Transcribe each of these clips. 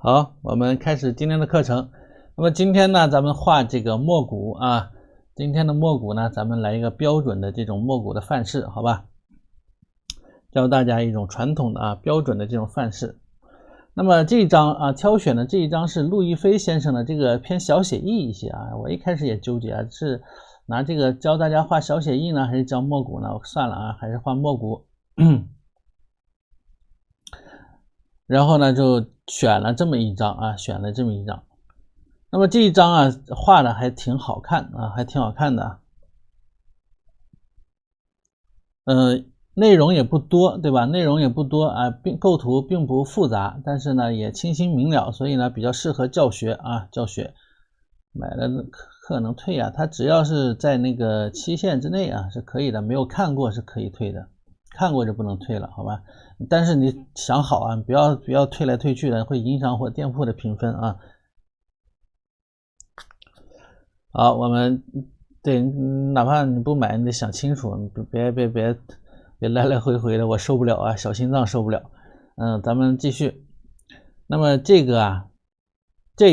好，我们开始今天的课程。那么今天呢，咱们画这个墨骨啊。今天的墨骨呢，咱们来一个标准的这种墨骨的范式，好吧？教大家一种传统的标准的这种范式。那么这一章挑选的这一章是陆亦菲先生的这个偏小写意一些啊。我一开始也纠结是拿这个教大家画小写意呢，还是教墨骨呢？我算了啊，还是画墨骨。然后呢，就选了这么一张。那么这一张画的还挺好看还挺好看的。内容也不多，对吧？内容也不多构图并不复杂，但是呢也清晰明了，所以呢比较适合教学教学。买了课能退它只要是在那个期限之内是可以的，没有看过是可以退的，看过就不能退了，好吧？但是你想好不要退来退去的，会影响我店铺的评分好，我们哪怕你不买，你得想清楚，别来来回回的，我受不了小心脏受不了。咱们继续。那么这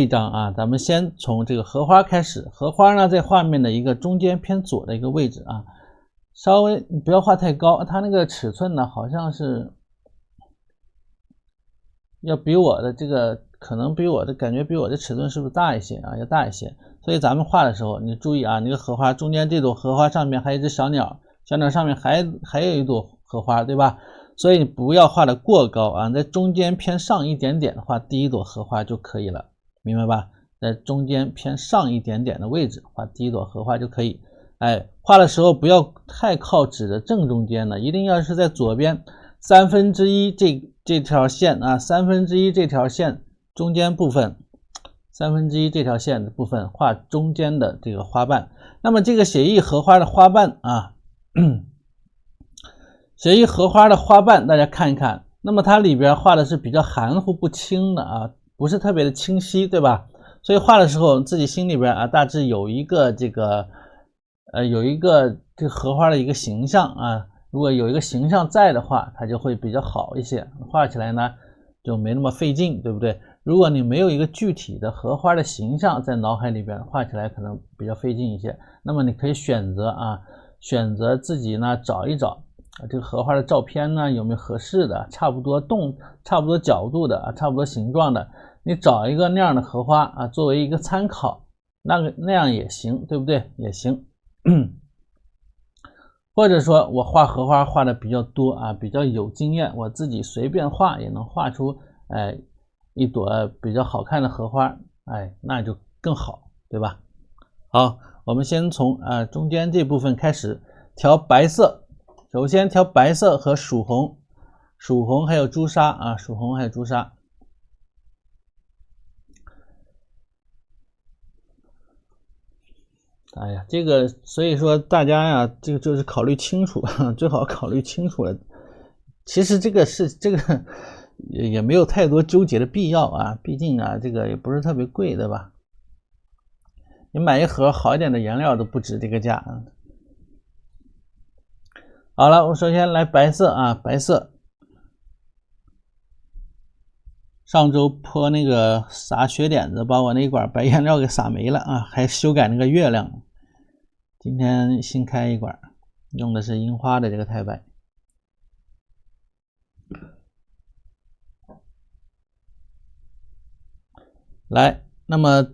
一张咱们先从这个荷花开始。荷花呢，在画面的一个中间偏左的一个位置稍微不要画太高，它那个尺寸呢，好像是要比我的这个可能比我的感觉比我的尺寸是不是大一些要大一些。所以咱们画的时候，你注意那个荷花中间这朵荷花上面还有一只小鸟，小鸟上面还有一朵荷花，对吧？所以不要画的过高在中间偏上一点点的画第一朵荷花就可以了，明白吧？在中间偏上一点点的位置画第一朵荷花就可以。画的时候不要太靠纸的正中间呢，一定要是在左边1/3这条线1/3这条线中间部分1/3这条线的部分画中间的这个花瓣。那么这个写意荷花的花瓣写意荷花的花瓣大家看一看，那么它里边画的是比较含糊不清的不是特别的清晰，对吧？所以画的时候自己心里边大致有一个这个荷花的一个形象如果有一个形象在的话，它就会比较好一些，画起来呢就没那么费劲，对不对？如果你没有一个具体的荷花的形象在脑海里边，画起来可能比较费劲一些。那么你可以选择自己呢找一找这个荷花的照片呢，有没有合适的差不多角度的差不多形状的，你找一个那样的荷花作为一个参考，那样也行，对不对？也行。或者说我画荷花画的比较多比较有经验，我自己随便画也能画出一朵比较好看的荷花那就更好，对吧？好，我们先从中间这部分开始调白色。首先调白色和曙红还有朱砂曙红还有朱砂。这个所以说大家这个就是考虑清楚最好考虑清楚了。其实这个也没有太多纠结的必要毕竟这个也不是特别贵，对吧？你买一盒好一点的颜料都不值这个价好了，我首先来白色白色。上周泼那个撒雪点子，把我那管白颜料给撒没了还修改那个月亮。今天新开一管，用的是樱花的这个太白。来，那么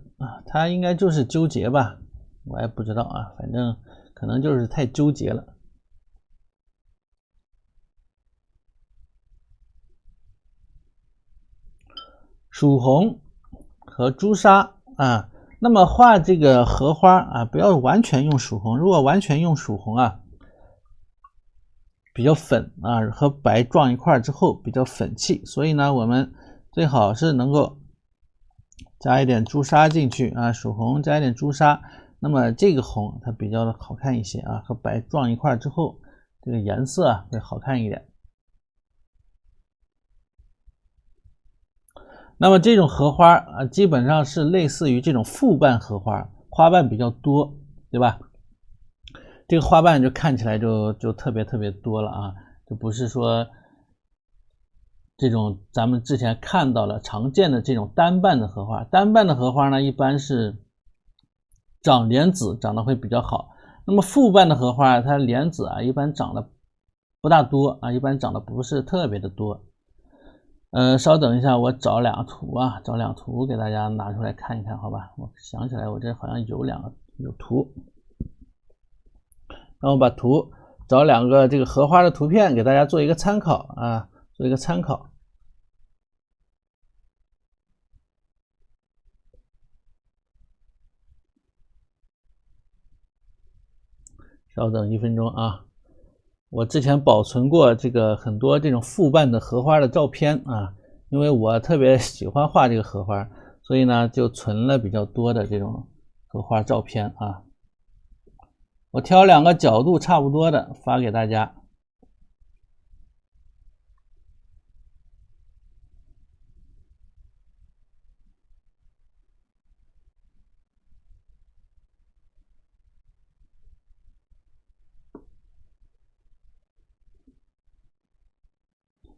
它应该就是纠结吧，我也不知道反正可能就是太纠结了。曙红和朱砂那么画这个荷花不要完全用曙红，如果完全用曙红比较粉和白撞一块之后比较粉气，所以呢我们最好是能够加一点朱砂进去曙红加一点朱砂，那么这个红它比较的好看一些和白撞一块之后这个颜色会好看一点。那么这种荷花基本上是类似于这种复瓣荷花，花瓣比较多，对吧？这个花瓣就看起来就特别多了就不是说这种咱们之前看到了常见的这种单瓣的荷花。单瓣的荷花呢，一般是长莲子长得会比较好。那么复瓣的荷花，它莲子啊一般长得不大多啊，一般长得不是特别的多。稍等一下，我找两个图啊，找两个图给大家拿出来看一看，好吧？我想起来，我这好像有图。那我把图找两个这个荷花的图片给大家做一个参考啊，做一个参考。稍等1分钟啊。我之前保存过这个很多这种复瓣的荷花的照片啊，因为我特别喜欢画这个荷花，所以呢就存了比较多的这种荷花照片啊。我挑两个角度差不多的发给大家。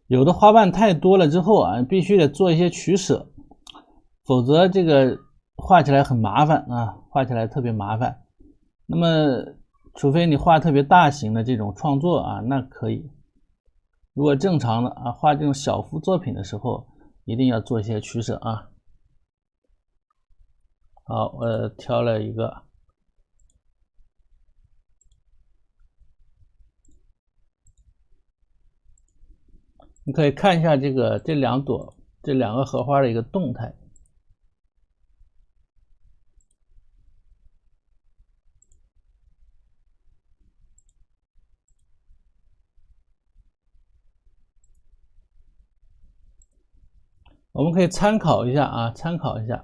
有的花瓣太多了之后啊，必须得做一些取舍，否则这个画起来很麻烦啊，画起来特别麻烦。那么除非你画特别大型的这种创作啊，那可以。如果正常的啊，画这种小幅作品的时候，一定要做一些取舍啊。好，我挑了一个。你可以看一下这两个荷花的一个动态。我们可以参考一下啊，参考一下。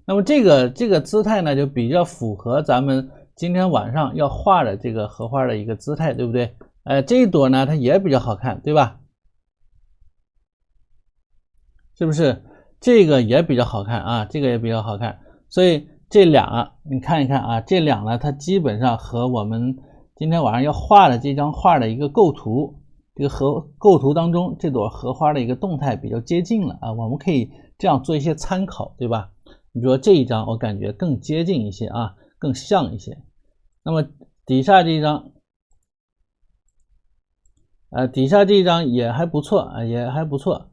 那么这个姿态呢，就比较符合咱们今天晚上要画的这个荷花的一个姿态，对不对？这一朵呢，它也比较好看，对吧？是不是？这个也比较好看啊，这个也比较好看。所以这俩你看一看啊，这俩呢，它基本上和我们今天晚上要画的这张画的一个构图，这个构图当中这朵荷花的一个动态比较接近了啊，我们可以这样做一些参考，对吧？你比如说这一张，我感觉更接近一些啊，更像一些。那么底下这一张，底下这一张也还不错啊，也还不错。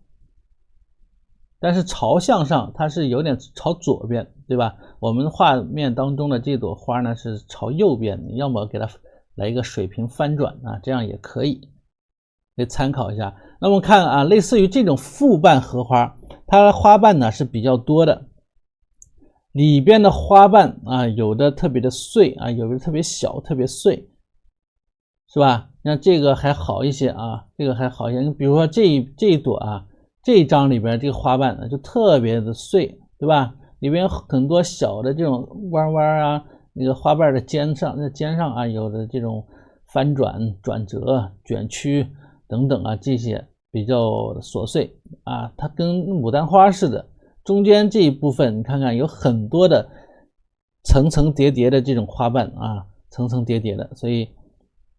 但是朝向上它是有点朝左边，对吧？我们画面当中的这朵花呢是朝右边，你要么给它来一个水平翻转啊，这样也可以，可以参考一下。那么看啊，类似于这种复瓣荷花，它的花瓣呢是比较多的，里边的花瓣啊，有的特别的碎啊，有的特别小，特别碎，是吧？像这个还好一些啊，这个还好一些。比如说这一朵啊。这一张里边这个花瓣呢就特别的碎，对吧？里边有很多小的这种弯弯啊，那个花瓣的尖上啊有的这种翻转、转折、卷曲等等啊，这些比较琐碎啊，它跟牡丹花似的，中间这一部分你看看有很多的层层叠叠的这种花瓣啊，层层叠叠的，所以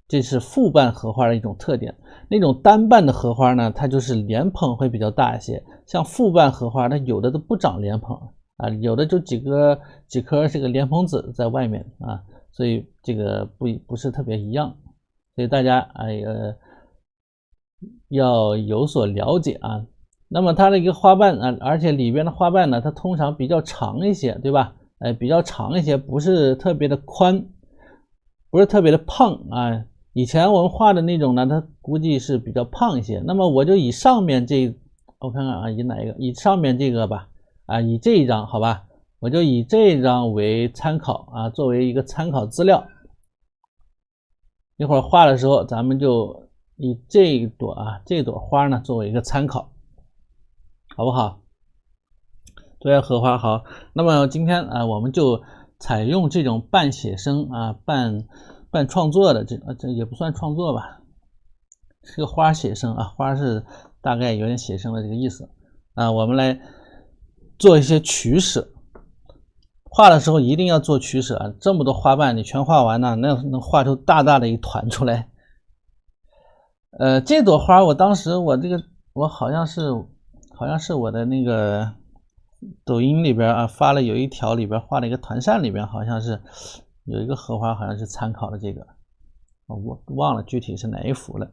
这是复瓣荷花的一种特点。那种单瓣的荷花呢，它就是莲蓬会比较大一些。像复瓣荷花，它有的都不长莲蓬啊，有的就几颗这个莲蓬子在外面啊，所以这个不是特别一样。所以大家要有所了解啊。那么它的一个花瓣啊，而且里边的花瓣呢，它通常比较长一些，对吧？比较长一些，不是特别的宽，不是特别的胖啊。以前我们画的那种呢，它估计是比较胖一些。那么我就以上面我看看啊，以哪一个？以上面这个吧，啊，以这一张好吧，我就以这一张为参考啊，作为一个参考资料。一会儿画的时候，咱们就以这朵花呢作为一个参考，好不好？对，荷花好。那么今天我们就采用这种半写生啊，半创作的这也不算创作吧，是个花写生啊，花是大概有点写生的这个意思啊。我们来做一些取舍，画的时候一定要做取舍啊。这么多花瓣你全画完呢，那能画出大大的一团出来。这朵花我当时我这个我好像是我的那个抖音里边啊发了有一条里边画了一个团扇，里边好像是有一个荷花，好像是参考的这个，我忘了具体是哪一幅了。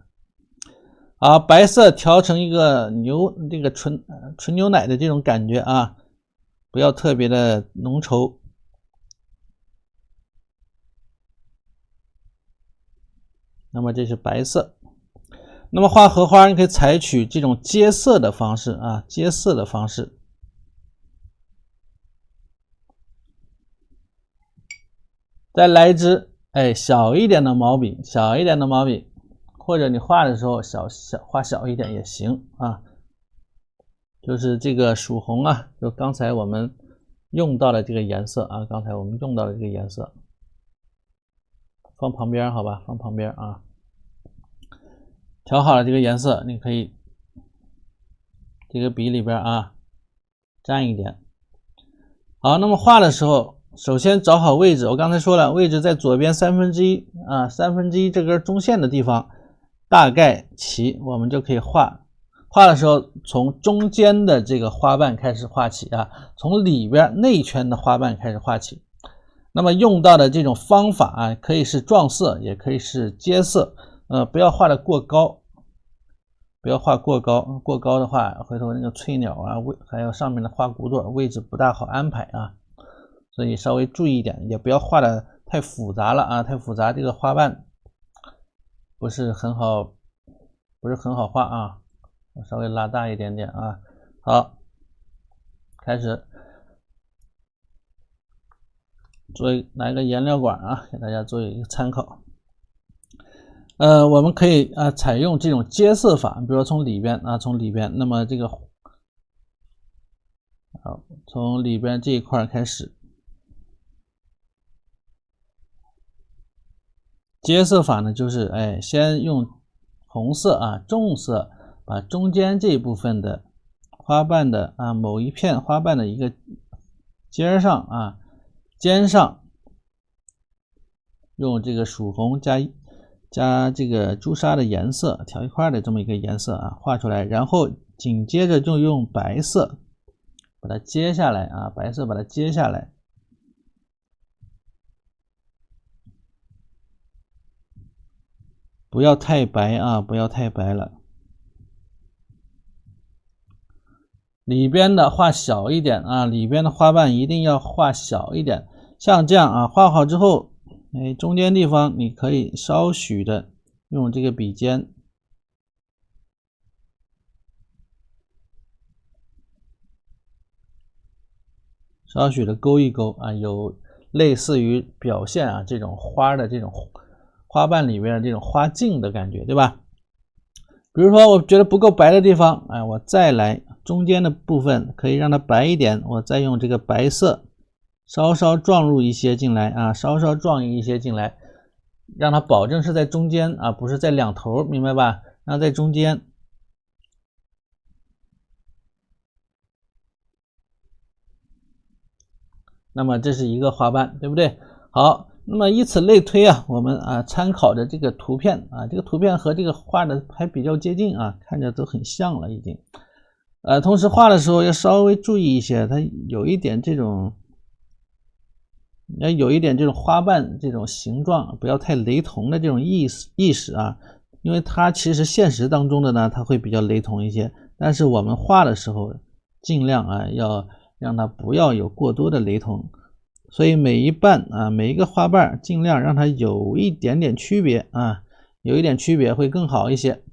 好，白色调成一个这个纯牛奶的这种感觉啊，不要特别的浓稠。那么这是白色。那么画荷花，你可以采取这种接色的方式啊，接色的方式。再来一支小一点的毛笔，或者你画的时候画小一点也行啊。就是这个曙红啊，就刚才我们用到的这个颜色啊，放旁边好吧，放旁边啊。调好了这个颜色，你可以这个笔里边啊蘸一点。好，那么画的时候，首先找好位置。我刚才说了，位置在左边1/3啊，1/3这根中线的地方，大概齐，我们就可以画。画的时候，从中间的这个花瓣开始画起啊，从里边内圈的花瓣开始画起。那么用到的这种方法啊，可以是撞色，也可以是接色。不要画的过高，过高的话，回头那个翠鸟啊，还有上面的花骨朵位置不大好安排啊，所以稍微注意一点，也不要画的太复杂了啊，太复杂这个花瓣不是很好画啊，我稍微拉大一点点啊。好，开始拿一个颜料管啊，给大家做一个参考。我们可以采用这种接色法，比如说从里边，那么这个从里边这一块开始，接色法呢就是先用红色啊重色把中间这一部分的花瓣的某一片花瓣的一个尖上用这个曙红加这个朱砂的颜色调一块的这么一个颜色啊画出来，然后紧接着就用白色把它接下来啊，不要太白啊，不要太白了。里边的画小一点啊，里边的花瓣一定要画小一点，像这样啊，画好之后，中间地方你可以稍许的用这个笔尖稍许的勾一勾啊，有类似于表现啊这种花的这种花瓣里面的这种花茎的感觉，对吧？比如说我觉得不够白的地方，我再来中间的部分可以让它白一点，我再用这个白色稍稍撞入一些进来啊，让它保证是在中间啊，不是在两头，明白吧？然后在中间。那么这是一个花瓣，对不对？好，那么以此类推啊，我们参考着这个图片啊，这个图片和这个画的还比较接近啊，看着都很像了已经。同时画的时候要稍微注意一些，它有一点这种花瓣这种形状不要太雷同的这种意识啊，因为它其实现实当中的呢，它会比较雷同一些，但是我们画的时候尽量要让它不要有过多的雷同，所以每一个花瓣尽量让它有一点点区别啊，有一点区别会更好一些。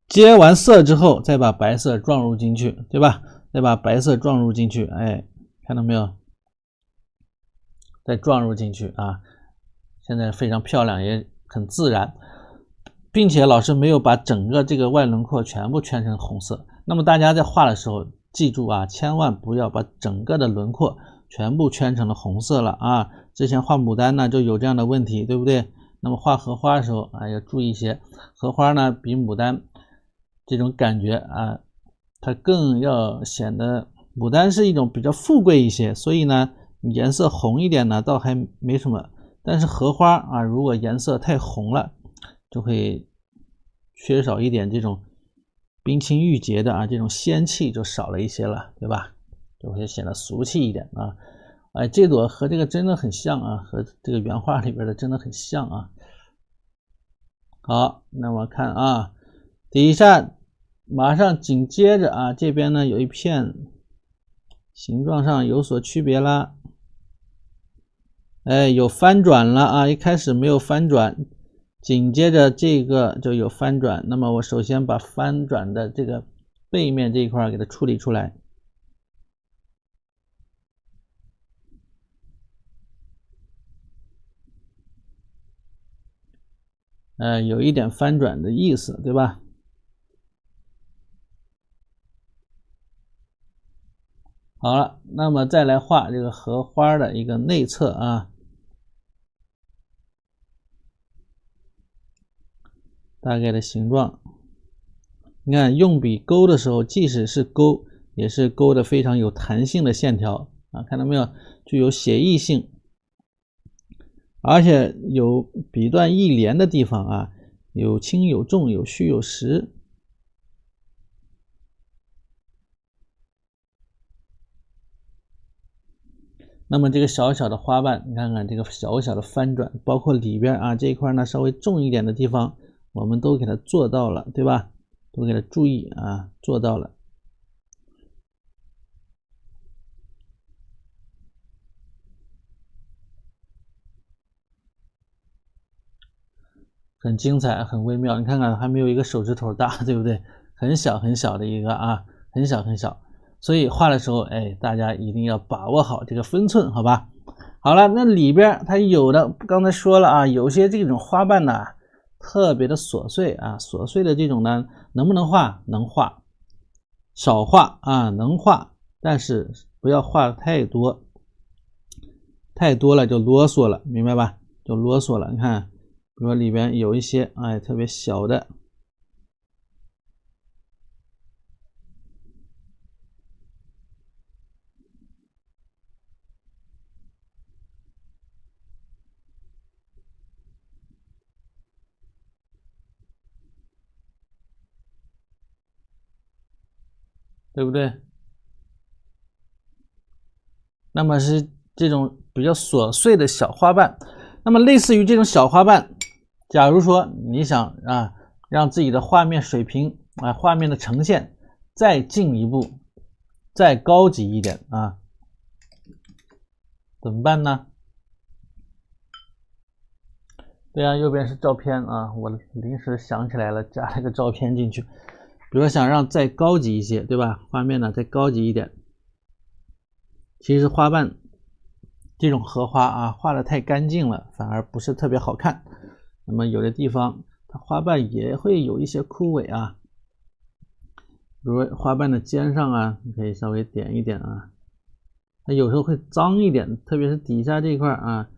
接完色之后，再把白色撞入进去，对吧？看到没有？再撞入进去啊，现在非常漂亮，也很自然。并且老师没有把整个这个外轮廓全部圈成红色，那么大家在画的时候记住啊，千万不要把整个的轮廓全部圈成了红色了啊！之前画牡丹呢就有这样的问题，对不对？那么画荷花的时候要注意一些，荷花呢比牡丹这种感觉它更要显得牡丹是一种比较富贵一些，所以呢颜色红一点呢倒还没什么，但是荷花如果颜色太红了，就会缺少一点这种冰清玉洁的啊，这种仙气就少了一些了，对吧？就会显得俗气一点啊。哎，这朵和这个真的很像啊，和这个原画里边的真的很像啊。好，那么看啊，底下马上紧接着啊，这边呢有一片形状上有所区别啦。哎，有翻转了啊！一开始没有翻转，紧接着这个就有翻转。那么我首先把翻转的这个背面这一块给它处理出来。有一点翻转的意思，对吧？好了，那么再来画这个荷花的一个内侧啊。大概的形状，你看用笔勾的时候，即使是勾，也是勾的非常有弹性的线条啊，看到没有？具有写意性，而且有笔段一连的地方啊，有轻有重，有虚有实。那么这个小小的花瓣，你看看这个小小的翻转，包括里边啊这一块呢稍微重一点的地方，我们都给它做到了，对吧？都给它注意啊，做到了。很精彩，很微妙。你看看，还没有一个手指头大，对不对？很小很小的一个啊，很小很小。所以画的时候，哎，大家一定要把握好这个分寸，好吧？好了，那里边它有的，刚才说了啊，有些这种花瓣呢，特别的琐碎啊，琐碎的这种呢，能不能画？能画，少画啊，能画，但是不要画太多，太多了就啰嗦了，明白吧？就啰嗦了。你看。比如说里边有一些哎特别小的，对不对？那么是这种比较琐碎的小花瓣。那么类似于这种小花瓣，假如说你想啊让自己的画面水平啊画面的呈现再进一步，再高级一点啊，怎么办呢？对啊，右边是照片啊，我临时想起来了，加了个照片进去。比如说想让再高级一些，对吧？画面呢再高级一点。其实花瓣这种荷花啊，画的太干净了，反而不是特别好看。那么有的地方它花瓣也会有一些枯萎啊，比如花瓣的尖上啊，你可以稍微点一点啊。它有时候会脏一点，特别是底下这一块啊，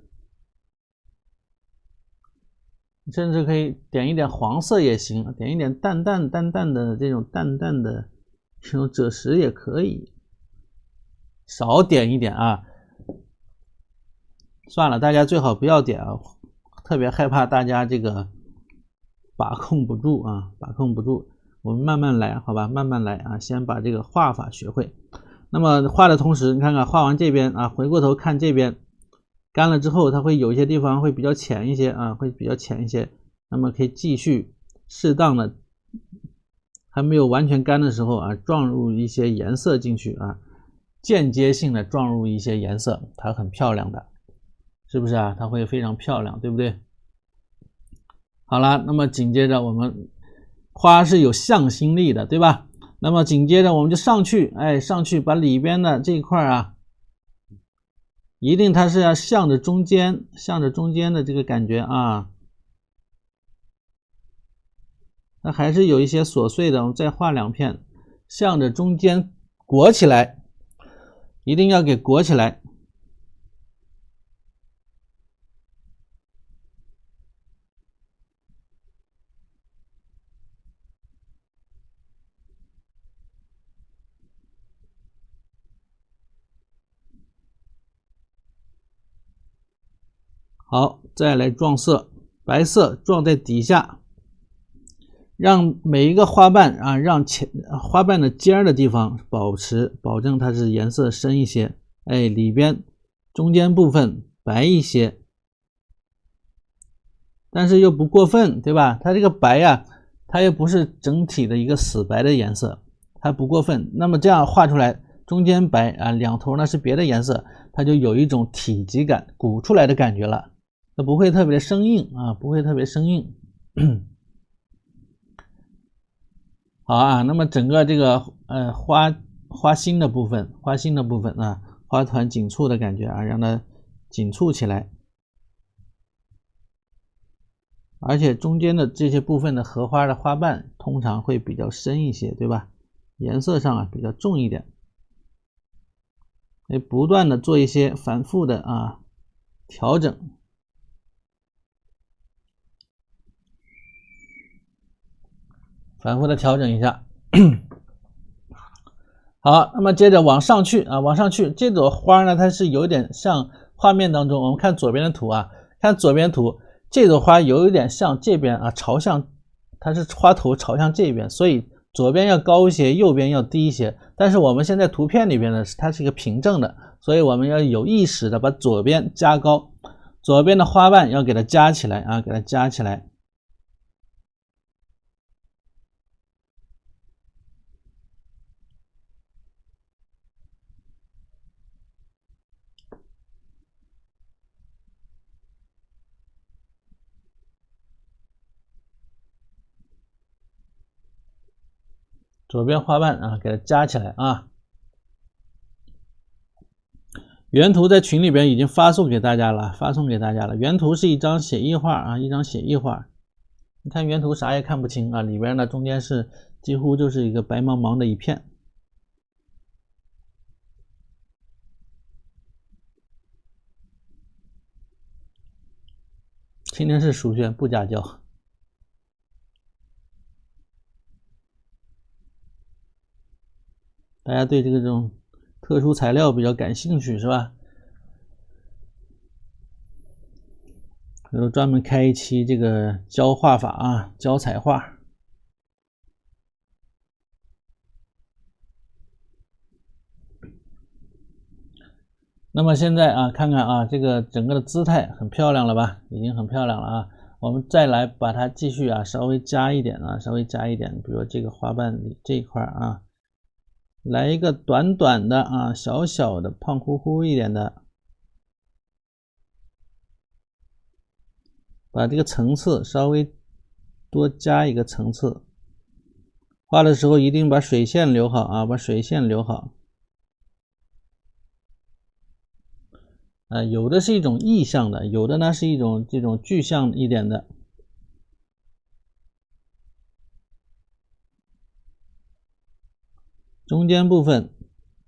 甚至可以点一点黄色也行，点一点淡淡的这种淡淡的这种赭石也可以，少点一点啊。算了，大家最好不要点啊，特别害怕大家这个把控不住啊，把控不住。我们慢慢来，好吧，慢慢来啊，先把这个画法学会。那么画的同时，你看看画完这边啊，回过头看这边。干了之后，它会有一些地方会比较浅一些啊，会比较浅一些。那么可以继续适当的，还没有完全干的时候啊，撞入一些颜色进去啊，间接性的撞入一些颜色，它很漂亮的，是不是啊？它会非常漂亮，对不对？好了，那么紧接着我们花是有向心力的，对吧？那么紧接着我们就上去，哎，上去把里边的这一块啊。一定它是要向着中间，向着中间的这个感觉啊。那还是有一些琐碎的，我们再画两片，向着中间裹起来，一定要给裹起来。好，再来撞色，白色撞在底下，让每一个花瓣啊，让花瓣的尖儿的地方保证它是颜色深一些，哎，里边中间部分白一些，但是又不过分，对吧？它这个白呀，它又不是整体的一个死白的颜色，它不过分。那么这样画出来，中间白啊，两头呢是别的颜色，它就有一种体积感、鼓出来的感觉了，它不会特别生硬啊，不会特别生硬。好啊，那么整个这个花心的部分啊，花团紧簇的感觉啊，让它紧簇起来，而且中间的这些部分的荷花的花瓣通常会比较深一些，对吧？颜色上啊比较重一点，不断的做一些反复的啊调整。反复的调整一下。好，那么接着往上去啊，往上去，这朵花呢，它是有点像画面当中，我们看左边的图啊，看左边图，这朵花有一点像这边啊，朝向，它是花头朝向这边，所以左边要高一些，右边要低一些。但是我们现在图片里边呢，它是一个平正的，所以我们要有意识的把左边加高，左边的花瓣要给它加起来啊，给它加起来。左边花瓣啊，给它加起来啊。原图在群里边已经发送给大家了，原图是一张写意画啊，一张写意画。你看原图啥也看不清啊，里边呢中间是几乎就是一个白茫茫的一片。青田市蜀铉不加胶。大家对这种特殊材料比较感兴趣是吧？比如专门开一期这个胶画法啊，胶彩画。那么现在啊，看看啊，这个整个的姿态很漂亮了吧？已经很漂亮了啊。我们再来把它继续啊，稍微加一点啊，稍微加一点，比如这个花瓣里这一块啊，来一个短短的啊，小小的胖乎乎一点的，把这个层次稍微多加一个层次。画的时候一定把水线留好啊，把水线留好。有的是一种意象的，有的呢是一种这种具象一点的。中间部分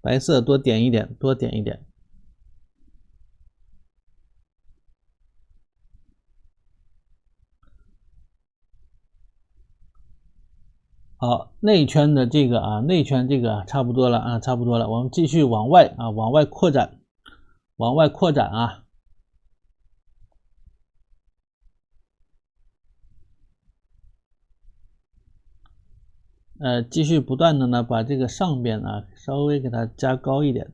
白色多点一点，多点一点。好，内圈的这个啊，内圈这个差不多了啊，差不多了。我们继续往外啊，往外扩展，往外扩展啊。继续不断的呢，把这个上边啊稍微给它加高一点。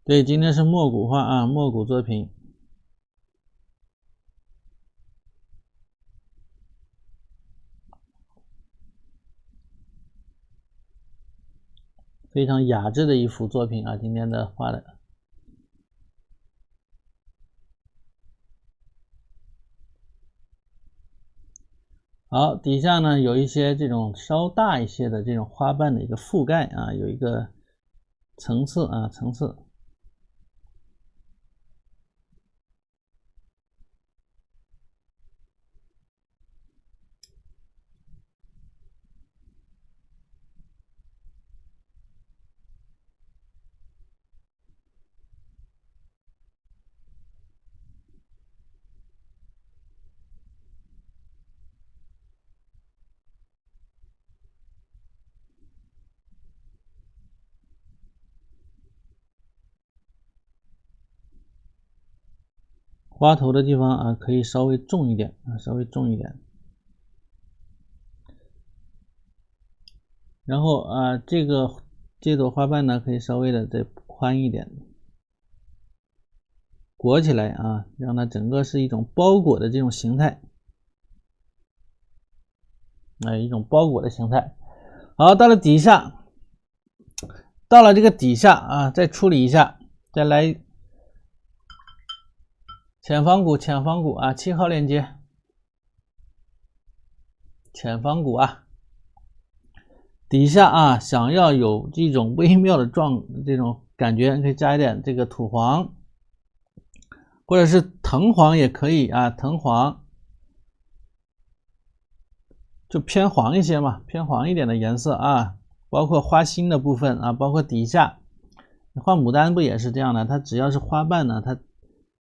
对，今天是墨骨画啊，墨骨作品。非常雅致的一幅作品啊，今天的画的。好，底下呢有一些这种稍大一些的这种花瓣的一个覆盖啊，有一个层次啊，层次。花头的地方啊，可以稍微重一点啊，稍微重一点。然后啊，这朵花瓣呢，可以稍微的再宽一点，裹起来啊，让它整个是一种包裹的这种形态，一种包裹的形态。好，到了底下，到了这个底下啊，再处理一下，再来浅仿古啊，7号链接，浅仿古啊。底下啊，想要有这种微妙的这种感觉，可以加一点这个土黄，或者是藤黄也可以啊，藤黄就偏黄一些嘛，偏黄一点的颜色啊，包括花心的部分啊，包括底下画牡丹不也是这样的？它只要是花瓣呢，它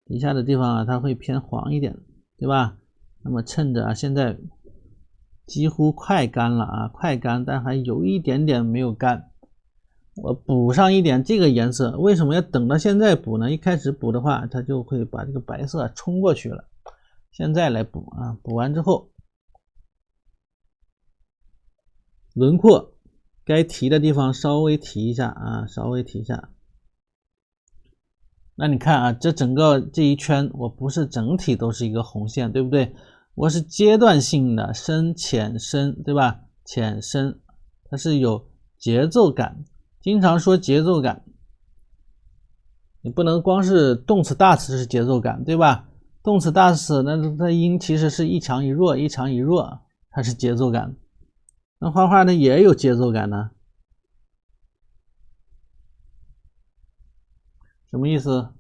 底下的地方啊，它会偏黄一点，对吧？那么趁着啊，现在几乎快干了啊，快干，但还有一点点没有干。我补上一点这个颜色，为什么要等到现在补呢？一开始补的话，它就会把这个白色冲过去了。现在来补啊，补完之后，轮廓该提的地方稍微提一下啊，稍微提一下。那你看啊，这整个这一圈，我不是整体都是一个红线，对不对？我是阶段性的深浅深，对吧？浅深，它是有节奏感。经常说节奏感，你不能光是动词大词是节奏感，对吧？动词大词那它音其实是一强一弱，一强一弱，它是节奏感。那画画呢也有节奏感呢，什么意思？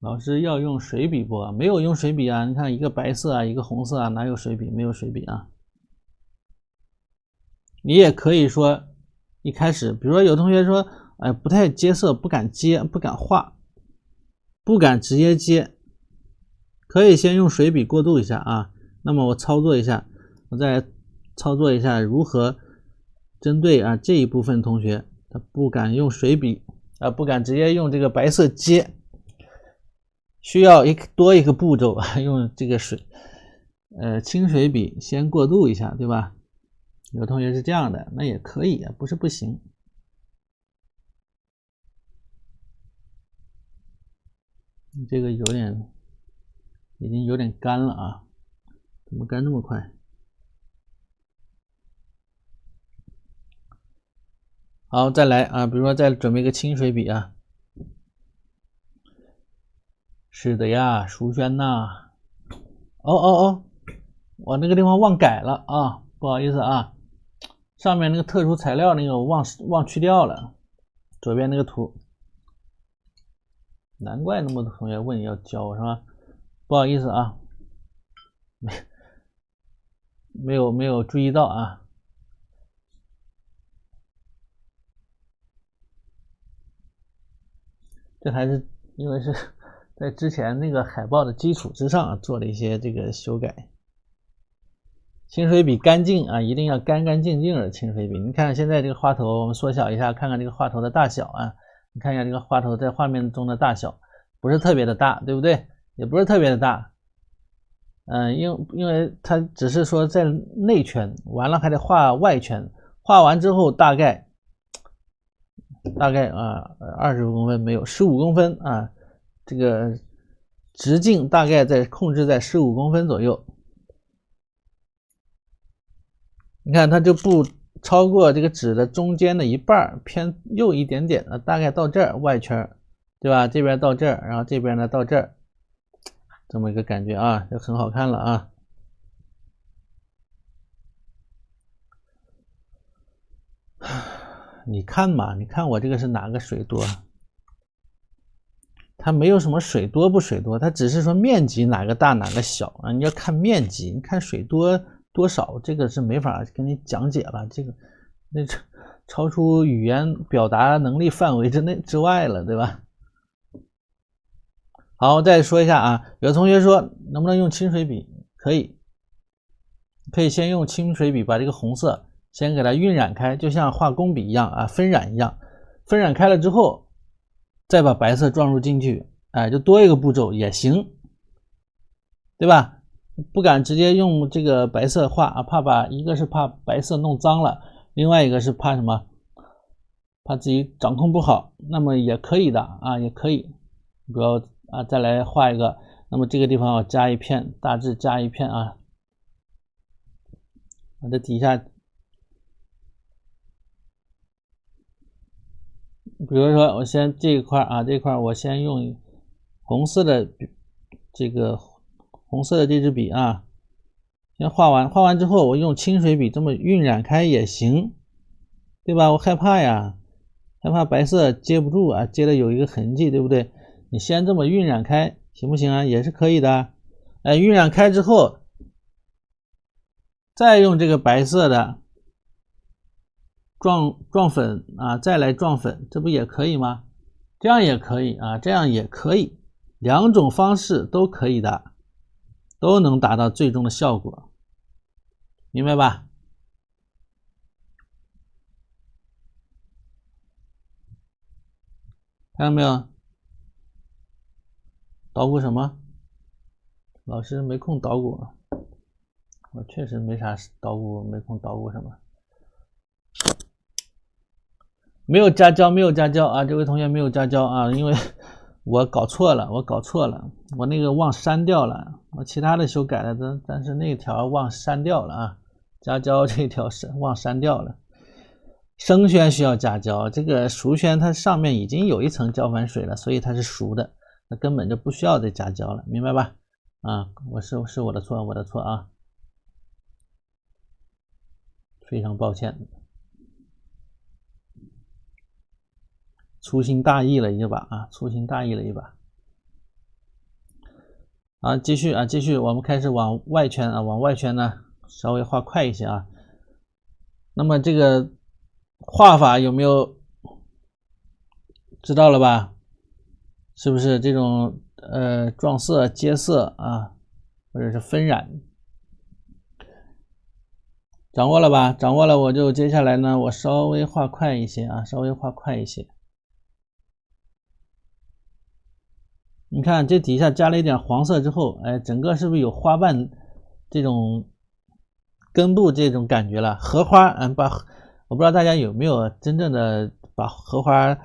老师要用水笔不？没有用水笔啊！你看一个白色啊，一个红色啊，哪有水笔？没有水笔啊！你也可以说一开始，比如说有同学说，哎，不太接色，不敢接，不敢画，不敢直接接，可以先用水笔过渡一下啊。那么我操作一下，我再操作一下如何针对啊这一部分同学，他不敢用水笔啊，不敢直接用这个白色接。需要多一个步骤啊，用这个清水笔先过渡一下，对吧？有同学是这样的，那也可以啊，不是不行。这个已经有点干了啊，怎么干这么快？好，再来啊，比如说再准备个清水笔啊。是的呀，淑轩呐，我那个地方忘改了啊，不好意思啊，上面那个特殊材料那个我忘去掉了，左边那个图，难怪那么多同学问要教是吧？不好意思啊，没有注意到啊，这还是因为是在之前那个海报的基础之上做了一些这个修改。清水笔干净啊，一定要干干净净的清水笔。你看现在这个花头，我们缩小一下，看看这个花头的大小啊。你看一下这个花头在画面中的大小，不是特别的大，对不对？也不是特别的大。因为它只是说在内圈，完了还得画外圈，画完之后大概啊20公分没有，15公分啊，这个直径大概控制在15公分左右。你看它就不超过这个纸的中间的一半，偏右一点点，大概到这儿外圈，对吧？这边到这儿，然后这边呢到这儿，这么一个感觉啊，就很好看了啊。你看嘛，你看我这个是哪个水多？它没有什么水多不水多，它只是说面积哪个大哪个小啊。你要看面积，你看水多少，这个是没法跟你讲解了，这个那超出语言表达能力范围之外了，对吧？好，再说一下啊，有的同学说能不能用清水笔？可以先用清水笔把这个红色先给它晕染开，就像画工笔一样啊，分染一样，分染开了之后，再把白色撞入进去就多一个步骤也行，对吧？不敢直接用这个白色画啊，一个是怕白色弄脏了，另外一个是怕什么？怕自己掌控不好，那么也可以的啊，也可以。比如啊，再来画一个，那么这个地方要加一片，大致加一片啊，我这底下，比如说我先这一块啊，这一块我先用红色的这个红色的这支笔啊，先画完之后，我用清水笔这么晕染开也行，对吧？我害怕呀。害怕白色接不住啊，接的有一个痕迹，对不对？你先这么晕染开，行不行啊？也是可以的。晕染开之后，再用这个白色的撞粉啊，再来撞粉，这不也可以吗？这样也可以啊，这样也可以，两种方式都可以的，都能达到最终的效果，明白吧？看到没有？捣鼓什么？老师没空捣鼓，我确实没啥捣鼓，没空捣鼓什么。没有加胶，没有加胶啊！这位同学没有加胶啊，因为我搞错了，我那个忘删掉了，我其他的修改了，但是那条忘删掉了啊，加胶这条忘删掉了。生宣需要加胶，这个熟宣它上面已经有一层胶反水了，所以它是熟的，那根本就不需要再加胶了，明白吧？啊，是我的错啊，非常抱歉。粗心大意了一把啊，粗心大意了一把。啊，继续，我们开始往外圈啊，往外圈呢稍微画快一些啊。那么这个画法有没有知道了吧？是不是这种撞色、接色啊，或者是分染，掌握了吧？掌握了，我就接下来呢，我稍微画快一些啊，稍微画快一些。你看这底下加了一点黄色之后，哎，整个是不是有花瓣这种根部这种感觉了？荷花，我不知道大家有没有真正的把荷花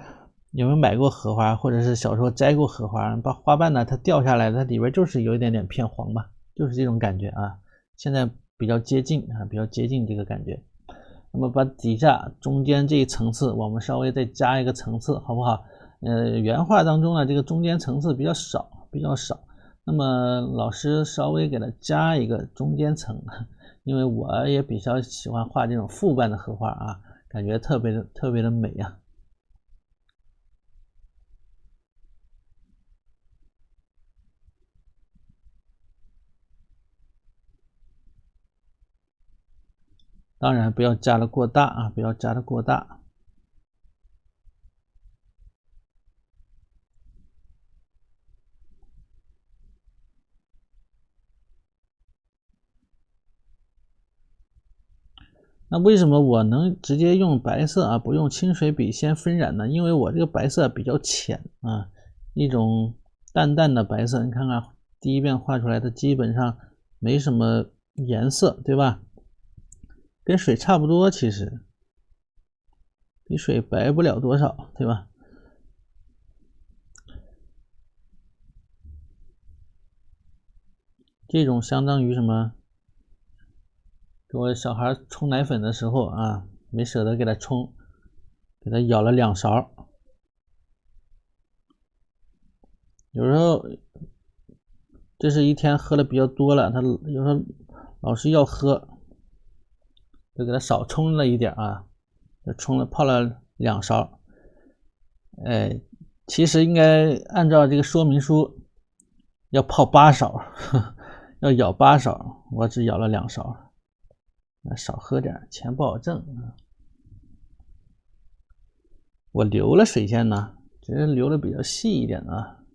有没有买过荷花，或者是小时候摘过荷花，把花瓣呢它掉下来，它里边就是有一点点偏黄嘛，就是这种感觉啊。现在比较接近啊，比较接近这个感觉。那么把底下中间这一层次，我们稍微再加一个层次，好不好？原画当中呢，这个中间层次比较少，那么老师稍微给它加一个中间层，因为我也比较喜欢画这种复瓣的荷花啊，感觉特别的美啊。当然不要加的过大啊，不要加的过大。那为什么我能直接用白色啊，不用清水笔先分染呢？因为我这个白色比较浅啊，一种淡淡的白色。你看看第一遍画出来的基本上没什么颜色，对吧？跟水差不多，其实比水白不了多少，对吧？这种相当于什么？给我小孩冲奶粉的时候啊，没舍得给他冲，给他舀了2勺。有时候这是一天喝的比较多了，他有时候老是要喝，就给他少冲了一点啊，就泡了2勺。哎，其实应该按照这个说明书要泡8勺，要舀8勺，我只舀了2勺。少喝点，钱不好挣啊。我留了水线呢，只是留的比较细一点啊。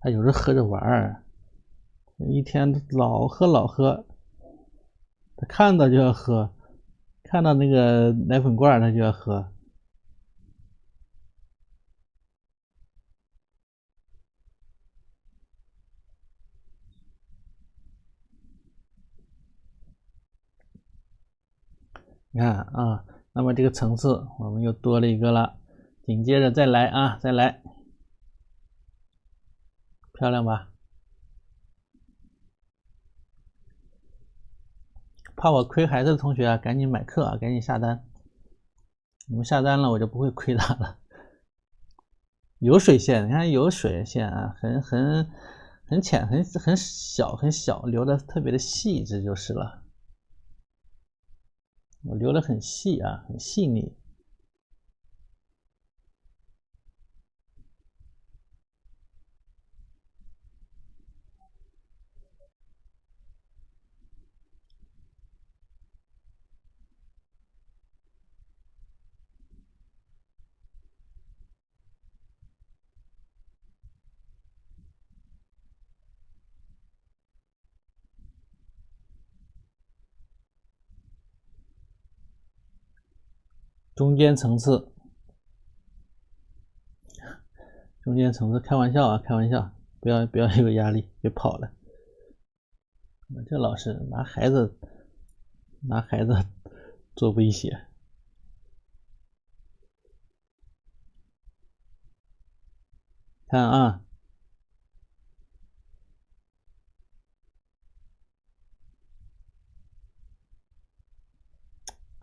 他有时候喝着玩儿，一天老喝，他看到就要喝，看到那个奶粉罐他就要喝。你看啊，那么这个层次我们又多了一个了，紧接着再来啊，再来，漂亮吧？怕我亏孩子的同学啊，赶紧买课啊，赶紧下单。你们下单了，我就不会亏他了。有水线，你看有水线啊，很浅，很小，留的特别的细致就是了。我留的很细啊，很细腻。中间层次，开玩笑啊，开玩笑，不要有压力，别跑了。这老师拿孩子做威胁。看啊，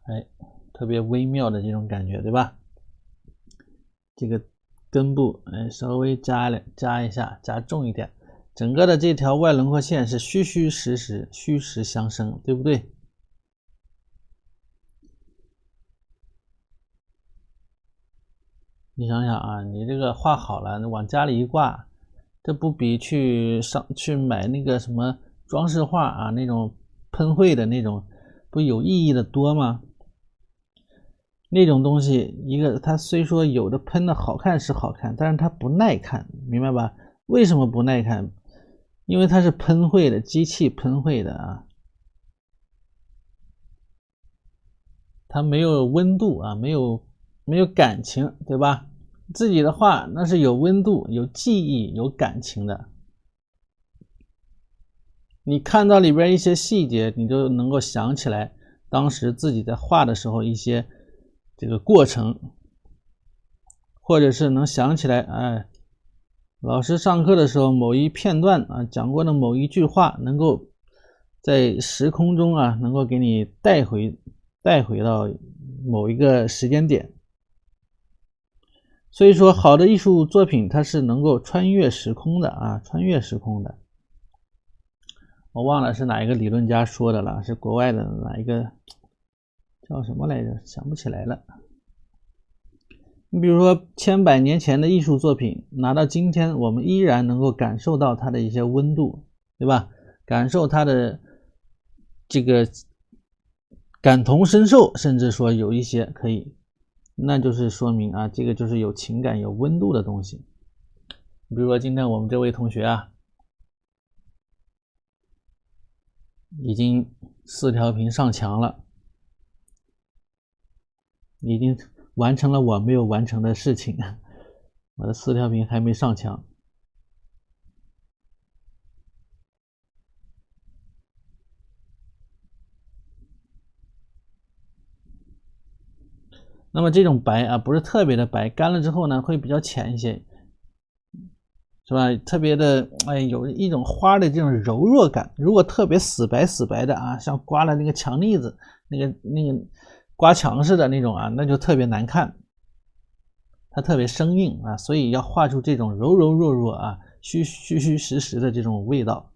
哎，特别微妙的这种感觉，对吧？这个根部，稍微加一下，加重一点。整个的这条外轮廓线是虚实相生，对不对？你想想啊，你这个画好了，往家里一挂，这不比去买那个什么装饰画啊，那种喷绘的那种，不有意义的多吗？那种东西，一个它虽说有的喷的好看是好看，但是它不耐看，明白吧？为什么不耐看？因为它是喷绘的，机器喷绘的啊，它没有温度啊，没有感情，对吧？自己的画那是有温度、有记忆、有感情的。你看到里边一些细节，你就能够想起来当时自己在画的时候一些这个过程，或者是能想起来，哎，老师上课的时候某一片段啊讲过的某一句话，能够在时空中啊能够给你带回到某一个时间点。所以说好的艺术作品它是能够穿越时空的啊，穿越时空的。我忘了是哪一个理论家说的了，是国外的哪一个叫什么来着，想不起来了。你比如说千百年前的艺术作品拿到今天，我们依然能够感受到它的一些温度，对吧？感受它的这个感同身受，甚至说有一些可以，那就是说明啊，这个就是有情感有温度的东西。比如说今天我们这位同学啊，已经4条屏上墙了，已经完成了我没有完成的事情，我的4条屏还没上墙。那么这种白啊，不是特别的白，干了之后呢，会比较浅一些，是吧？特别的，哎，有一种花的这种柔弱感。如果特别死白的啊，像刮了那个墙腻子，那个刮墙似的那种啊，那就特别难看，它特别生硬啊，所以要画出这种柔弱啊、虚实的这种味道。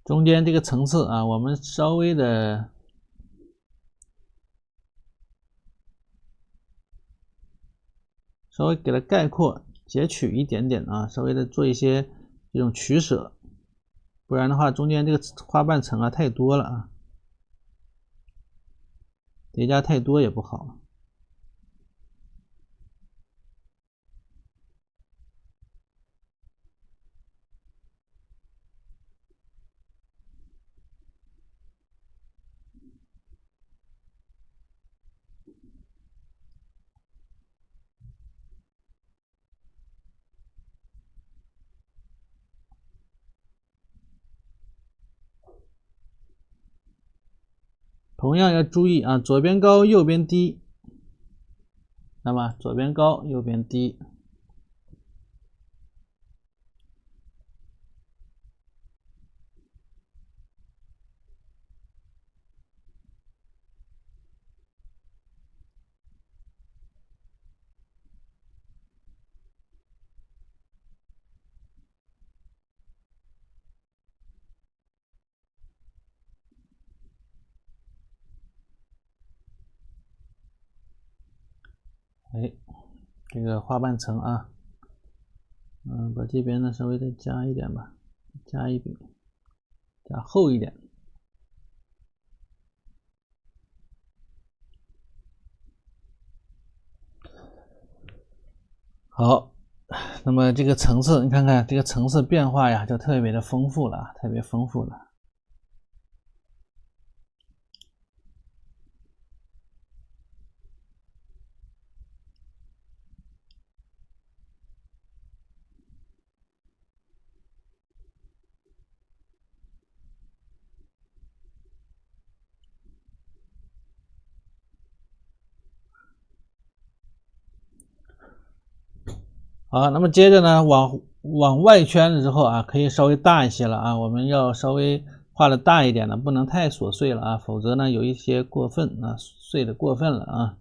中间这个层次啊，我们稍微的给它概括截取一点点啊，稍微的做一些这种取舍，不然的话中间这个花瓣层啊太多了啊，叠加太多也不好。同样要注意啊，左边高右边低，那么左边高右边低。哎，这个画半层啊，把这边呢稍微再加一点吧，加一笔，加厚一点。好，那么这个层次，你看看这个层次变化呀，就特别的丰富了，特别丰富了。好，那么接着呢，往外圈了之后啊，可以稍微大一些了啊，我们要稍微画的大一点的，不能太琐碎了啊，否则呢有一些过分啊，碎的过分了啊。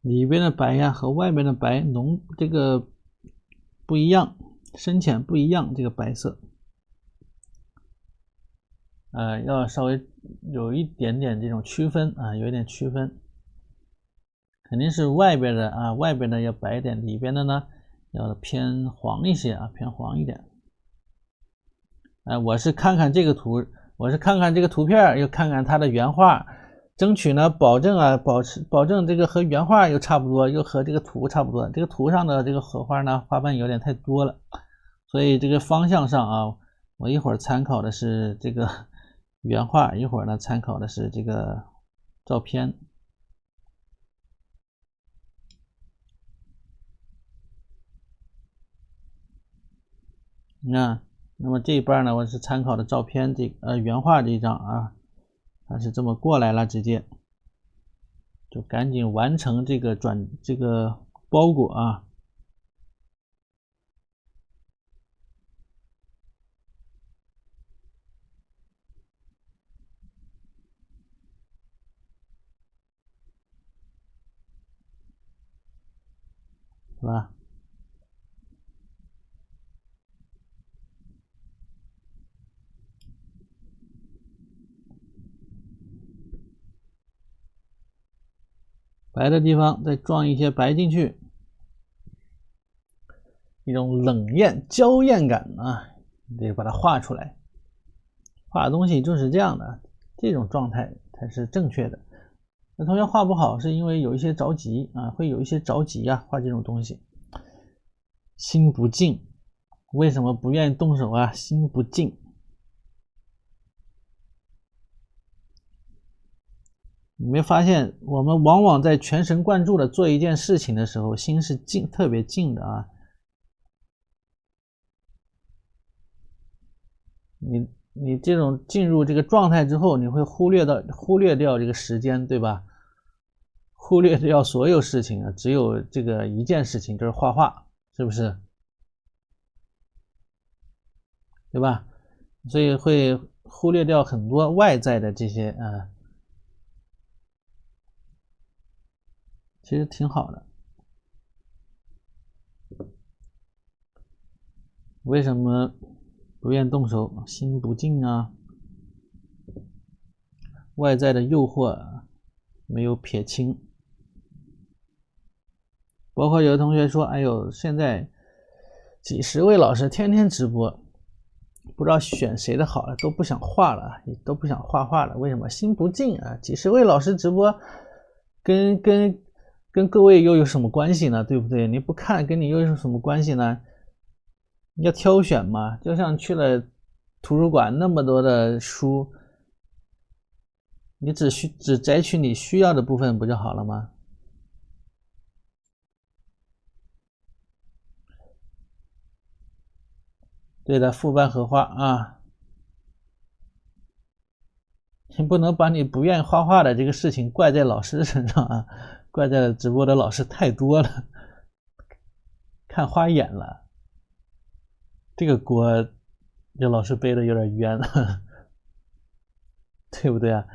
里边的白呀和外边的白这个不一样，深浅不一样，这个白色，要稍微有一点点这种区分啊，有一点区分，肯定是外边的啊，外边的要白一点，里边的呢要偏黄一些啊，偏黄一点。我是看看这个图，我是看看这个图片，又看看它的原画。争取呢，保证这个和原画又差不多，又和这个图差不多。这个图上的这个荷花呢，花瓣有点太多了，所以这个方向上啊，我一会儿参考的是这个原画，一会儿呢参考的是这个照片。你看，那么这一半呢，我是参考的照片原画这一张啊。它是这么过来了，直接就赶紧完成这个包裹啊。是吧？白的地方再撞一些白进去，一种冷艳娇艳感啊，你得把它画出来。画东西就是这样的，这种状态才是正确的。那同学画不好，是因为有一些着急啊，会有一些着急啊，画这种东西，心不静。为什么不愿意动手啊？心不静。你没发现，我们往往在全神贯注的做一件事情的时候，心是特别静的啊。你这种进入这个状态之后，你会忽略掉这个时间，对吧？忽略掉所有事情啊，只有这个一件事情，就是画画，是不是？对吧？所以会忽略掉很多外在的这些其实挺好的。为什么不愿动手？心不静啊，外在的诱惑没有撇清。包括有的同学说，哎呦，现在几十位老师天天直播，不知道选谁的好了，都不想画了，都不想画画了。为什么？心不静啊！几十位老师直播，跟各位又有什么关系呢？对不对？你不看，跟你又有什么关系呢？你要挑选嘛，就像去了图书馆那么多的书，你只摘取你需要的部分不就好了吗？对的，副班合画啊，你不能把你不愿意画画的这个事情怪在老师身上啊，怪在直播的老师太多了，看花眼了，这个锅这老师背的有点冤了，对不对啊？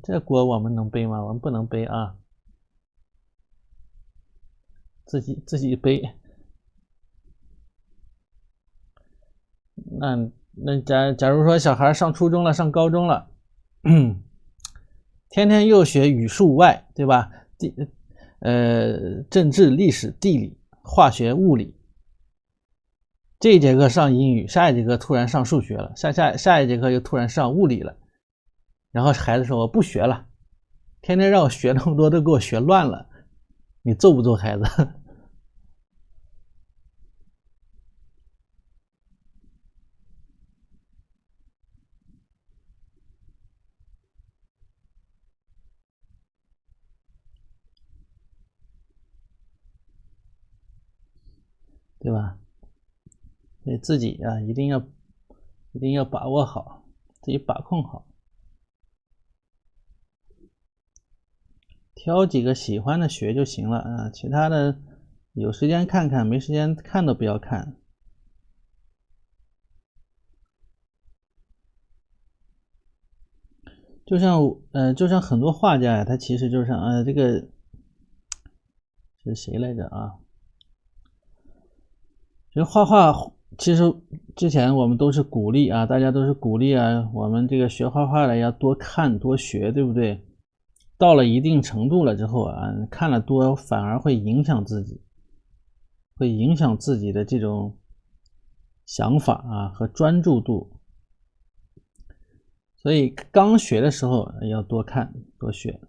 这锅我们能背吗？我们不能背啊，自己背。那假如说小孩上初中了，上高中了，天天又学语数外，对吧？政治、历史、地理、化学、物理。这一节课上英语，下一节课突然上数学了，下一节课又突然上物理了。然后孩子说我不学了，天天让我学那么多都给我学乱了，你揍不揍孩子？对吧？所以自己啊，一定要把握好，自己把控好，挑几个喜欢的学就行了啊，其他的有时间看看，没时间看都不要看。就像很多画家呀，他其实就是这个是谁来着啊？其实画画，其实之前我们都是鼓励啊，大家都是鼓励啊，我们这个学画画的要多看多学，对不对？到了一定程度了之后啊，看了多反而会影响自己，会影响自己的这种想法啊和专注度。所以刚学的时候要多看多学，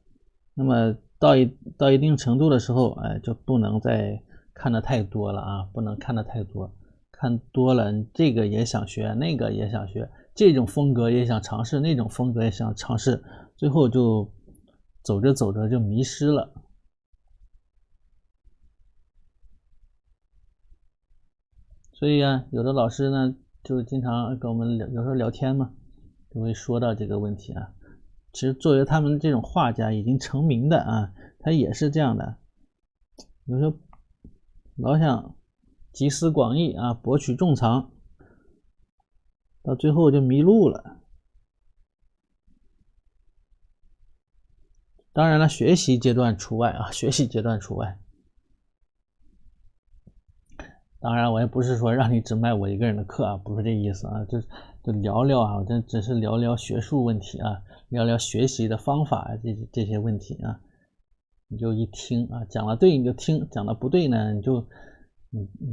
那么到一定程度的时候，就不能再看的太多了啊，不能看的太多，看多了这个也想学，那个也想学，这种风格也想尝试，那种风格也想尝试，最后就走着走着就迷失了。所以啊，有的老师呢就经常跟我们有时候聊天嘛，就会说到这个问题啊。其实作为他们这种画家已经成名的啊，他也是这样的，有时候老想集思广益啊，博取众长，到最后就迷路了。当然了，学习阶段除外啊，学习阶段除外。当然，我也不是说让你只卖我一个人的课啊，不是这意思啊，就聊聊啊，我这只是聊聊学术问题啊，聊聊学习的方法啊，这些问题啊，你就一听啊，讲了对你就听，讲的不对呢，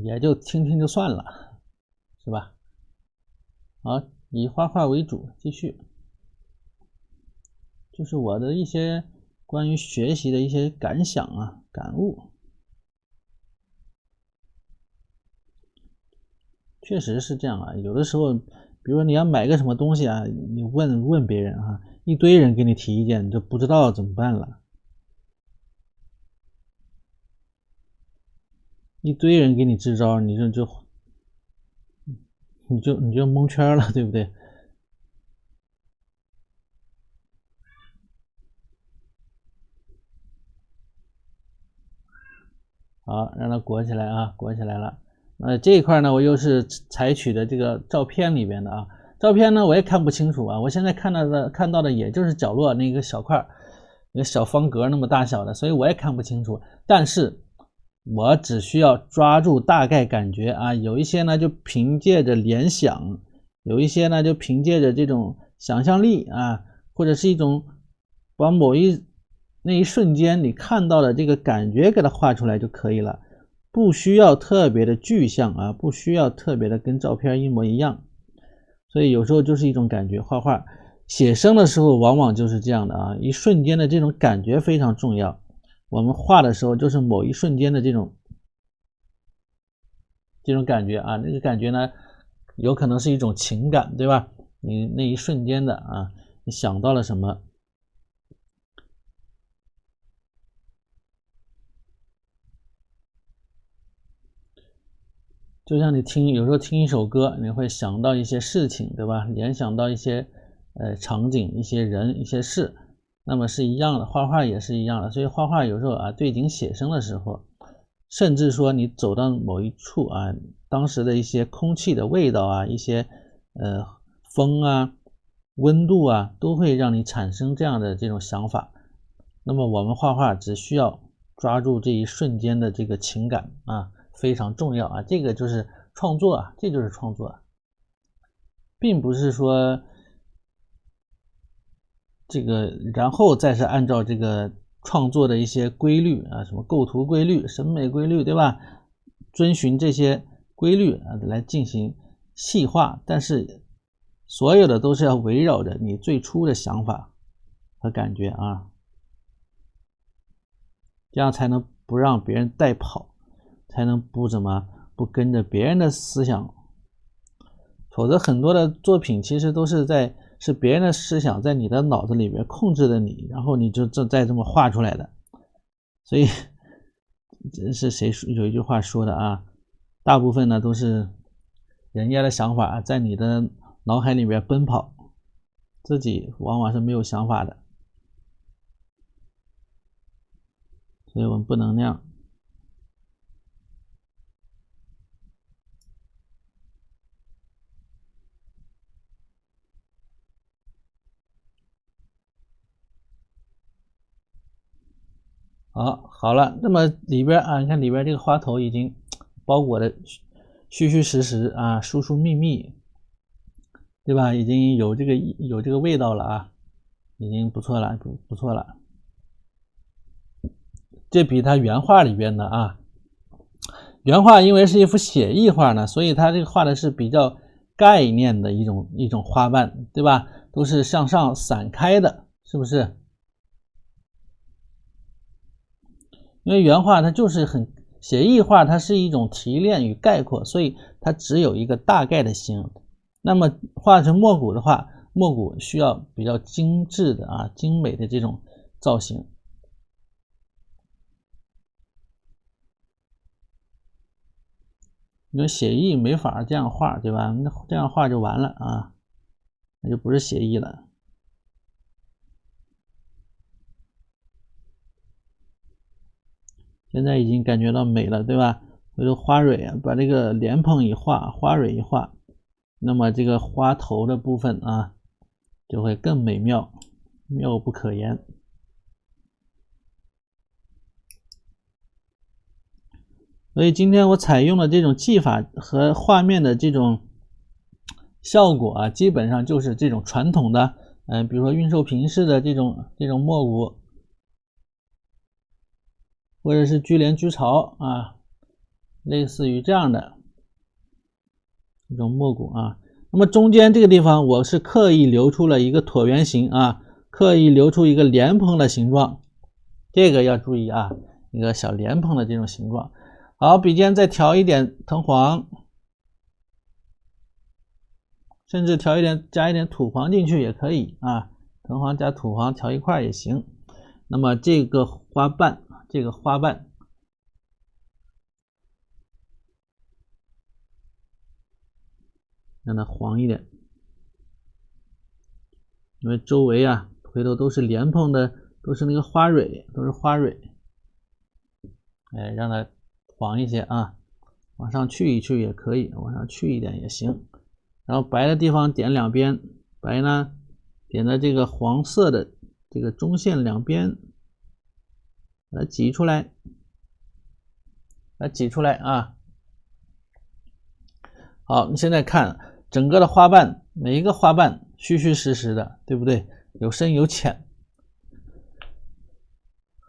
也就听听就算了，是吧？好，以画画为主，继续，就是我的一些关于学习的一些感想啊、感悟。确实是这样啊，有的时候，比如说你要买个什么东西啊，你问别人啊，一堆人给你提意见，你就不知道怎么办了。一堆人给你支招，你就蒙圈了，对不对？好，让它裹起来啊，裹起来了。这一块呢，我又是采取的这个照片里边的啊，照片呢我也看不清楚啊，我现在看到的也就是角落那个小块，那个小方格那么大小的，所以我也看不清楚。但是我只需要抓住大概感觉啊，有一些呢就凭借着联想，有一些呢就凭借着这种想象力啊，或者是一种把那一瞬间你看到的这个感觉给它画出来就可以了，不需要特别的具象啊，不需要特别的跟照片一模一样。所以有时候就是一种感觉，画画写生的时候往往就是这样的啊，一瞬间的这种感觉非常重要。我们画的时候就是某一瞬间的这种感觉啊，那个感觉呢有可能是一种情感，对吧？你那一瞬间的啊，你想到了什么？就像你有时候听一首歌，你会想到一些事情，对吧？联想到一些场景、一些人、一些事，那么是一样的，画画也是一样的。所以画画有时候啊，对景写生的时候，甚至说你走到某一处啊，当时的一些空气的味道啊，一些风啊、温度啊，都会让你产生这种想法。那么我们画画只需要抓住这一瞬间的这个情感啊，非常重要啊，这个就是创作啊，这就是创作啊，并不是说这个然后再是按照这个创作的一些规律啊，什么构图规律、审美规律，对吧？遵循这些规律啊来进行细化，但是所有的都是要围绕着你最初的想法和感觉啊，这样才能不让别人带跑，才能不跟着别人的思想，否则很多的作品其实都是别人的思想在你的脑子里面控制着你，然后你就再这么画出来的。所以这是谁有一句话说的啊，大部分呢都是人家的想法在你的脑海里面奔跑，自己往往是没有想法的，所以我们不能那样。好了，那么里边啊，你看里边这个花头已经包裹的虚虚实实啊，疏疏密密，对吧？已经有这个味道了啊，已经不错了，不错了。这比它原画里边的啊，原画因为是一幅写意画呢，所以它这个画的是比较概念的一种花瓣，对吧？都是向上散开的，是不是？因为原画它就是写意画，它是一种提炼与概括，所以它只有一个大概的形。那么画成墨骨的话，墨骨需要比较精致的啊、精美的这种造型。因为写意没法这样画，对吧？那这样画就完了啊，那就不是写意了。现在已经感觉到美了，对吧？回头花蕊啊，把这个莲蓬一画，花蕊一画，那么这个花头的部分啊，就会更美妙，妙不可言。所以今天我采用的这种技法和画面的这种效果啊，基本上就是这种传统的，比如说运寿瓶式的这种墨骨。或者是居廉居巢啊，类似于这样的一种墨骨啊。那么中间这个地方我是刻意留出了一个椭圆形啊，刻意留出一个莲蓬的形状，这个要注意啊，一个小莲蓬的这种形状。好，笔尖再调一点藤黄，甚至加一点土黄进去也可以啊，藤黄加土黄调一块也行。那么这个花瓣让它黄一点，因为周围啊回头都是莲蓬的，都是那个花蕊，让它黄一些啊，往上去一去也可以，往上去一点也行。然后白的地方点两边，白呢点在这个黄色的这个中线两边，把它挤出来，把它挤出来啊。好，你现在看整个的花瓣，每一个花瓣虚虚实实的，对不对？有深有浅。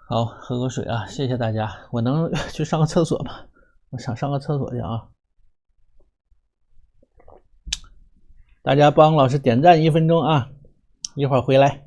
好，喝口水啊，谢谢大家。我能去上个厕所吗？我想上个厕所去啊。大家帮老师点赞1分钟啊，一会儿回来。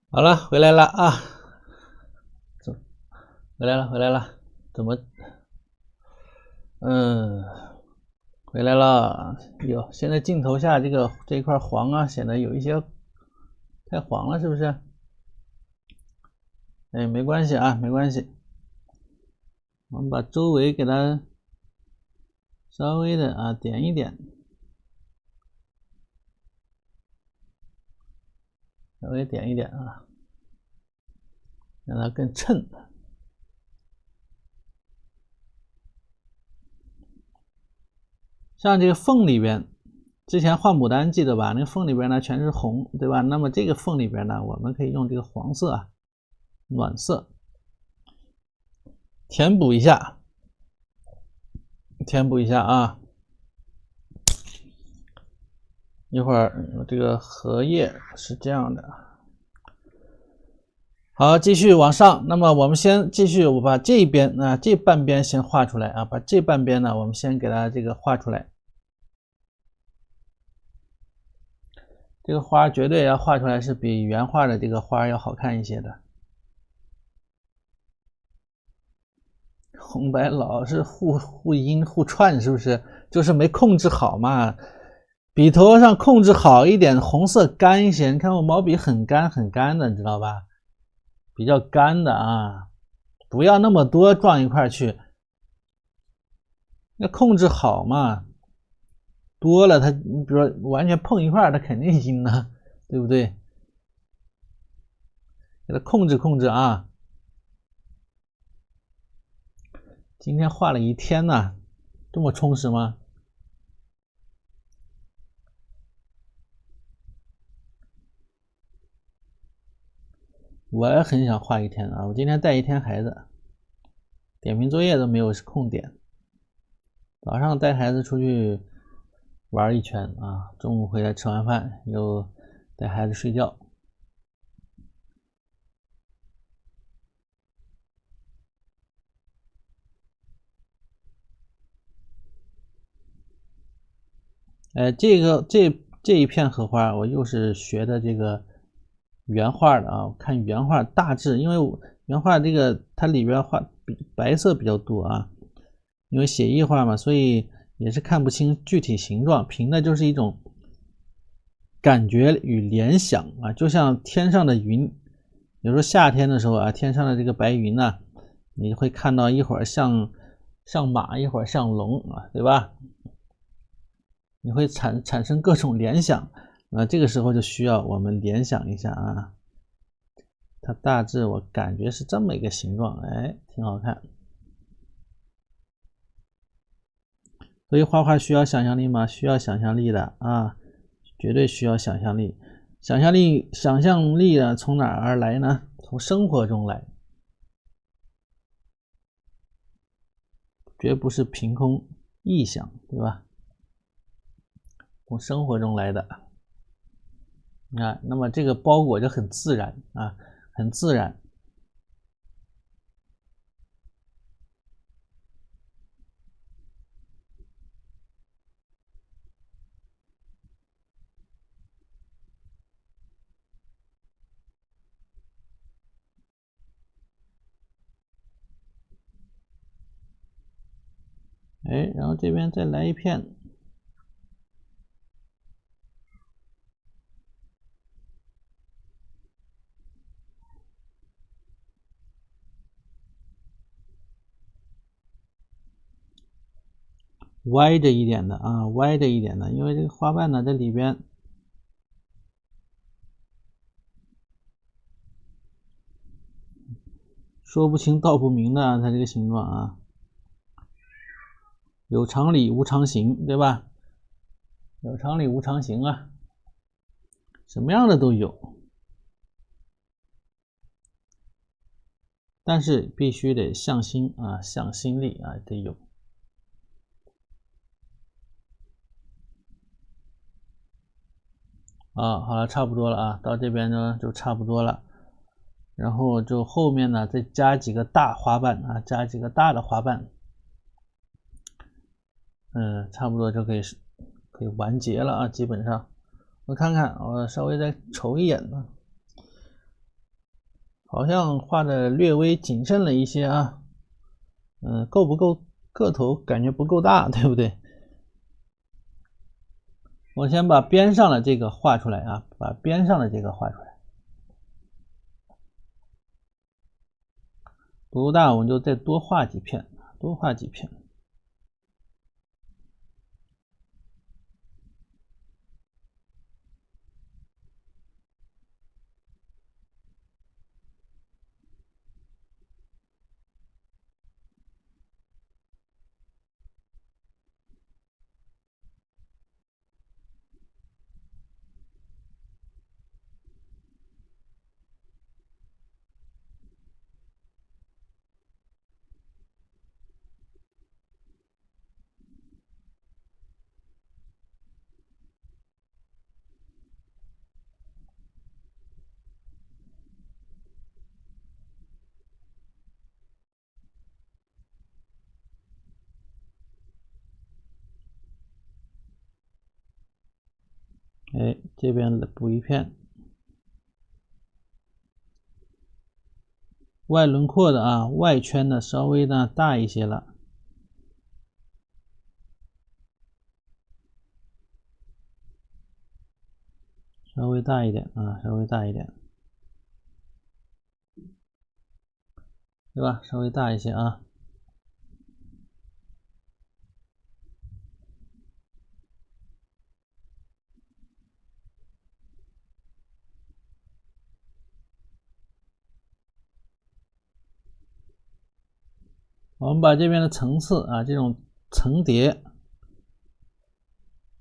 好了，回来了啊，回来了，怎么？回来了。哟，现在镜头下这一块黄啊，显得有一些太黄了，是不是？哎，没关系啊，没关系。我们把周围给它稍微的啊点一点，稍微点一点啊，让它更衬。像这个缝里边，之前画牡丹记得吧？那个缝里边呢全是红，对吧？那么这个缝里边呢，我们可以用这个黄色啊，暖色填补一下，填补一下啊。一会儿这个荷叶是这样的。好，继续往上。那么我们先继续，我把这一边啊这半边先画出来啊，把这半边呢，我们先给它这个画出来。这个花绝对要画出来是比原画的这个花要好看一些的。红白老是互阴互串，是不是？就是没控制好嘛。笔头上控制好一点，红色干一些。你看我毛笔很干很干的，你知道吧？比较干的啊，不要那么多撞一块去。要控制好嘛，多了它，你比如说完全碰一块，它肯定阴呢，对不对？给它控制控制啊。今天画了一天呢，这么充实吗？我也很想画一天啊！我今天带一天孩子，点评作业都没有空点。早上带孩子出去玩一圈啊，中午回来吃完饭又带孩子睡觉。这一片荷花，我又是学的这个原画的啊。看原画大致，因为原画这个它里边画白色比较多啊，因为写意画嘛，所以也是看不清具体形状，凭的就是一种感觉与联想啊，就像天上的云，比如说夏天的时候啊，天上的这个白云呢，你会看到一会儿像马，一会儿像龙啊，对吧？你会产生各种联想，这个时候就需要我们联想一下啊。它大致我感觉是这么一个形状，哎，挺好看。所以画画需要想象力吗？需要想象力的啊。绝对需要想象力。想象力呢，从哪儿来呢？从生活中来，绝不是凭空臆想，对吧？从生活中来的。你看，那么这个包裹就很自然啊，很自然。哎，然后这边再来一片。歪着一点的啊，歪着一点的，因为这个花瓣呢在里边说不清道不明的啊，它这个形状啊，有常理无常形，对吧？有常理无常形啊，什么样的都有，但是必须得向心啊，向心力啊，得有。啊，好了，差不多了啊，到这边呢就差不多了。然后就后面呢再加几个大花瓣啊，加几个大的花瓣，差不多就可以完结了啊，基本上。我看看，我稍微再瞅一眼呢，好像画的略微谨慎了一些啊，够不够个头？感觉不够大，对不对？我先把边上的这个画出来啊，把边上的这个画出来。不够大，我们就再多画几片，多画几片。哎，这边补一片。外轮廓的啊，外圈的稍微呢大一些了，稍微大一点啊，稍微大一点，对吧？稍微大一些啊。我们把这边的层次啊，这种层叠，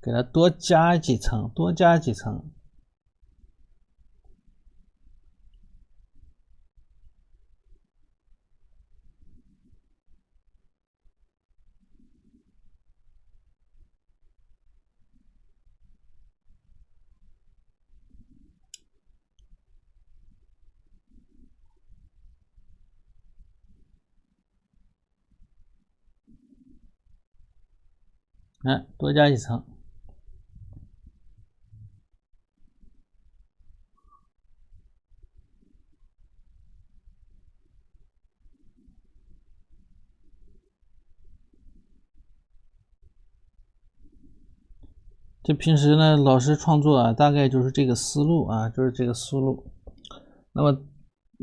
给它多加几层，多加几层。哎，多加几层。这平时呢，老师创作啊，大概就是这个思路啊，就是这个思路。那么，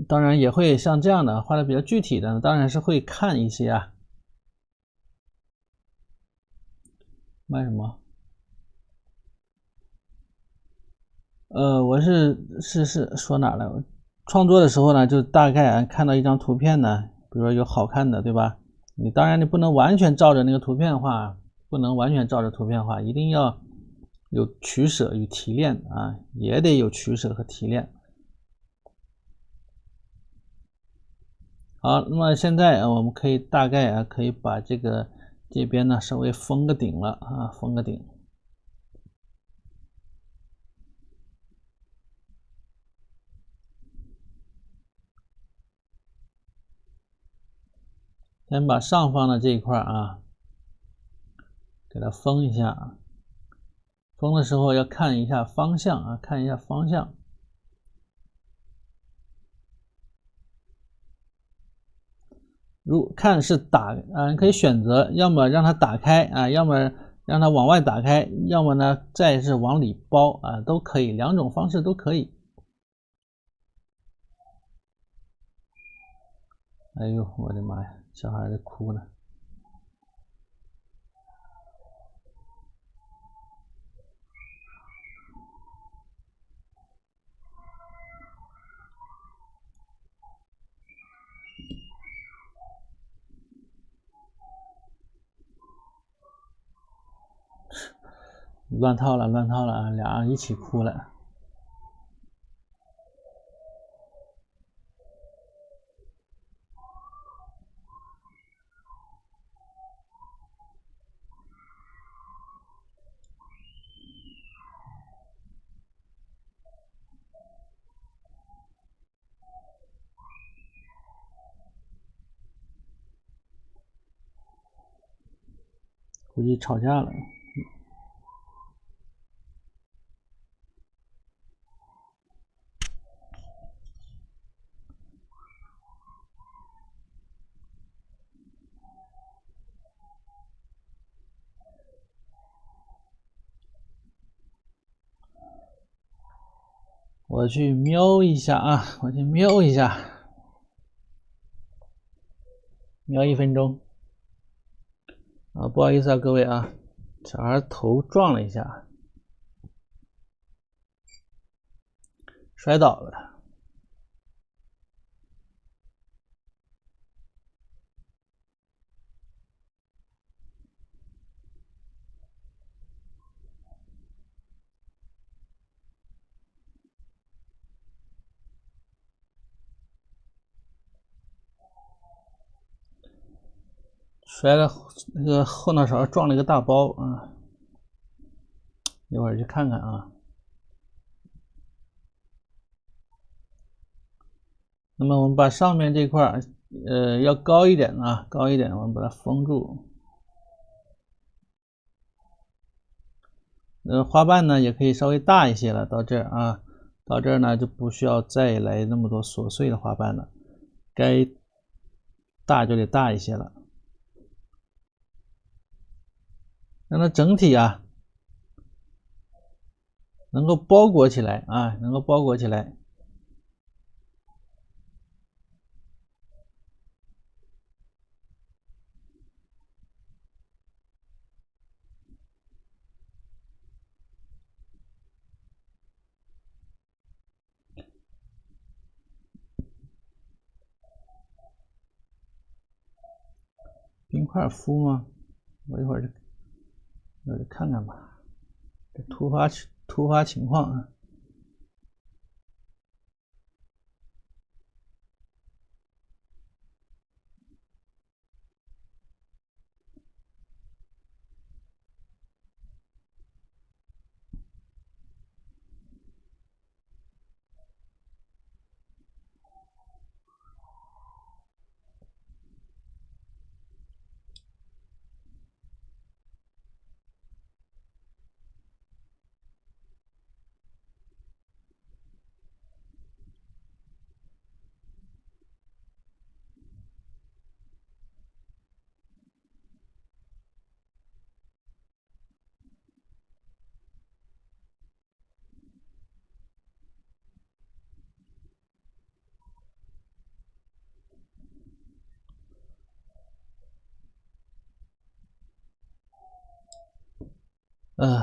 当然也会像这样的画的比较具体的，当然是会看一些啊。卖什么？我是说哪了？创作的时候呢，就大概看到一张图片呢，比如说有好看的，对吧？你当然你不能完全照着那个图片画，不能完全照着图片画，一定要有取舍与提炼啊，也得有取舍和提炼。好，那么现在我们可以大概可以把这边呢稍微封个顶了啊，封个顶。先把上方的这一块啊，给它封一下。封的时候要看一下方向啊，看一下方向。看是你可以选择，要么让它打开啊，要么让它往外打开，要么呢再是往里包啊，都可以，两种方式都可以。哎呦，我的妈呀，小孩在哭呢。乱套了啊，俩人一起哭了。估计吵架了。我去瞄一下啊，瞄一下，瞄1分钟。啊，不好意思啊，各位啊，小孩头撞了一下，摔倒了。摔了那个后脑勺撞了一个大包啊，一会儿去看看啊。那么我们把上面这块要高一点啊，高一点，我们把它封住。花瓣呢也可以稍微大一些了，到这儿啊，到这儿呢就不需要再来那么多琐碎的花瓣了，该大就得大一些了。让它整体啊能够包裹起来啊，能够包裹起来。冰块敷吗？我一会儿就看看吧，这突发情况啊。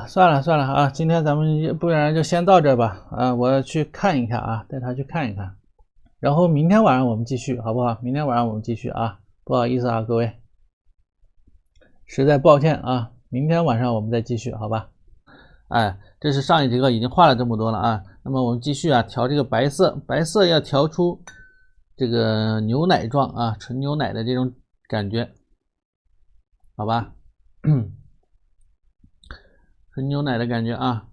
算了啊，今天咱们不然就先到这吧啊，我要去看一看啊，带他去看一看，然后明天晚上我们继续，好不好？明天晚上我们继续啊，不好意思啊，各位，实在抱歉啊，明天晚上我们再继续，好吧？哎，这是上一节课已经画了这么多了啊。那么我们继续啊，调这个白色，白色要调出这个牛奶状啊，纯牛奶的这种感觉，好吧？纯牛奶的感觉啊。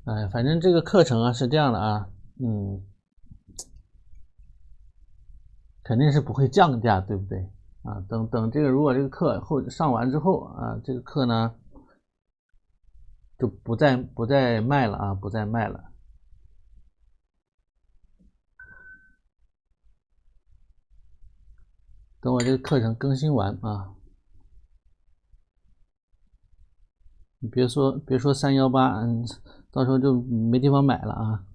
哎，反正这个课程啊是这样的啊，肯定是不会降价，对不对？啊，等这个如果这个课上完之后啊，这个课呢就不再卖了啊，不再卖了。等我这个课程更新完啊，你别说318，到时候就没地方买了啊。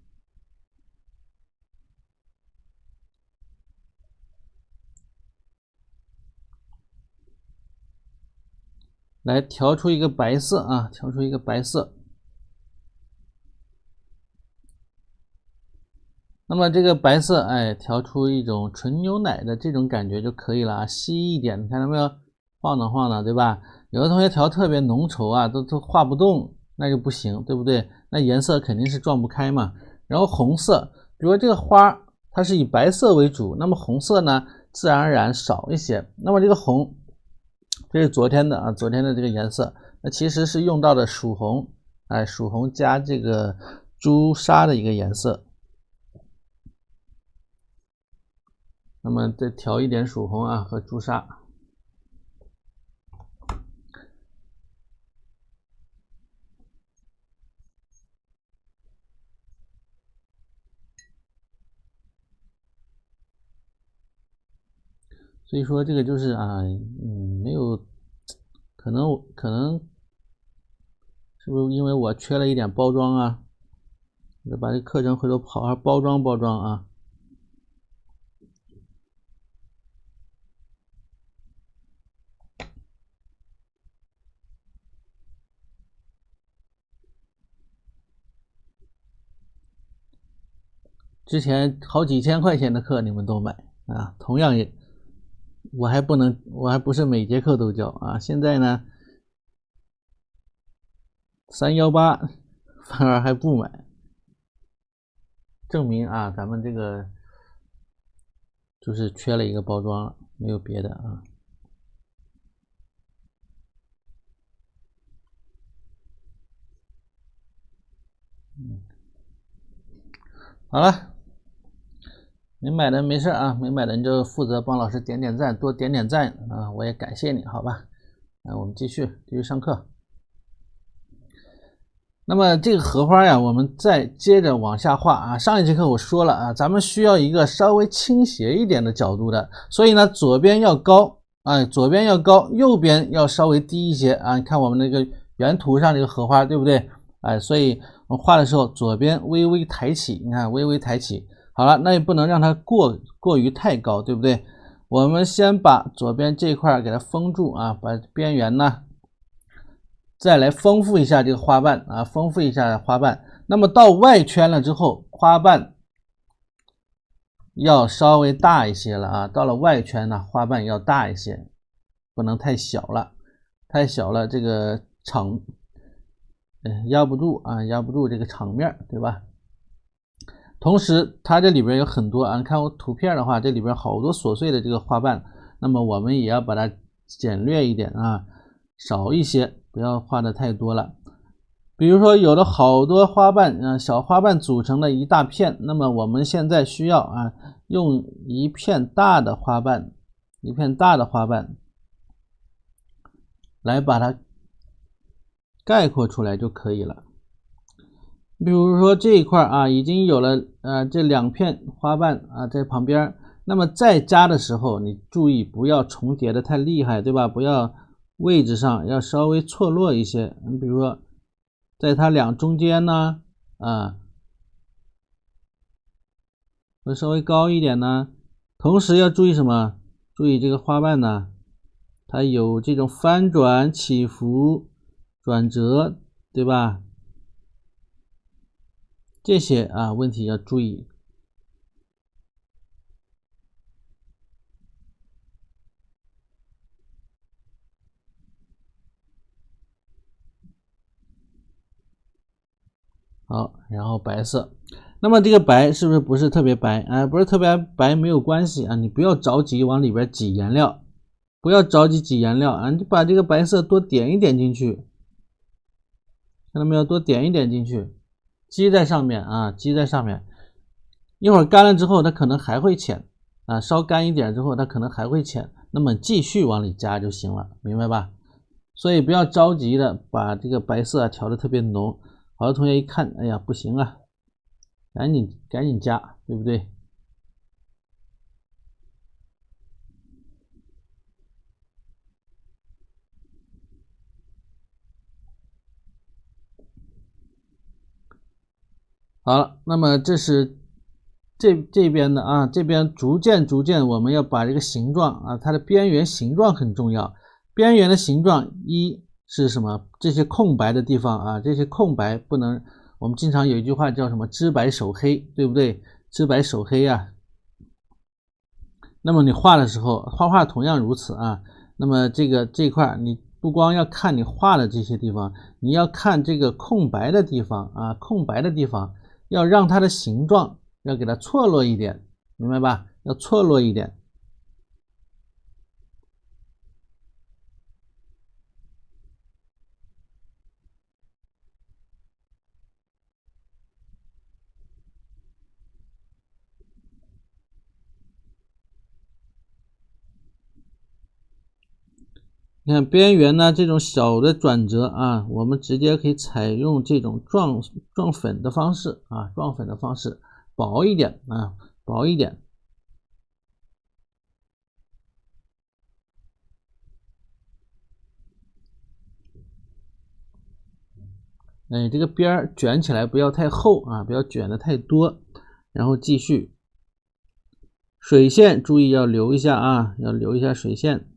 来调出一个白色啊，调出一个白色。那么这个白色，哎，调出一种纯牛奶的这种感觉就可以了啊，稀一点，你看到没有？晃荡晃荡，对吧？有的同学调特别浓稠啊，都画不动，那就不行，对不对？那颜色肯定是撞不开嘛。然后红色，比如说这个花它是以白色为主，那么红色呢，自然而然少一些。那么这个红，这是昨天的啊，昨天的这个颜色，那其实是用到的曙红，哎，曙红加这个朱砂的一个颜色。那么再调一点曙红啊和朱砂。所以说这个就是啊，没有可能是不是因为我缺了一点包装啊？我把这课程回头好好包装包装啊。之前好几千块钱的课你们都买啊，同样也我还不是每节课都教啊。现在呢318反而还不买，证明啊咱们这个就是缺了一个包装，没有别的啊。好了，没买的没事啊，没买的你就负责帮老师点点赞，多点点赞啊，我也感谢你，好吧？我们继续上课。那么这个荷花呀，我们再接着往下画啊。上一节课我说了啊，咱们需要一个稍微倾斜一点的角度的，所以呢，左边要高，左边要高，右边要稍微低一些啊。你看我们那个原图上这个荷花，对不对？所以我们画的时候，左边微微抬起，你看微微抬起。好了，那也不能让它过于太高，对不对？我们先把左边这块给它封住啊，把边缘呢。再来丰富一下这个花瓣啊，丰富一下花瓣。那么到外圈了之后，花瓣要稍微大一些了啊。到了外圈呢，花瓣要大一些，不能太小了，太小了这个压不住啊，压不住这个场面，对吧？同时，它这里边有很多啊，看我图片的话，这里边好多琐碎的这个花瓣，那么我们也要把它简略一点啊，少一些。不要画的太多了，比如说有了好多花瓣，小花瓣组成的一大片，那么我们现在需要啊，用一片大的花瓣来把它概括出来就可以了。比如说这一块啊，已经有了这2片花瓣啊在旁边，那么再加的时候，你注意不要重叠的太厉害，对吧？不要位置上要稍微错落一些，你比如说在它俩中间呢，会稍微高一点呢。同时要注意什么？注意这个花瓣呢，它有这种翻转、起伏、转折，对吧？这些啊问题要注意。好，然后白色，那么这个白是不是特别白？不是特别白没有关系啊，你不要着急往里边挤颜料，不要着急挤颜料啊，你就把这个白色多点一点进去，看到没有？多点一点进去，积在上面啊，积在上面，一会儿干了之后它可能还会浅啊，稍干一点之后它可能还会浅，那么继续往里加就行了，明白吧？所以不要着急的把这个白色调的特别浓，好多同学一看，哎呀不行啊，赶紧加，对不对？好了，那么这是这边的啊，这边逐渐我们要把这个形状啊，它的边缘形状很重要。边缘的形状一是什么？这些空白的地方啊，这些空白不能，我们经常有一句话叫什么知白守黑，对不对？知白守黑啊。那么你画的时候，画同样如此啊。那么这块你不光要看你画的这些地方，你要看这个空白的地方啊，空白的地方要让它的形状要给它错落一点，明白吧？要错落一点。你看边缘呢，这种小的转折啊，我们直接可以采用这种撞粉的方式啊，撞粉的方式，薄一点啊，薄一点。这个边卷起来不要太厚啊，不要卷的太多，然后继续。水线注意要留一下啊，要留一下水线。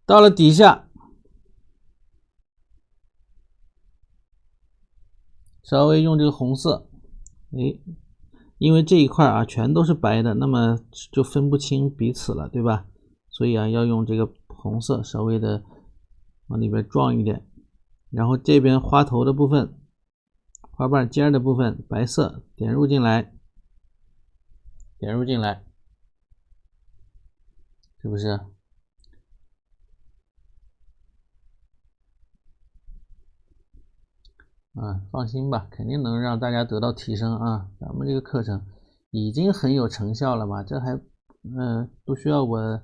到了底下，稍微用这个红色，因为这一块啊全都是白的，那么就分不清彼此了，对吧？所以啊要用这个红色稍微的往里边撞一点，然后这边花头的部分、花瓣尖的部分白色点入进来，是不是？放心吧，肯定能让大家得到提升啊！咱们这个课程已经很有成效了嘛，这还不需要我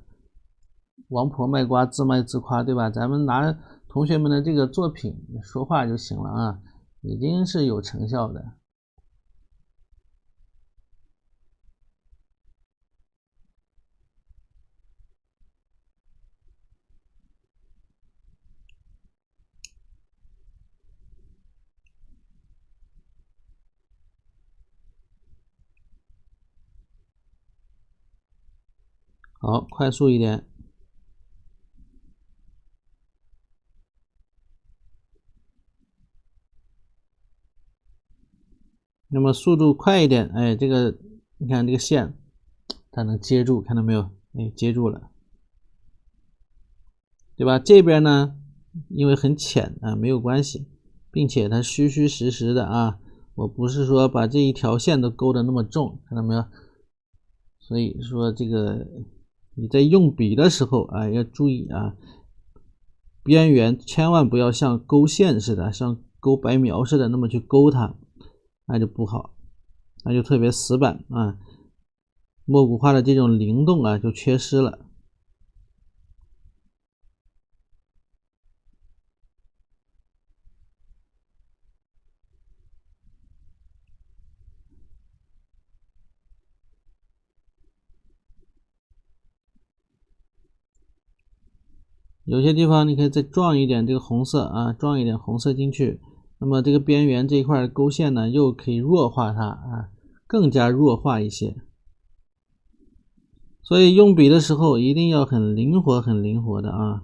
王婆卖瓜自卖自夸，对吧？咱们拿同学们的这个作品说话就行了啊，已经是有成效的。好，快速一点。那么速度快一点，这个你看这个线，它能接住，看到没有？接住了，对吧？这边呢，因为很浅啊，没有关系，并且它虚实的啊，我不是说把这一条线都勾得那么重，看到没有？所以说这个你在用笔的时候啊，要注意啊，边缘千万不要像勾线似的，像勾白描似的那么去勾它，那就不好，那就特别死板啊，墨骨画的这种灵动啊就缺失了。有些地方你可以再撞一点这个红色啊，撞一点红色进去，那么这个边缘这一块勾线呢，又可以弱化它啊，更加弱化一些。所以用笔的时候一定要很灵活的啊。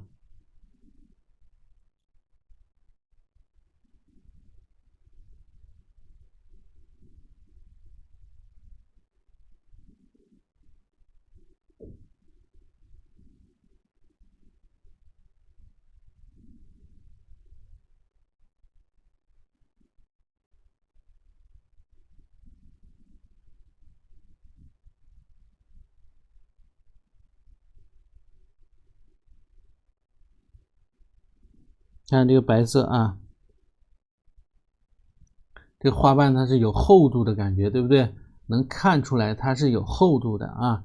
看这个白色啊，这个花瓣它是有厚度的感觉，对不对？能看出来它是有厚度的啊。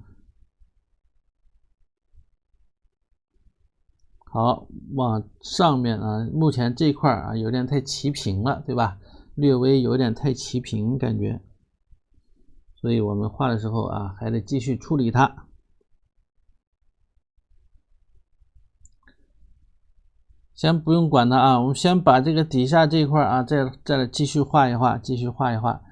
好，往上面啊，目前这块啊有点太齐平了，对吧？略微有点太齐平感觉，所以我们画的时候啊，还得继续处理它。先不用管它啊，我们先把这个底下这一块啊，再继续画一画，继续画一画。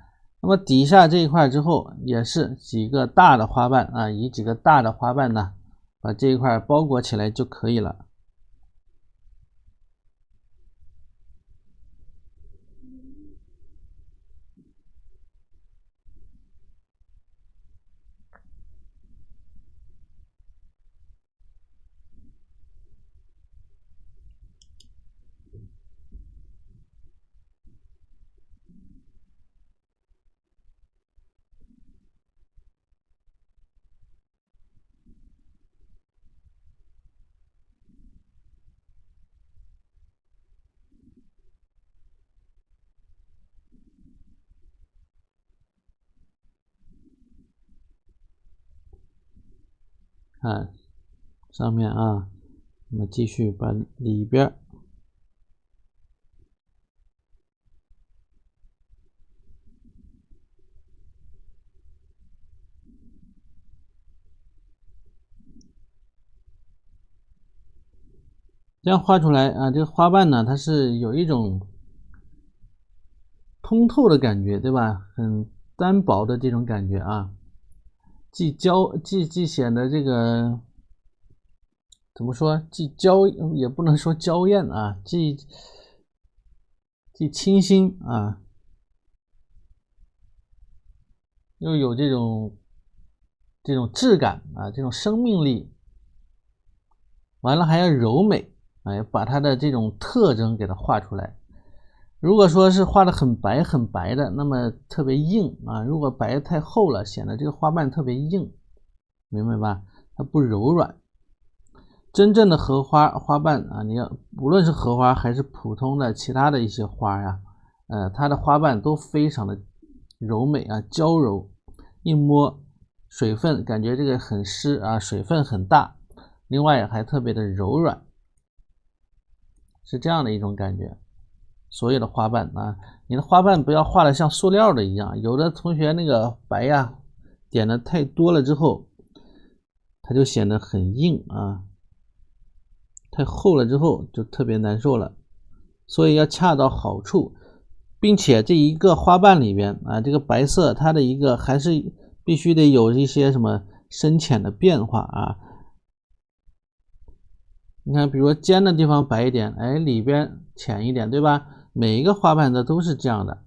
那么底下这一块之后，也是几个大的花瓣啊，以几个大的花瓣呢，把这一块包裹起来就可以了。看上面啊，那么继续把里边这样画出来啊，这个花瓣呢，它是有一种通透的感觉，对吧？很单薄的这种感觉啊，既显得这个怎么说，既娇也不能说娇艳啊，既清新啊，又有这种质感啊，这种生命力，完了还要柔美，哎，把它的这种特征给它画出来。如果说是画的很白的，那么特别硬啊，如果白太厚了，显得这个花瓣特别硬，明白吧？它不柔软。真正的荷花花瓣啊，你要无论是荷花还是普通的其他的一些花呀，它的花瓣都非常的柔美啊，娇柔，一摸水分感觉这个很湿啊，水分很大，另外还特别的柔软，是这样的一种感觉。所有的花瓣啊，你的花瓣不要画的像塑料的一样，有的同学那个白呀点的太多了之后，它就显得很硬啊，太厚了之后就特别难受了，所以要恰到好处，并且这一个花瓣里边啊，这个白色它的一个还是必须得有一些什么深浅的变化啊。你看，比如说尖的地方白一点，哎，里边浅一点，对吧？每一个花瓣的都是这样的。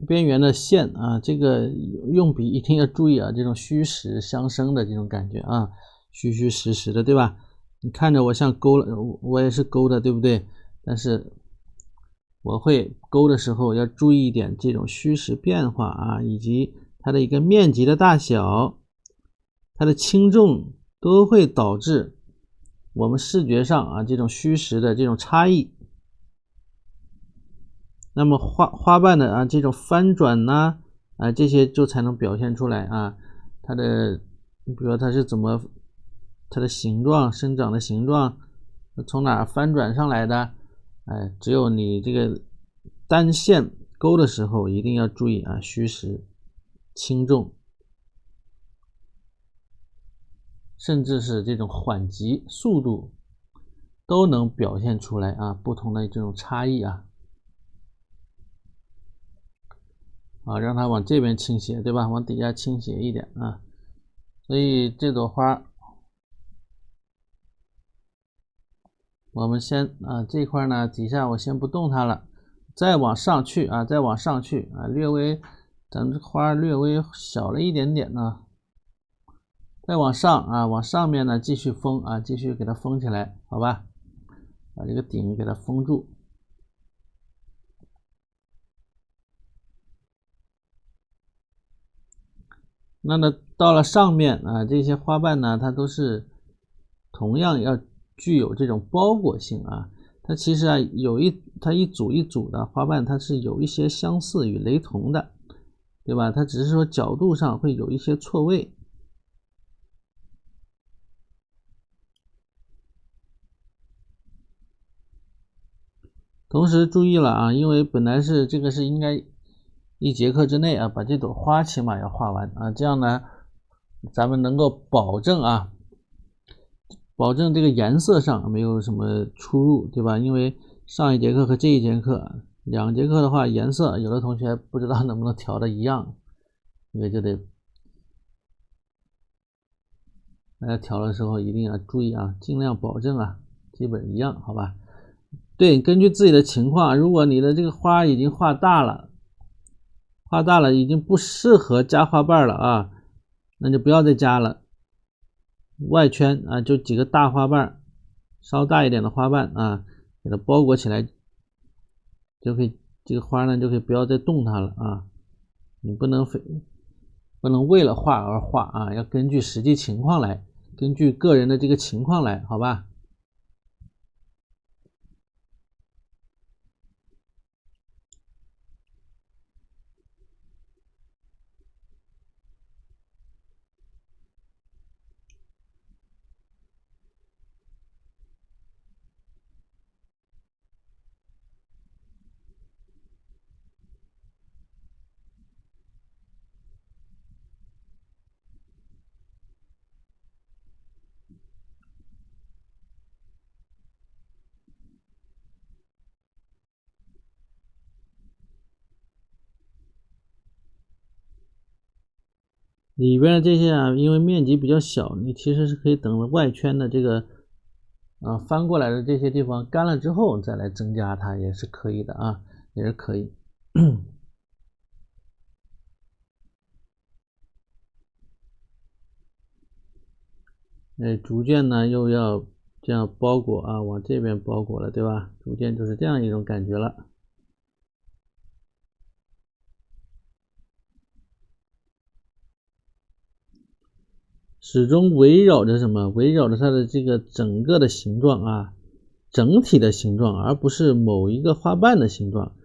边缘的线啊，这个用笔一定要注意啊，这种虚实相生的这种感觉啊，虚虚实实的，对吧？你看着我像勾了，我也是勾的，对不对？但是我会勾的时候要注意一点这种虚实变化啊，以及它的一个面积的大小，它的轻重都会导致我们视觉上啊这种虚实的这种差异。那么花瓣的啊这种翻转呐这些就才能表现出来啊它的，比如说它是怎么，它的形状生长的形状从哪翻转上来的，只有你这个单线勾的时候一定要注意啊虚实轻重，甚至是这种缓急速度都能表现出来啊不同的这种差异啊。让它往这边倾斜，对吧？往底下倾斜一点啊。所以这朵花，我们先这块呢底下我先不动它了，再往上去啊，再往上去啊，略微咱们这花略微小了一点点呢，再往上啊，往上面呢继续封啊，继续给它封起来，好吧？把这个顶给它封住。那么到了上面啊，这些花瓣呢，它都是同样要具有这种包裹性啊。它其实啊，它一组一组的花瓣，它是有一些相似与雷同的，对吧？它只是说角度上会有一些错位。同时注意了啊，因为本来是这个是应该1节课之内啊，把这朵花起码要画完啊，这样呢，咱们能够保证这个颜色上没有什么出入，对吧？因为上一节课和这一节课2节课的话，颜色有的同学不知道能不能调的一样，因为就得大家调的时候一定要注意啊，尽量保证啊，基本一样，好吧？对，根据自己的情况，如果你的这个花已经画大了，已经不适合加花瓣了啊，那就不要再加了。外圈啊，就几个大花瓣，稍大一点的花瓣啊，给它包裹起来，就可以，这个花呢就可以不要再动它了啊。你不能为了画而画啊，要根据实际情况来，根据个人的这个情况来，好吧？里边的这些啊，因为面积比较小，你其实是可以等着外圈的这个翻过来的这些地方干了之后再来增加它也是可以的啊，也是可以。逐渐呢又要这样包裹啊，往这边包裹了，对吧？逐渐就是这样一种感觉了。始终围绕着什么？围绕着它的这个整个的形状啊，整体的形状，而不是某一个花瓣的形状，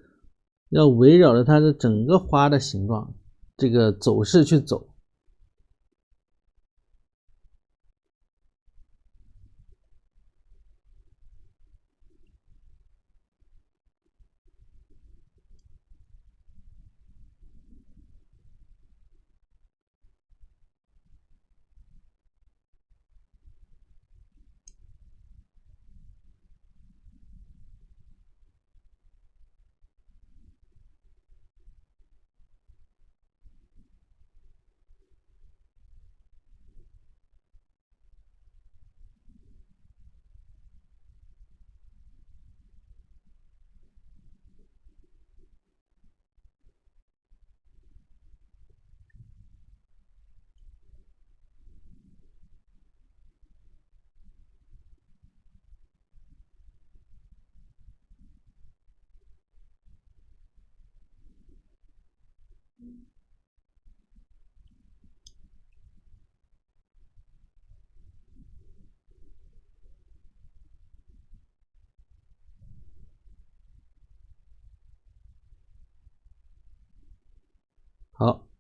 要围绕着它的整个花的形状，这个走势去走。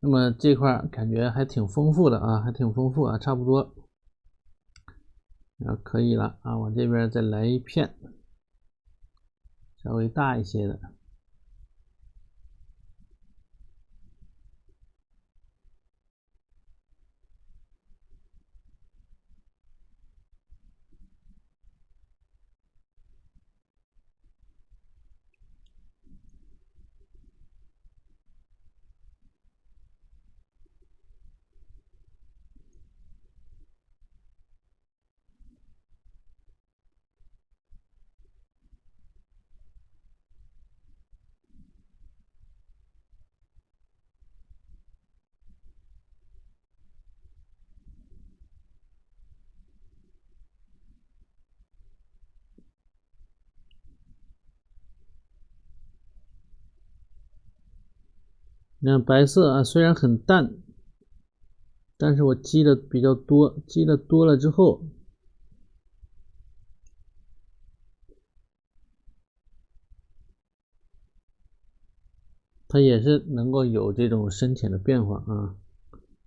那么这块感觉还挺丰富的啊，还挺丰富啊，差不多可以了啊。我这边再来一片稍微大一些的。那白色啊，虽然很淡，但是我积的比较多，积的多了之后，它也是能够有这种深浅的变化啊。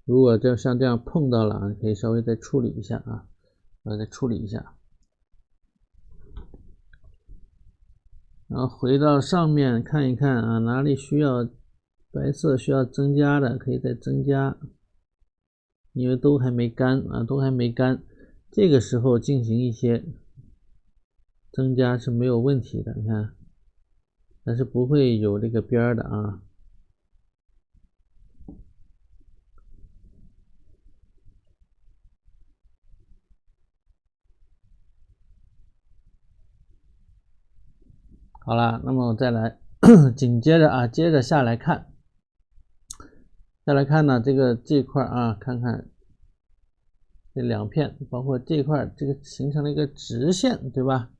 如果像这样碰到了啊，可以稍微再处理一下啊，再处理一下。然后回到上面看一看啊，哪里需要白色需要增加的，可以再增加。因为都还没干啊，都还没干，这个时候进行一些增加是没有问题的，你看，但是不会有这个边的啊。好了，那么我再来紧接着啊，接着下来看呢，这块啊，看看这两片，包括这块，这个形成了一个直线，对吧？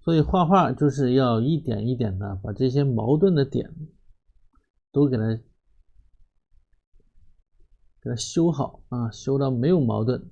所以画画就是要一点一点的把这些矛盾的点都给它修好啊，修到没有矛盾。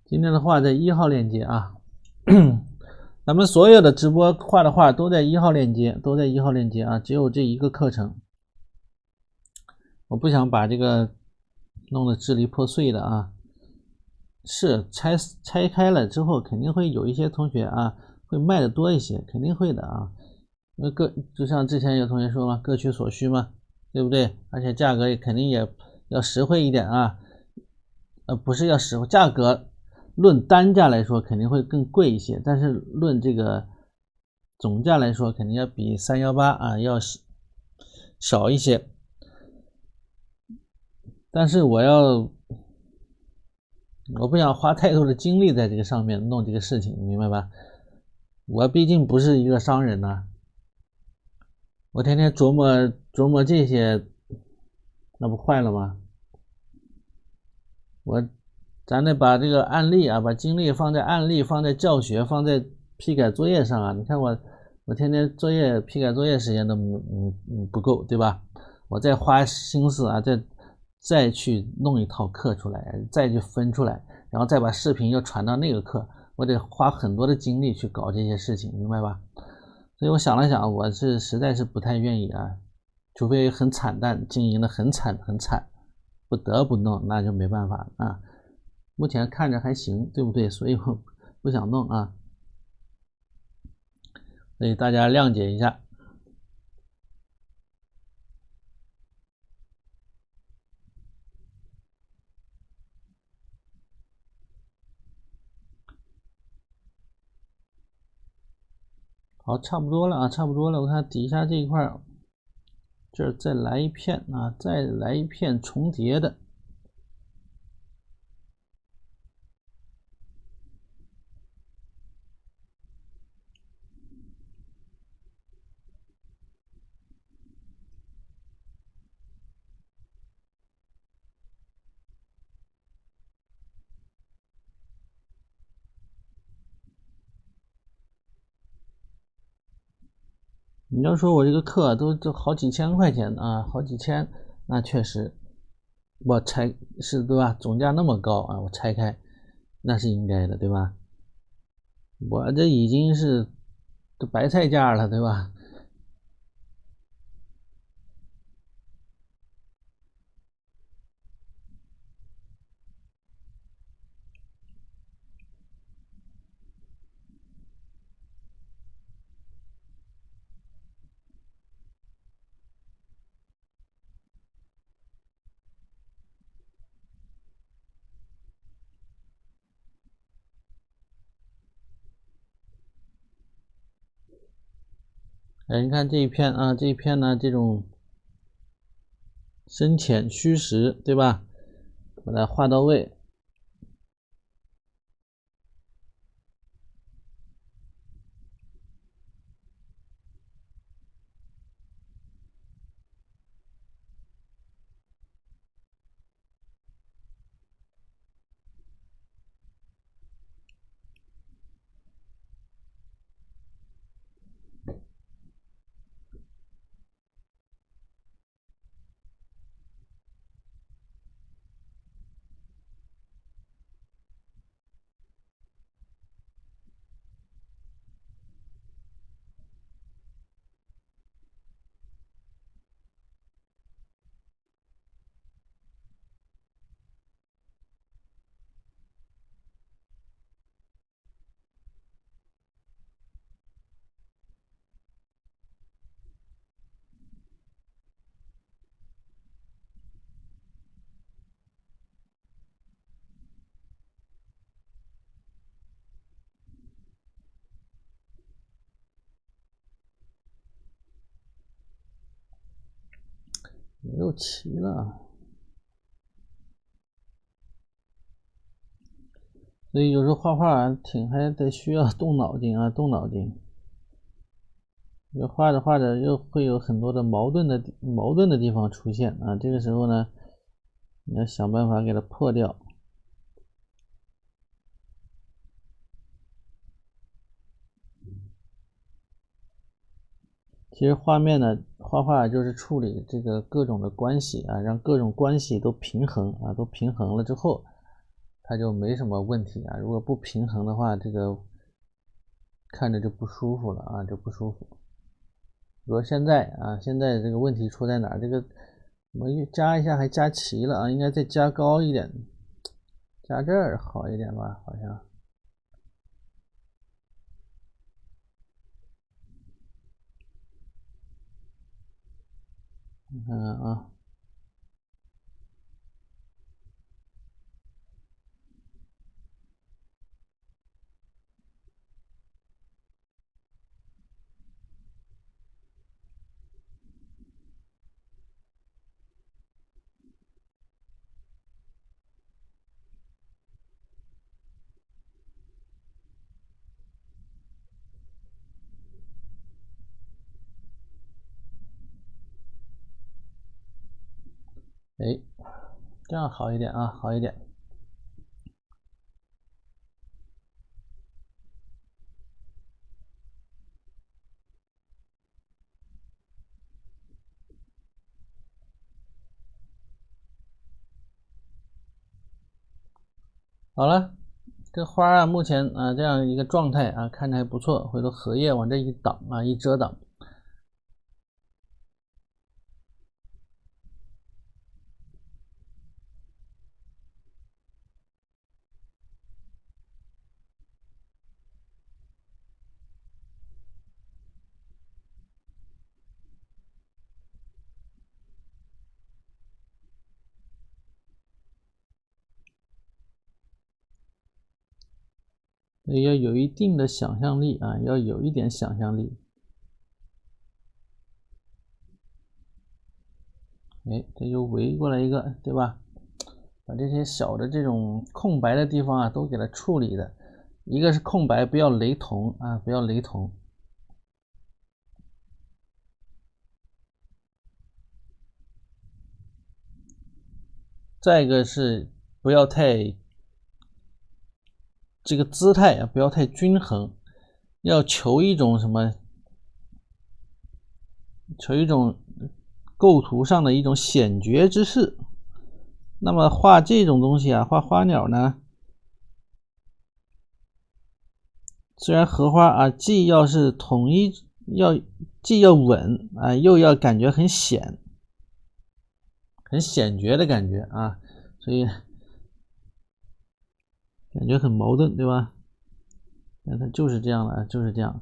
今天的画在1号链接啊，咱们所有的直播画的画都在1号链接，啊，只有这一个课程。我不想把这个弄得支离破碎的啊，是拆开了之后，肯定会有一些同学啊会卖的多一些，肯定会的啊。那就像之前有同学说嘛，各取所需嘛，对不对？而且价格也肯定也要实惠一点啊，不是要实惠，价格论单价来说肯定会更贵一些，但是论这个总价来说肯定要比318啊要少一些。但是我不想花太多的精力在这个上面弄这个事情，明白吧？我毕竟不是一个商人呐，我天天琢磨这些，那不坏了吗？咱得把这个案例啊，把精力放在案例，放在教学，放在批改作业上啊。你看我天天批改作业时间都不够，对吧？我再花心思啊，再去弄一套课出来，再去分出来，然后再把视频又传到那个课，我得花很多的精力去搞这些事情，明白吧？所以我想了想，我实在是不太愿意啊，除非很惨淡，经营的很惨，不得不弄，那就没办法啊。目前看着还行，对不对？所以我不想弄啊，所以大家谅解一下。好，差不多了啊，差不多了。我看底下这一块，这儿再来一片啊，再来一片重叠的。你要说我这个课都好几千块钱啊，好几千，那确实，我拆是对吧？总价那么高啊，我拆开，那是应该的，对吧？我这已经是都白菜价了，对吧？哎，你看这一片啊，这一片呢，这种深浅虚实，对吧？把它画到位。又齐了，所以有时候画画还得需要动脑筋啊，动脑筋。又画着画着又会有很多的矛盾的地方出现啊，这个时候呢，你要想办法给它破掉。其实画面呢，画画就是处理这个各种的关系啊，让各种关系都平衡啊，都平衡了之后，它就没什么问题啊。如果不平衡的话，这个看着就不舒服了啊，就不舒服。比如现在啊，现在这个问题出在哪儿？这个我加一下还加齐了啊，应该再加高一点，加这儿好一点吧，好像。你看看啊。哎，这样好一点啊，好一点。好了，这花啊，目前啊这样一个状态啊，看着还不错。回头荷叶往这一挡啊，一遮挡，所以要有一定的想象力啊，要有一点想象力。哎，这又围过来一个，对吧？把这些小的这种空白的地方啊，都给它处理的。一个是空白，不要雷同啊，不要雷同。再一个是不要太这个姿态啊，不要太均衡，要求一种什么？求一种构图上的一种显觉之势。那么画这种东西啊，画花鸟呢，虽然荷花啊，既要是统一，既要稳啊，又要感觉很显觉的感觉啊，所以感觉很矛盾，对吧？那它就是这样的，就是这样。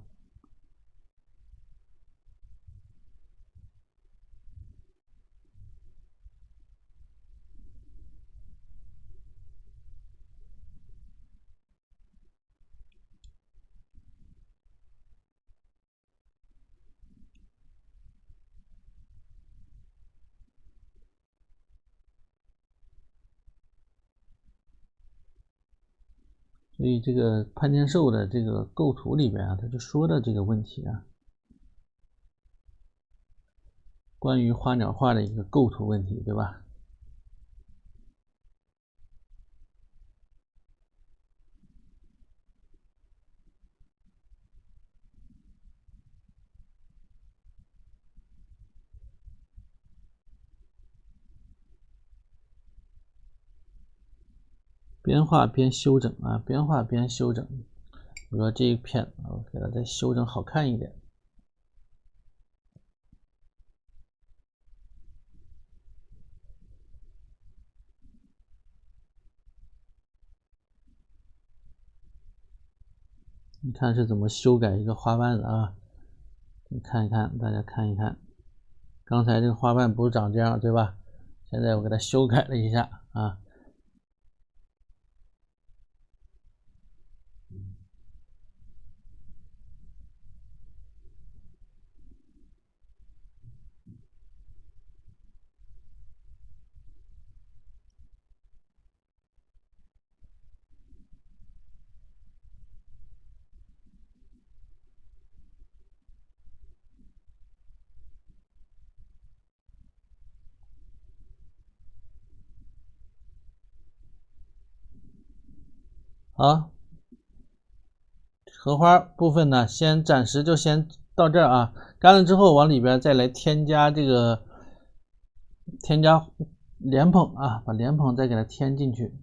所以这个潘天寿的这个构图里边啊，他就说的这个问题啊，关于花鸟画的一个构图问题，对吧？边画边修整啊，边画边修整。比如说这一片，我给它再修整好看一点。你看是怎么修改一个花瓣的啊？你看一看，大家看一看，刚才这个花瓣不是长这样对吧？现在我给它修改了一下啊。好，荷花部分呢，暂时就先到这儿啊。干了之后，往里边再来添加莲蓬啊，把莲蓬再给它添进去。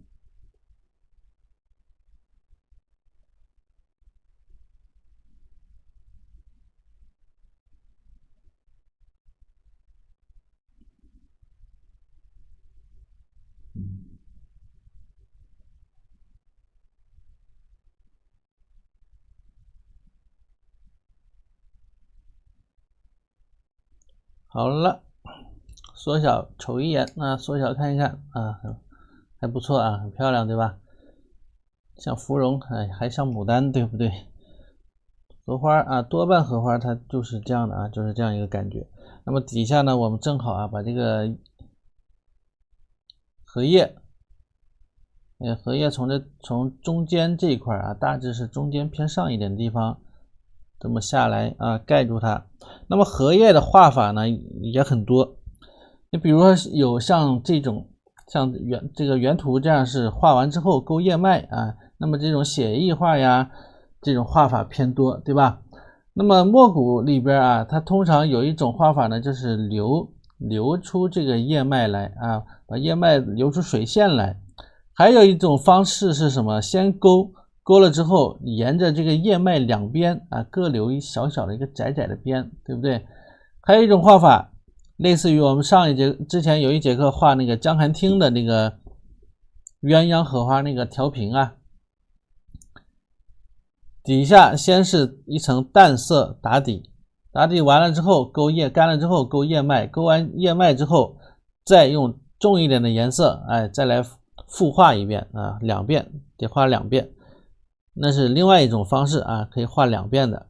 好了，缩小瞅一眼啊，缩小看一看啊，还不错啊，很漂亮，对吧？像芙蓉，哎，还像牡丹，对不对？荷花啊，多半荷花它就是这样的啊，就是这样一个感觉。那么底下呢，我们正好啊，把这个荷叶，荷叶从中间这一块啊，大致是中间偏上一点的地方，这么下来啊，盖住它。那么荷叶的画法呢也很多，你比如说有像这种像原图这样是画完之后勾叶脉啊，那么这种写意画呀，这种画法偏多，对吧？那么墨骨里边啊，它通常有一种画法呢，就是流出这个叶脉来啊，把叶脉流出水线来。还有一种方式是什么？先勾了之后，沿着这个叶脉两边啊，各留一小小的一个窄窄的边，对不对？还有一种画法，类似于我们之前有一节课画那个江寒汀的那个鸳鸯荷花那个调频啊，底下先是一层淡色打底，打底完了之后勾叶，干了之后勾叶脉，勾完叶脉之后，再用重一点的颜色，哎，再来复画一遍啊，两遍，得画两遍，那是另外一种方式啊，可以画两遍的。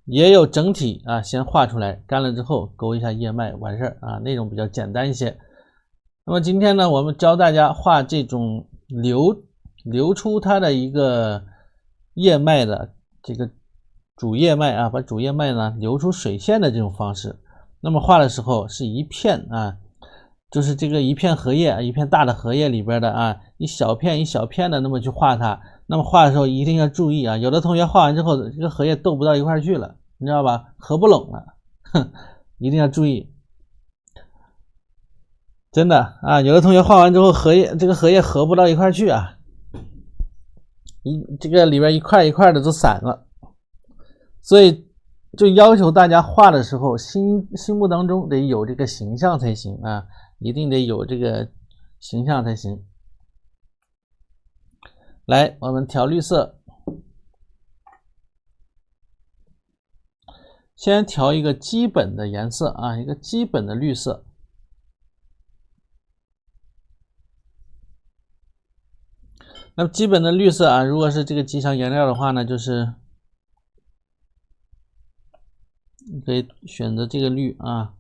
也有整体啊，先画出来，干了之后勾一下叶脉完事儿啊，那种比较简单一些。那么今天呢，我们教大家画这种流出它的一个叶脉的这个主叶脉啊，把主叶脉呢流出水线的这种方式。那么画的时候是一片啊，就是这个一片荷叶，一片大的荷叶里边的啊，一小片一小片的那么去画它。那么画的时候一定要注意啊，有的同学画完之后，这个荷叶斗不到一块去了，你知道吧？合不拢了，一定要注意。真的啊，有的同学画完之后，这个荷叶合不到一块去啊，这个里边一块一块的都散了，所以就要求大家画的时候，心目当中得有这个形象才行啊，一定得有这个形象才行。来，我们调绿色，先调一个基本的颜色啊，一个基本的绿色。那么基本的绿色啊，如果是这个吉祥颜料的话呢，就是你可以选择这个绿啊，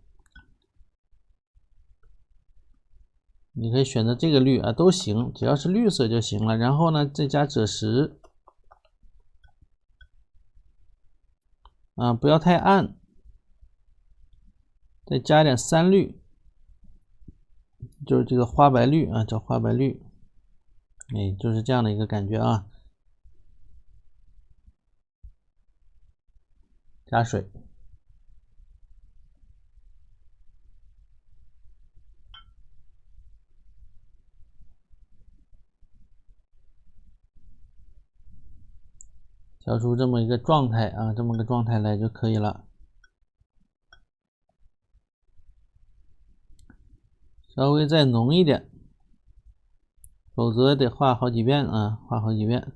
你可以选择这个绿啊，都行，只要是绿色就行了。然后呢，再加赭石啊，不要太暗，再加点三绿，就是这个花白绿啊，叫花白绿，哎，就是这样的一个感觉啊。加水。调出这么一个状态啊，这么个状态来就可以了。稍微再浓一点，否则得画好几遍啊，画好几遍。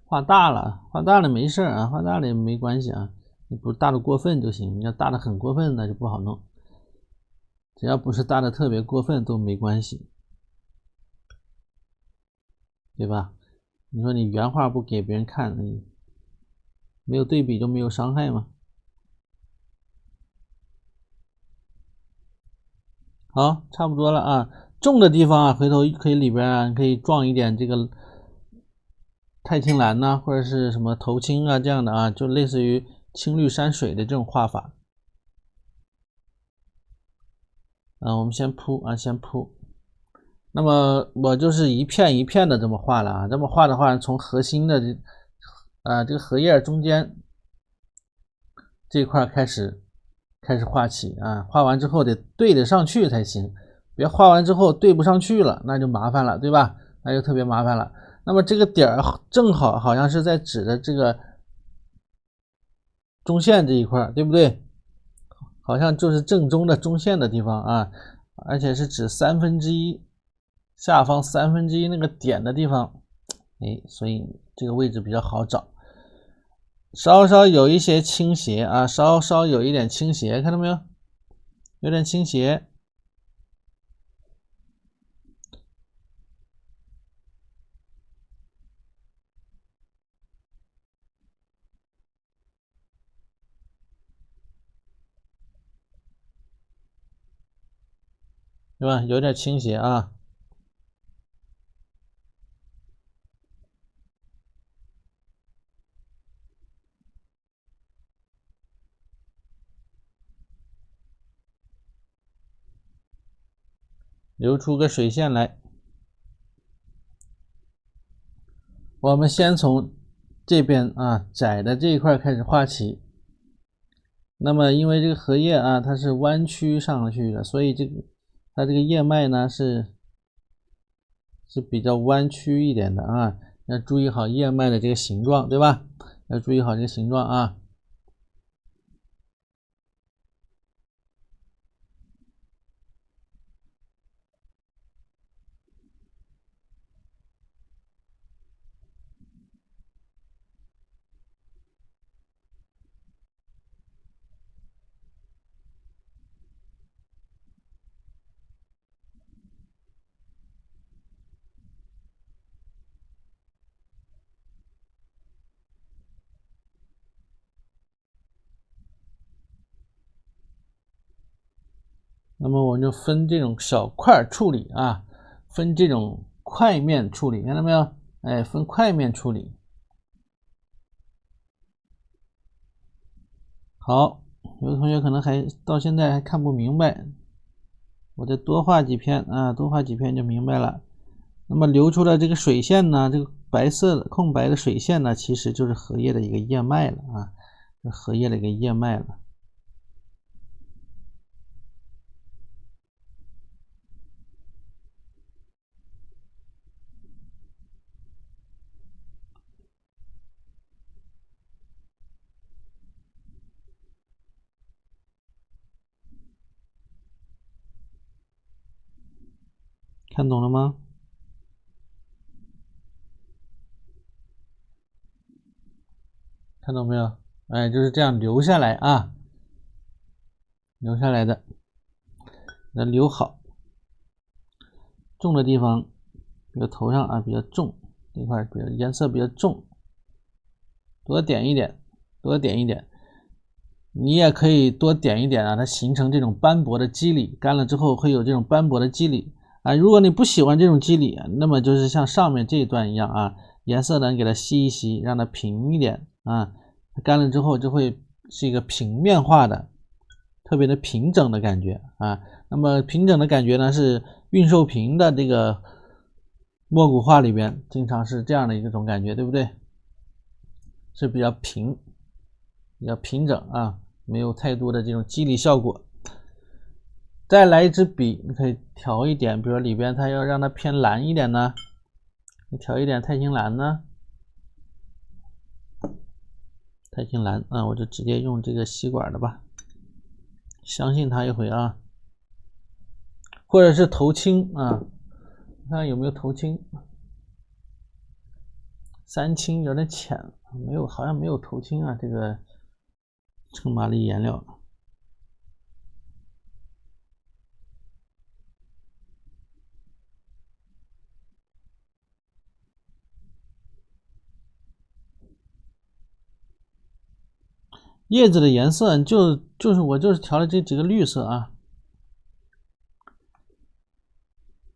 画大了没事啊，画大了也没关系啊，你不大的过分就行。你要大的很过分那就不好弄，只要不是大的特别过分都没关系，对吧？你说你原画不给别人看，没有对比就没有伤害嘛。好，差不多了啊。重的地方啊，回头可以里边啊，可以撞一点这个太青蓝呐、或者是什么头青啊这样的啊，就类似于青绿山水的这种画法。我们先铺啊，先铺。那么我就是一片一片的这么画了啊，这么画的话，从核心的这个荷叶中间这一块开始画起啊，画完之后得对得上去才行，别画完之后对不上去了，那就麻烦了，对吧？那就特别麻烦了。那么这个点儿正好像是在指的这个中线这一块，对不对？好像就是正中的中线的地方啊，而且是指1/3下方1/3那个点的地方，哎，所以这个位置比较好找。稍稍有一些倾斜啊，稍稍有一点倾斜，看到没有？有点倾斜，对吧？有点倾斜啊。留出个水线来。我们先从这边啊窄的这一块开始画起。那么因为这个荷叶啊它是弯曲上去的，所以它这个叶脉呢是比较弯曲一点的啊，要注意好叶脉的这个形状，对吧？要注意好这个形状啊。那么我们就分这种小块处理啊，分这种块面处理，看到没有？哎，分块面处理。好，有的同学可能还到现在还看不明白，我再多画几篇啊，多画几篇就明白了。那么留出的这个水线呢，这个白色的空白的水线呢，其实就是荷叶的一个叶脉了啊，荷叶的一个叶脉了。看懂了吗？看懂没有？哎，就是这样留下来啊，留下来的，给它留好。重的地方，比如头上啊比较重，这块比较颜色比较重，多点一点，多点一点。你也可以多点一点啊，它形成这种斑驳的肌理，干了之后会有这种斑驳的肌理啊。如果你不喜欢这种肌理，那么就是像上面这一段一样啊，颜色呢给它吸一吸，让它平一点啊。干了之后就会是一个平面化的，特别的平整的感觉啊。那么平整的感觉呢，是运寿平的这个墨骨画里边经常是这样的一种感觉，对不对？是比较平，比较平整啊，没有太多的这种肌理效果。再来一支笔，你可以调一点，比如里边它要让它偏蓝一点呢，你调一点钛青蓝呢，钛青蓝啊，我就直接用这个吸管的吧，相信它一回啊，或者是头青啊，看有没有头青，三青有点浅，没有，好像没有头青啊，这个称玛丽颜料。叶子的颜色就是我调了这几个绿色啊，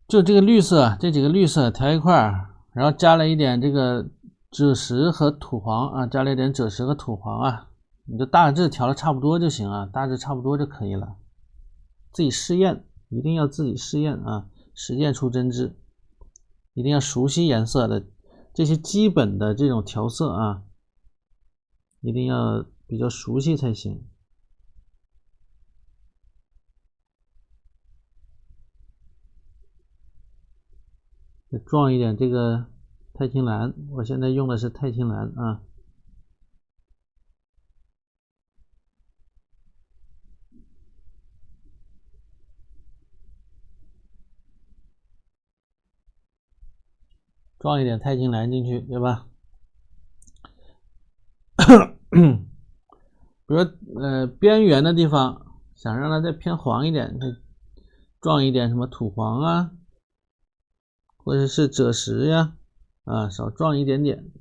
就这个绿色，这几个绿色调一块儿，然后加了一点这个赭石和土黄啊，加了一点赭石和土黄啊，你就大致调的差不多就行啊，大致差不多就可以了。自己试验，一定要自己试验啊，实践出真知，一定要熟悉颜色的这些基本的这种调色啊，一定要比较熟悉才行。再撞一点这个钛青蓝，我现在用的是钛青蓝啊。撞一点钛青蓝进去，对吧？比如边缘的地方想让它再偏黄一点，撞一点什么土黄啊，或者是赭石呀，啊，少撞一点点。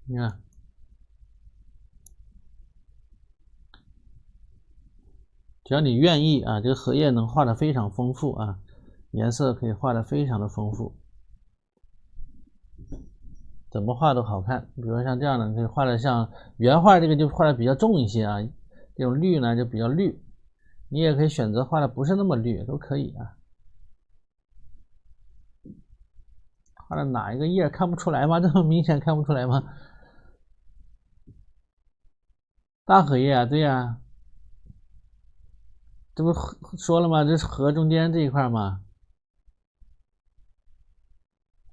你看，只要你愿意啊，这个荷叶能画的非常丰富啊，颜色可以画的非常的丰富，怎么画都好看。比如像这样的，可以画的像原画这个就画的比较重一些啊，这种绿呢就比较绿，你也可以选择画的不是那么绿，都可以啊。画的哪一个叶看不出来吗？这么明显看不出来吗？大荷叶啊，对呀，这不说了吗？这是河中间这一块吗？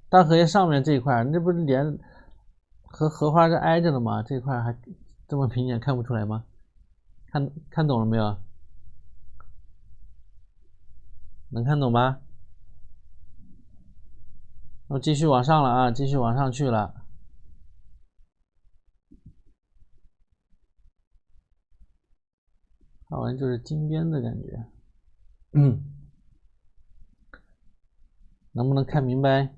大荷叶上面这一块，那不是连和荷花是挨着的吗？这块还这么明显看不出来吗？看懂了没有？能看懂吗？我继续往上了啊，继续往上去了，好像就是金边的感觉，能不能看明白？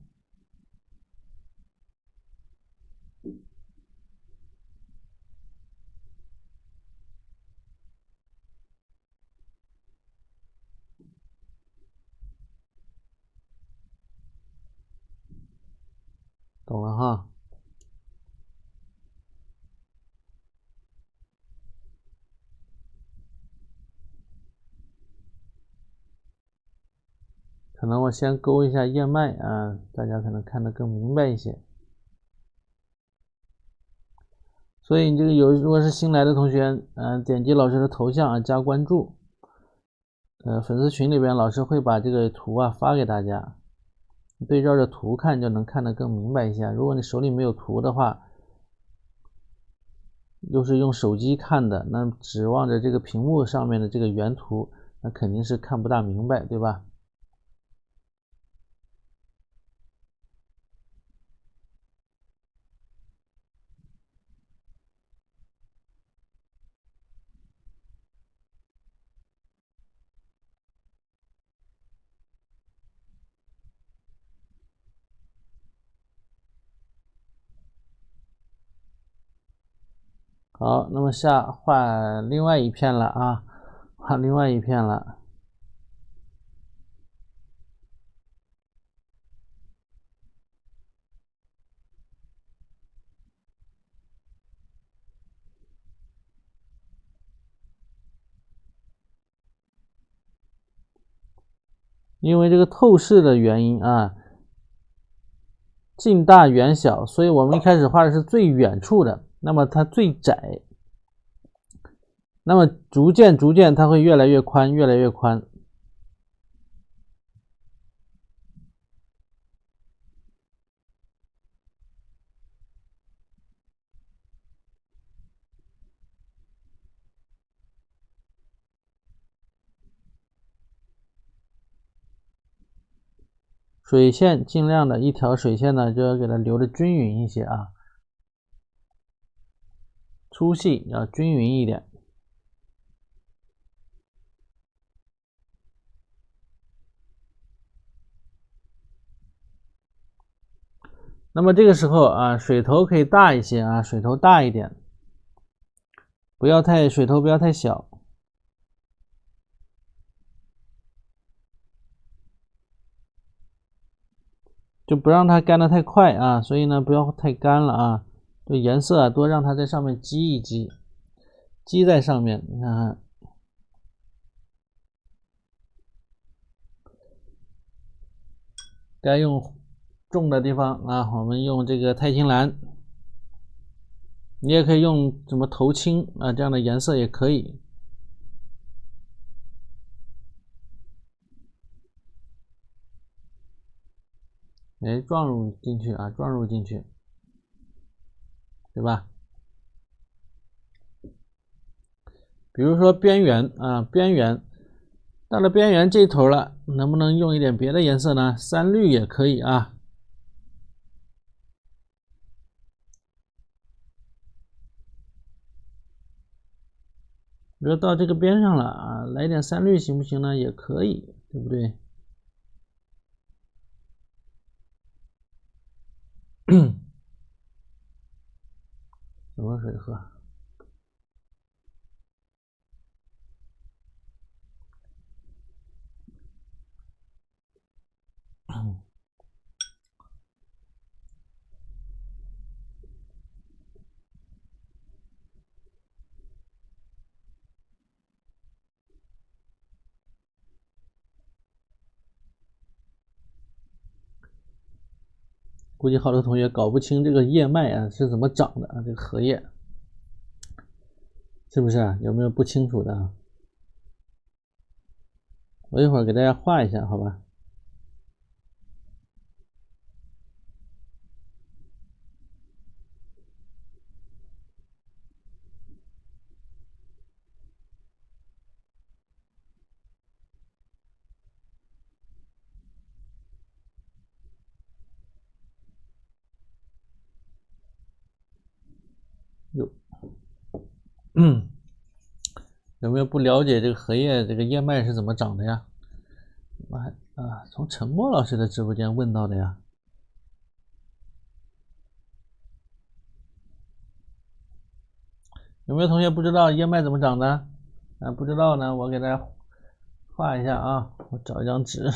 懂了哈。可能我先勾一下叶脉啊，大家可能看得更明白一些。所以你这个如果是新来的同学，点击老师的头像啊，加关注，粉丝群里边老师会把这个图啊发给大家，对照着图看就能看得更明白一些。如果你手里没有图的话，又是用手机看的，那指望着这个屏幕上面的这个原图，那肯定是看不大明白，对吧？好，那么画另外一片了啊，画另外一片了。因为这个透视的原因啊，近大远小，所以我们一开始画的是最远处的，那么它最窄，那么逐渐它会越来越宽，越来越宽。水线尽量的一条水线呢，就要给它留的均匀一些啊，粗细要均匀一点。那么这个时候啊，水头可以大一些啊，水头大一点，水头不要太小，就不让它干得太快啊，所以呢不要太干了啊，这颜色啊多让它在上面积一积，积在上面，你看看。该用重的地方啊，我们用这个钛青蓝，你也可以用什么头青啊，这样的颜色也可以。哎，撞入进去啊，撞入进去，对吧？比如说边缘啊，边缘到了边缘这头了，能不能用一点别的颜色呢？三绿也可以啊。比如到这个边上了啊，来点三绿行不行呢？也可以，对不对？什么水喝？估计好多同学搞不清这个叶脉啊是怎么长的啊，这个荷叶是不是啊？有没有不清楚的啊？我一会儿给大家画一下，好吧？有没有不了解这个荷叶这个叶脉是怎么长的呀？从陈默老师的直播间问到的呀。有没有同学不知道叶脉怎么长的？不知道呢，我给大家画一下啊，我找一张纸。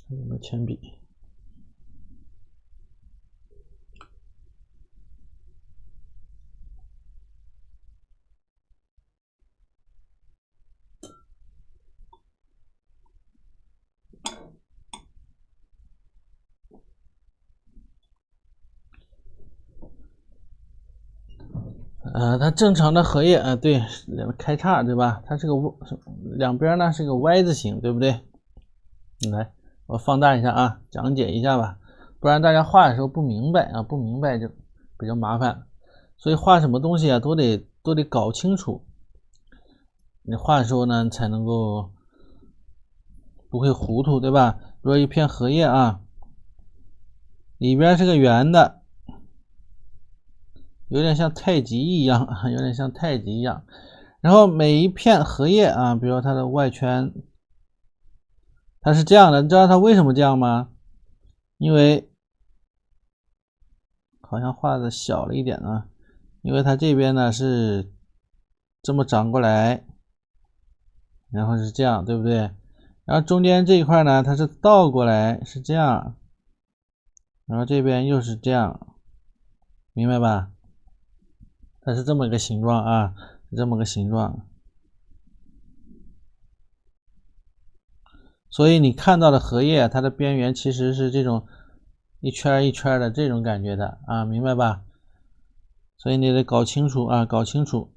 还有没有铅笔？它正常的荷叶对，开叉对吧？它是个两边呢是个 Y 字形，对不对？来，我放大一下啊，讲解一下吧，不然大家画的时候不明白啊，不明白就比较麻烦。所以画什么东西啊，都得搞清楚，你画的时候呢才能够不会糊涂，对吧？比如一片荷叶啊，里边是个圆的。有点像太极一样，有点像太极一样。然后每一片荷叶啊，比如它的外圈，它是这样的，你知道它为什么这样吗？因为好像画的小了一点啊，因为它这边呢是这么长过来，然后是这样，对不对？然后中间这一块呢，它是倒过来，是这样，然后这边又是这样，明白吧？它是这么一个形状啊，是这么个形状。所以你看到的荷叶，它的边缘其实是这种一圈一圈的这种感觉的啊，明白吧？所以你得搞清楚啊，搞清楚。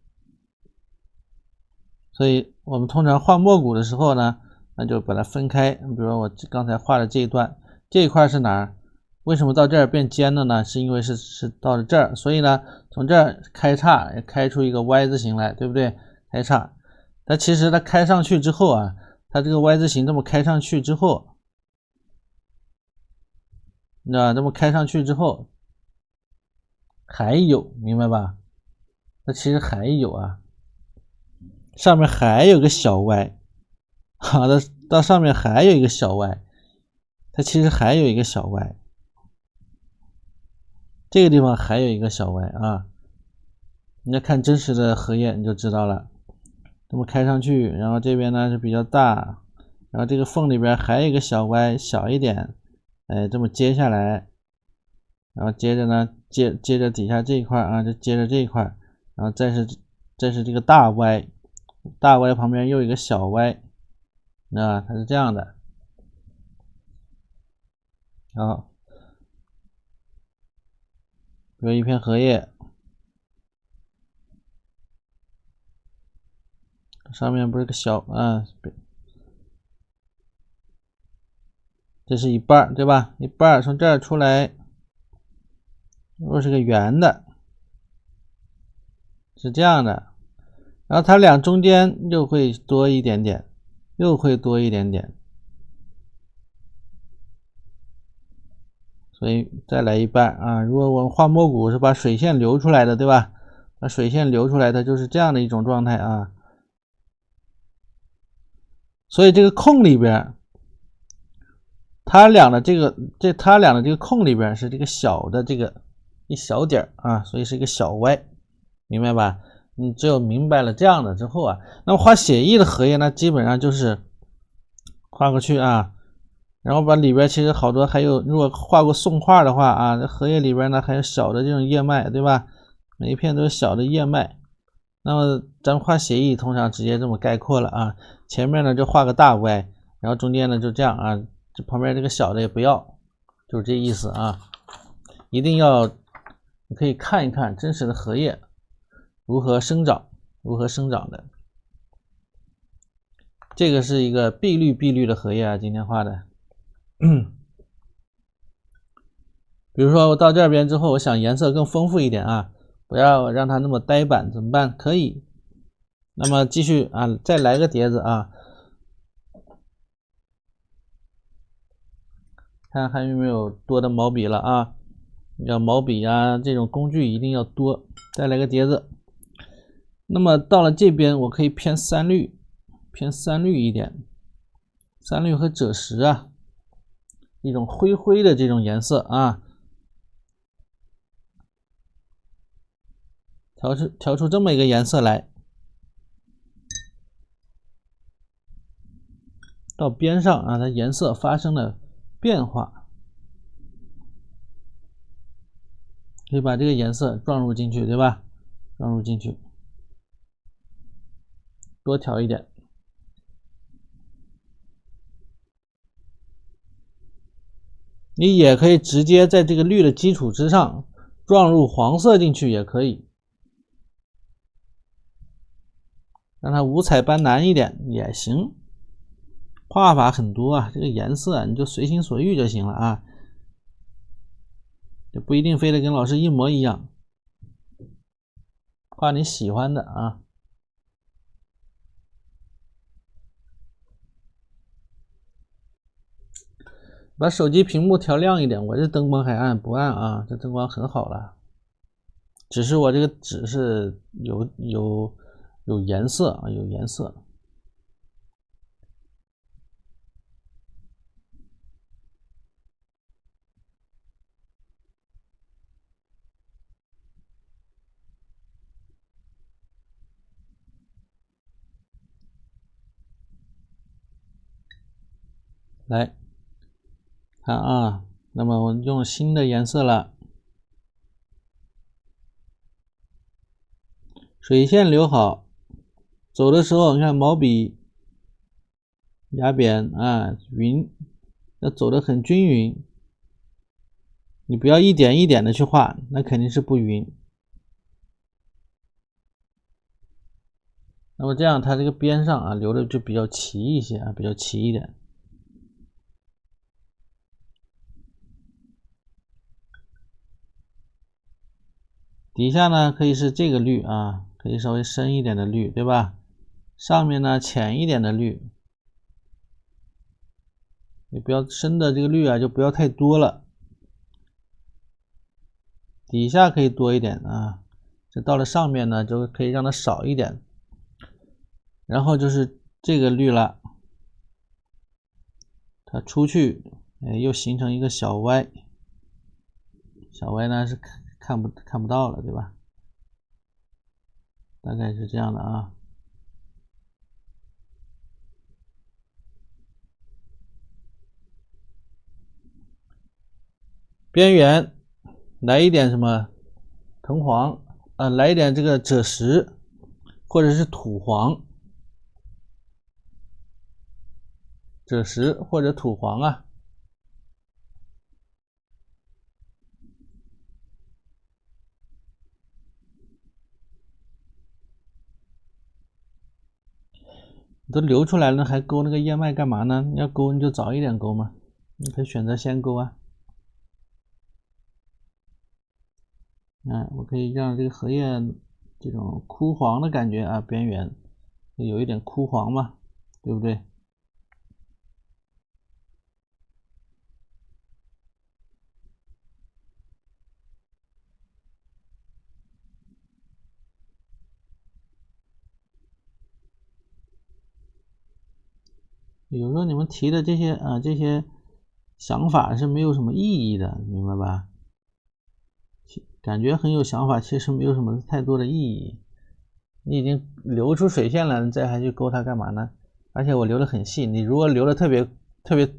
所以我们通常画墨骨的时候呢，那就把它分开。比如我刚才画的这一段，这一块是哪儿？为什么到这儿变尖了呢？是因为是到了这儿，所以呢，从这儿开叉，开出一个 Y 字形来，对不对？开叉，它其实它开上去之后啊，它这个 Y 字形这么开上去之后，这么开上去之后，还有，明白吧？它其实还有啊，上面还有个小 Y， 好的，到上面还有一个小 Y， 它其实还有一个小 Y。这个地方还有一个小 Y 啊，你要看真实的荷叶你就知道了。这么开上去，然后这边呢是比较大，然后这个缝里边还有一个小 Y， 小一点，这么接下来，然后接着呢接着底下这一块啊，就接着这一块，然后再是这个大 Y， 大 Y 旁边又有一个小 Y， 它是这样的。好。比如一片荷叶，上面不是个小这是一半对吧？一半从这儿出来，如果是个圆的，是这样的，然后它俩中间又会多一点点，又会多一点点，所以再来一半啊。如果我们画墨骨是把水线流出来的，对吧？把水线流出来的就是这样的一种状态啊。所以这个空里边，它俩的这个空里边是这个小的这个一小点啊，所以是一个小 Y， 明白吧？你只有明白了这样的之后啊，那么画写意的荷叶呢，基本上就是画过去啊，然后把里边其实好多还有，如果画过宋画的话啊，这荷叶里边呢还有小的这种叶脉，对吧？每一片都是小的叶脉。那么咱们画写意通常直接这么概括了啊，前面呢就画个大 Y， 然后中间呢就这样啊，这旁边这个小的也不要，就是这意思啊。一定要，你可以看一看真实的荷叶如何生长的。这个是一个碧绿的荷叶啊，今天画的。比如说我到这边之后，我想颜色更丰富一点啊，不要让它那么呆板，怎么办？可以那么继续啊，再来个碟子啊，看还有没有多的毛笔了啊？要毛笔啊，这种工具一定要多。再来个碟子。那么到了这边，我可以偏三绿，偏三绿一点，三绿和赭石啊，一种灰灰的这种颜色啊，调出这么一个颜色来。到边上啊，它颜色发生了变化，可以把这个颜色撞入进去，对吧？撞入进去，多调一点。你也可以直接在这个绿的基础之上撞入黄色进去，也可以，让它五彩斑斓一点也行。画法很多啊，这个颜色你就随心所欲就行了啊，就不一定非得跟老师一模一样，画你喜欢的啊。把手机屏幕调亮一点，我这灯光还暗不暗啊？这灯光很好了，只是我这个纸是有颜色啊，有颜色。来看啊，那么我用新的颜色了，水线留好，走的时候你看毛笔压扁啊，匀，要走得很均匀，你不要一点一点的去画，那肯定是不匀。那么这样它这个边上啊留的就比较齐一些啊，比较齐一点。底下呢可以是这个绿啊，可以稍微深一点的绿，对吧？上面呢浅一点的绿，你不要深的这个绿啊就不要太多了。底下可以多一点啊，这到了上面呢就可以让它少一点。然后就是这个绿了，它出去，又形成一个小 Y， 小 Y 呢是看不到了，对吧？大概是这样的啊。边缘来一点什么藤黄来一点这个赭石或者是土黄，赭石或者土黄啊。你都流出来了，还勾那个叶脉干嘛呢？要勾你就早一点勾嘛，你可以选择先勾啊。我可以让这个荷叶这种枯黄的感觉啊，边缘有一点枯黄嘛，对不对？有时候你们提的这些想法是没有什么意义的，明白吧？感觉很有想法，其实没有什么太多的意义。你已经留出水线了，你再还去勾它干嘛呢？而且我留的很细，你如果留的特别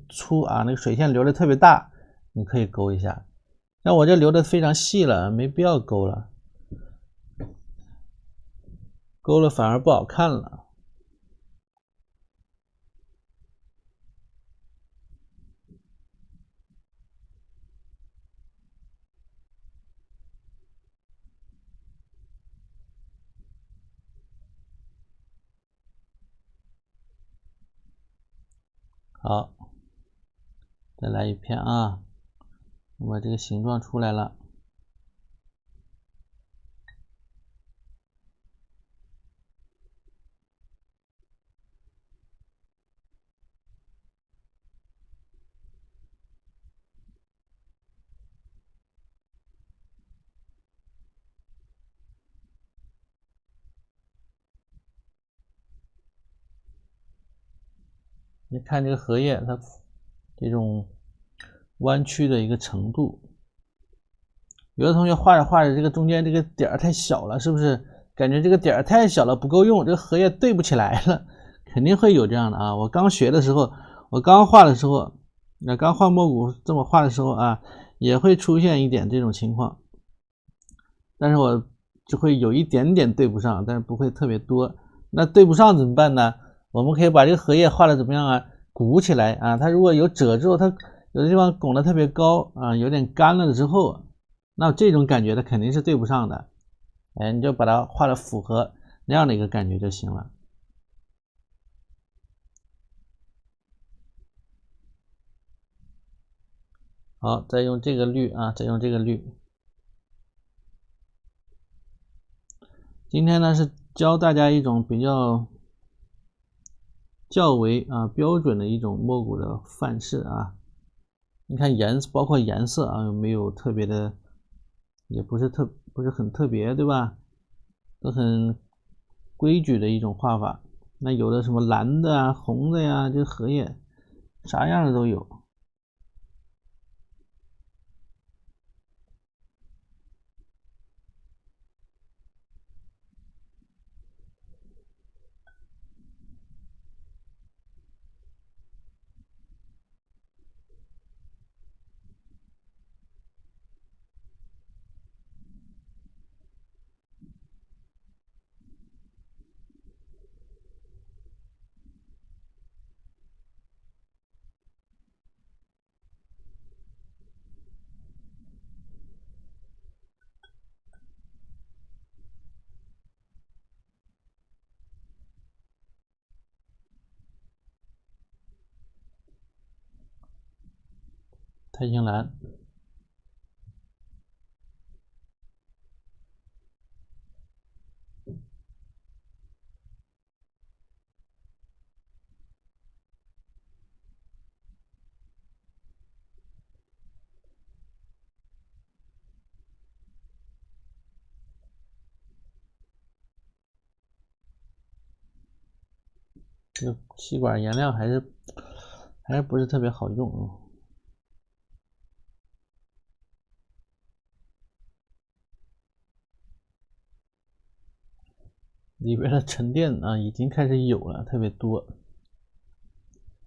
粗啊，那个水线留的特别大，你可以勾一下。像我这留的非常细了，没必要勾了，勾了反而不好看了。好，再来一片啊，那么这个形状出来了。你看这个荷叶它这种弯曲的一个程度，有的同学画着画着这个中间这个点太小了，是不是感觉这个点太小了不够用，这个荷叶对不起来了？肯定会有这样的啊！我刚学的时候，我刚画的时候，刚画蘑菇这么画的时候啊，也会出现一点这种情况，但是我就会有一点点对不上，但是不会特别多。那对不上怎么办呢？我们可以把这个荷叶画的怎么样啊？鼓起来啊，它如果有褶之后，它有的地方拱得特别高啊，有点干了之后，那这种感觉它肯定是对不上的。哎，你就把它画的符合那样的一个感觉就行了。好，再用这个绿啊，再用这个绿。今天呢是教大家一种比较为标准的一种蘑菇的范式啊。你看包括颜色啊，有没有特别的，也不是很特别，对吧？都很规矩的一种画法。那有的什么蓝的啊、红的呀，这荷叶啥样的都有。太青蓝。这个吸管颜料还是不是特别好用啊。里边的沉淀啊已经开始有了，特别多。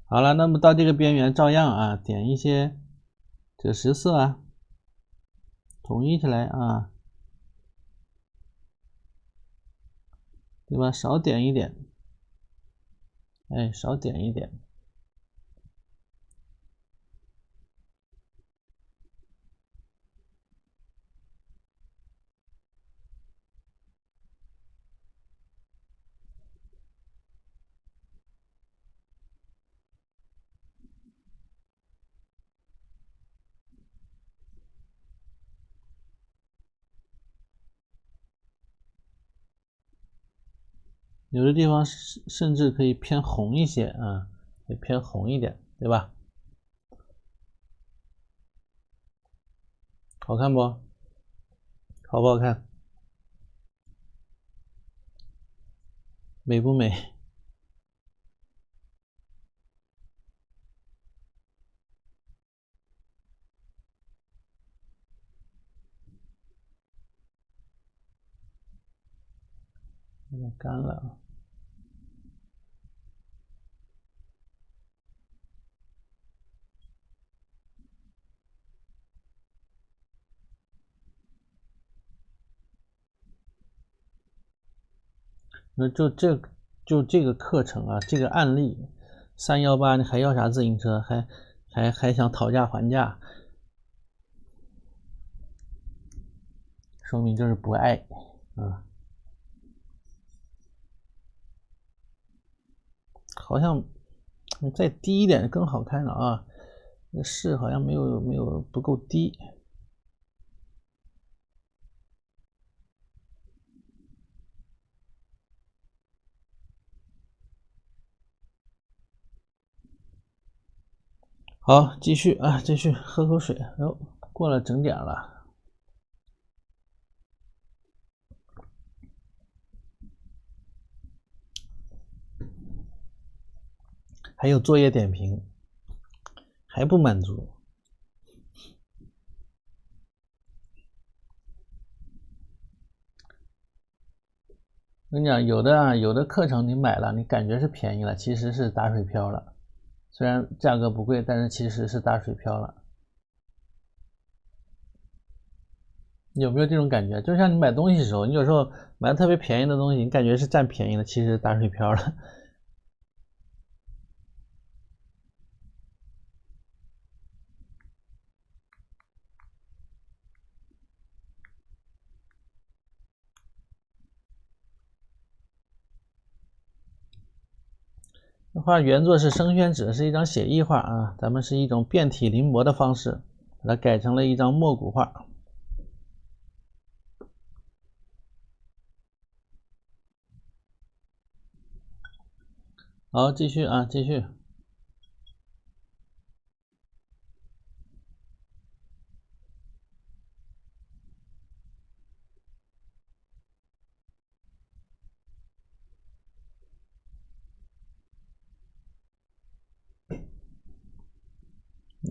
好了，那么到这个边缘照样啊点一些赭石色啊，统一起来啊，对吧？少点一点，哎，少点一点。有的地方甚至可以偏红一些啊，也偏红一点，对吧？好看不？好不好看？美不美？有点干了。那就这个课程啊，这个案例318，你还要啥自行车？还想讨价还价，说明就是不爱啊。好像再低一点更好看了啊，那是好像没有不够低。好，继续啊，继续喝口水。哦，过了整点了。还有作业点评，还不满足。我跟你讲，有的课程你买了，你感觉是便宜了，其实是打水漂了。虽然价格不贵，但是其实是打水漂了。有没有这种感觉？就像你买东西的时候，你有时候买特别便宜的东西，你感觉是占便宜了，其实打水漂了。画原作是生宣纸，是一张写意画啊，咱们是一种变体临摹的方式，把它改成了一张墨骨画。好，继续啊，继续。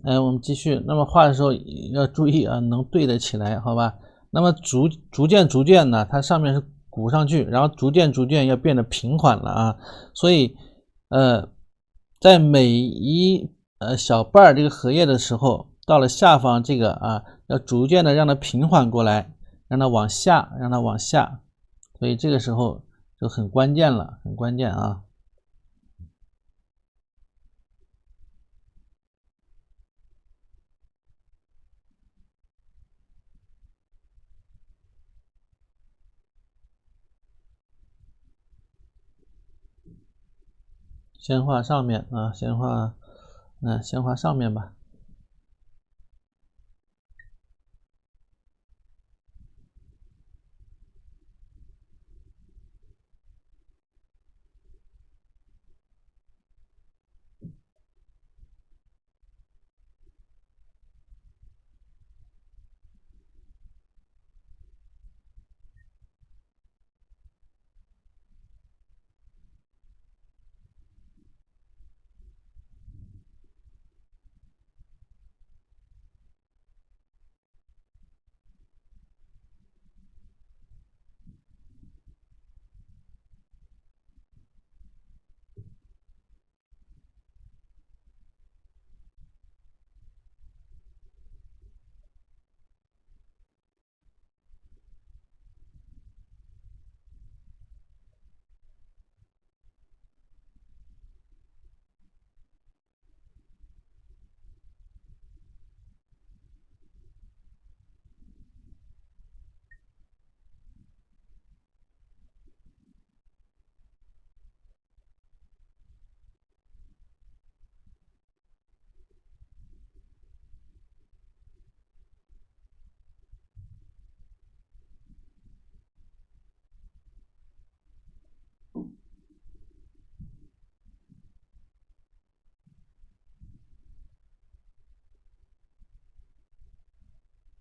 我们继续。那么画的时候要注意啊，能对得起来，好吧？那么逐渐呢，它上面是鼓上去，然后逐渐要变得平缓了啊。所以在每一小半这个荷叶的时候，到了下方这个啊，要逐渐的让它平缓过来，让它往下，所以这个时候就很关键了，很关键啊。先画上面啊，先画上面吧。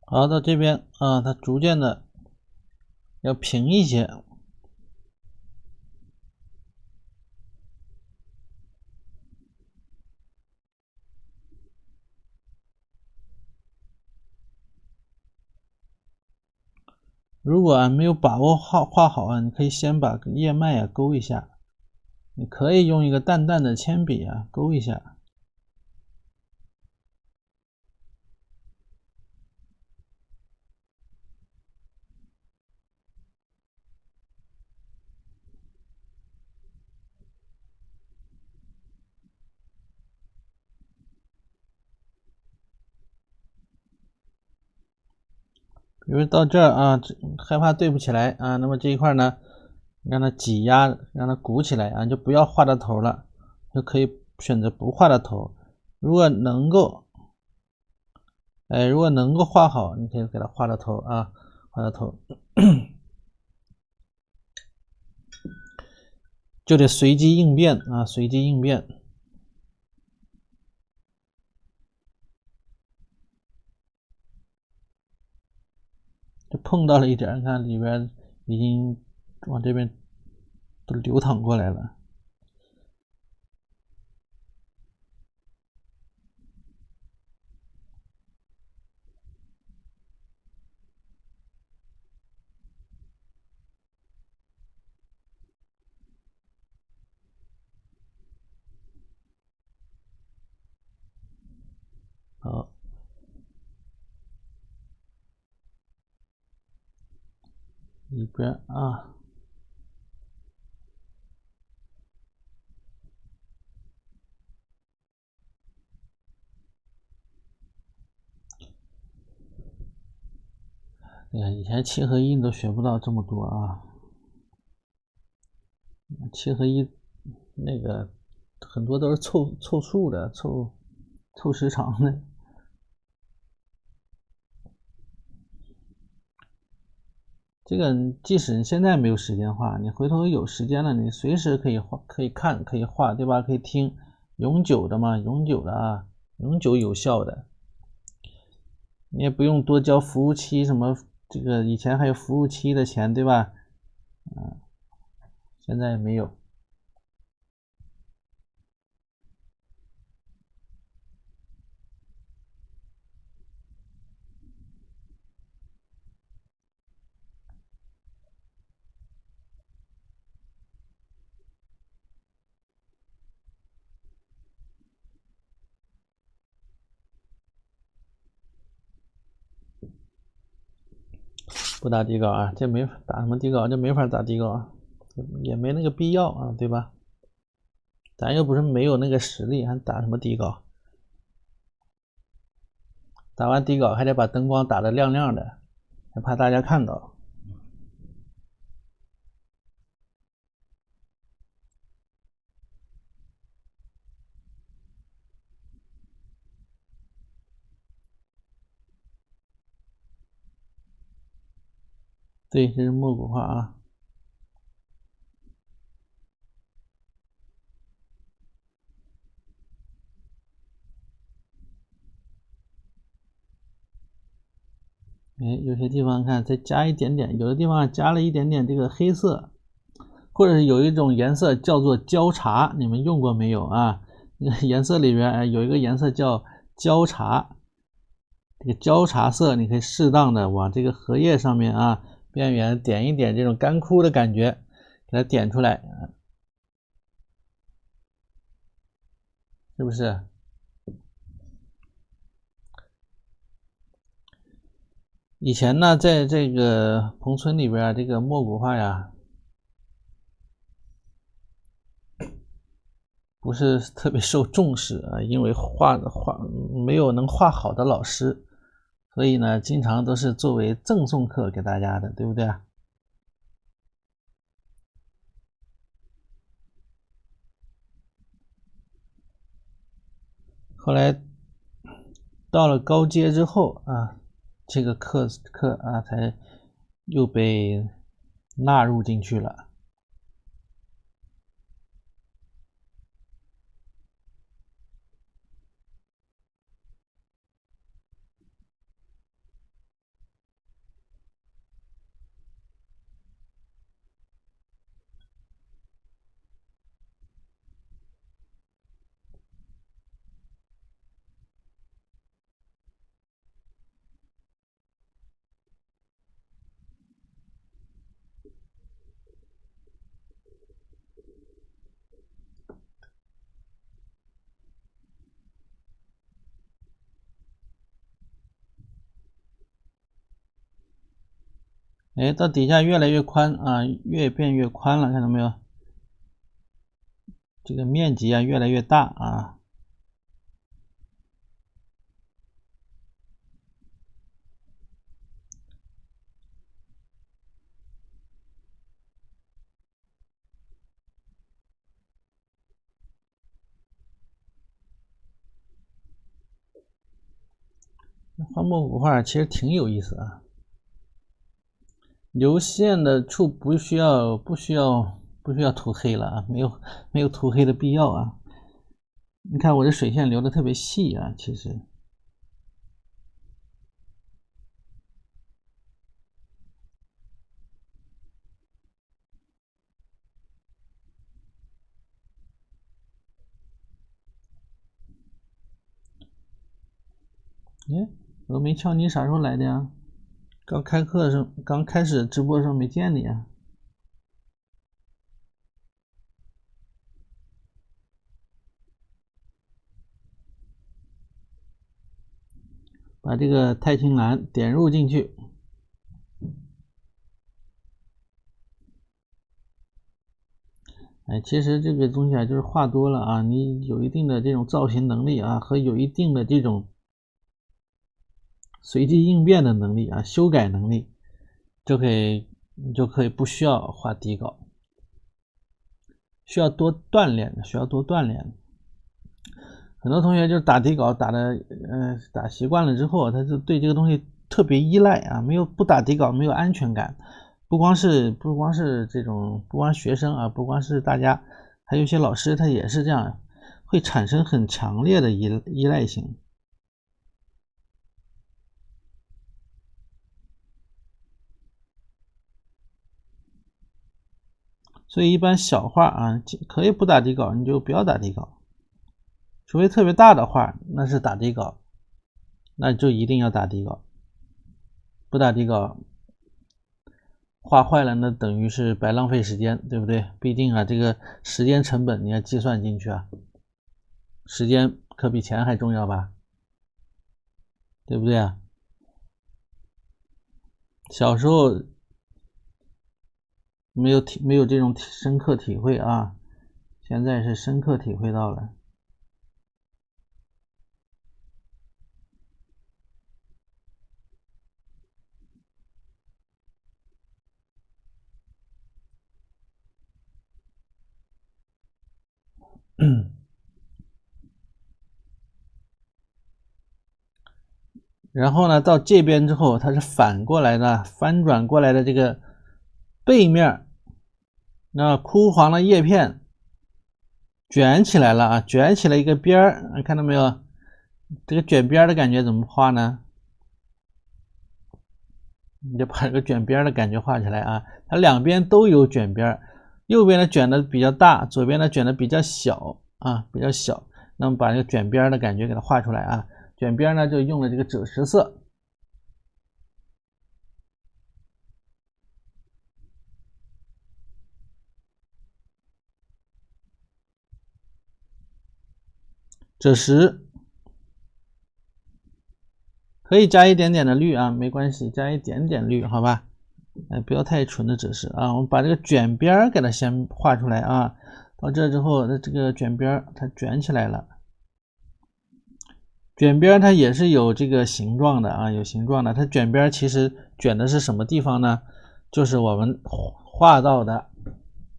好，到这边啊，它逐渐的要平一些。如果没有把握画好啊，你可以先把叶脉勾一下，你可以用一个淡淡的铅笔勾一下。比如到这儿啊，害怕对不起来啊，那么这一块呢，让它挤压，让它鼓起来啊，就不要画到头了，就可以选择不画到头。如果能够画好，你可以给它画到头啊，画到头，就得随机应变啊，随机应变。就碰到了一点，你看里边已经往这边都流淌过来了。里边啊，哎呀，以前7合1都学不到这么多啊，7合1那个很多都是凑数的，凑时长的。这个即使你现在没有时间画，你回头有时间了，你随时可以画，可以看，可以画，对吧？可以听，永久的嘛，永久的啊，永久有效的。你也不用多交服务期什么，这个以前还有服务期的钱，对吧？现在也没有。不打底稿啊，这没法打什么底稿，这没法打底稿啊，也没那个必要啊，对吧？咱又不是没有那个实力，还打什么底稿？打完底稿还得把灯光打得亮亮的，还怕大家看到。对，这是墨骨画啊。哎，有些地方看再加一点点，有的地方加了一点点这个黑色，或者是有一种颜色叫做焦茶，你们用过没有啊？那个颜色里边有一个颜色叫焦茶，这个焦茶色你可以适当的往这个荷叶上面啊边缘点一点这种干枯的感觉，给它点出来，是不是？以前呢，在这个彭村里边，这个墨骨画呀，不是特别受重视啊，因为画没有能画好的老师，所以呢，经常都是作为赠送课给大家的，对不对？后来到了高阶之后啊，这个课啊才又被纳入进去了。哎，到底下越来越宽啊，越变越宽了，看到没有？这个面积啊越来越大啊。画墨骨画其实挺有意思啊。流线的处不需要涂黑了啊，没有涂黑的必要啊。你看我这水线流的特别细啊，其实。哎，峨眉俏你啥时候来的呀？刚开课的时候，刚开始直播的时候没见你啊。把这个太青蓝点入进去，哎，其实这个东西啊，就是画多了啊，你有一定的这种造型能力啊，和有一定的这种随机应变的能力啊，修改能力，你就可以不需要画底稿，需要多锻炼，需要多锻炼。很多同学就是打底稿打习惯了之后，他就对这个东西特别依赖啊，不打底稿没有安全感。不光是这种，不光学生啊，不光是大家，还有一些老师他也是这样，会产生很强烈的依赖性。所以一般小画啊，可以不打底稿，你就不要打底稿。除非特别大的画，那是打底稿，那就一定要打底稿。不打底稿，画坏了，那等于是白浪费时间，对不对？毕竟啊，这个时间成本你要计算进去啊，时间可比钱还重要吧，对不对啊？小时候没有这种深刻体会啊，现在是深刻体会到了。然后呢，到这边之后，它是反过来的，翻转过来的这个背面，那枯黄的叶片卷起来了啊，卷起了一个边儿，看到没有？这个卷边的感觉怎么画呢？你就把这个卷边的感觉画起来啊，它两边都有卷边，右边的卷的比较大，左边的卷的比较小啊，比较小。那么把这个卷边的感觉给它画出来啊，卷边呢就用了这个赭石色。赭石可以加一点点的绿啊，没关系，加一点点绿，好吧？哎，不要太纯的赭石啊。我们把这个卷边给它先画出来啊。到这之后，那这个卷边它卷起来了。卷边它也是有这个形状的啊，有形状的。它卷边其实卷的是什么地方呢？就是我们画到的，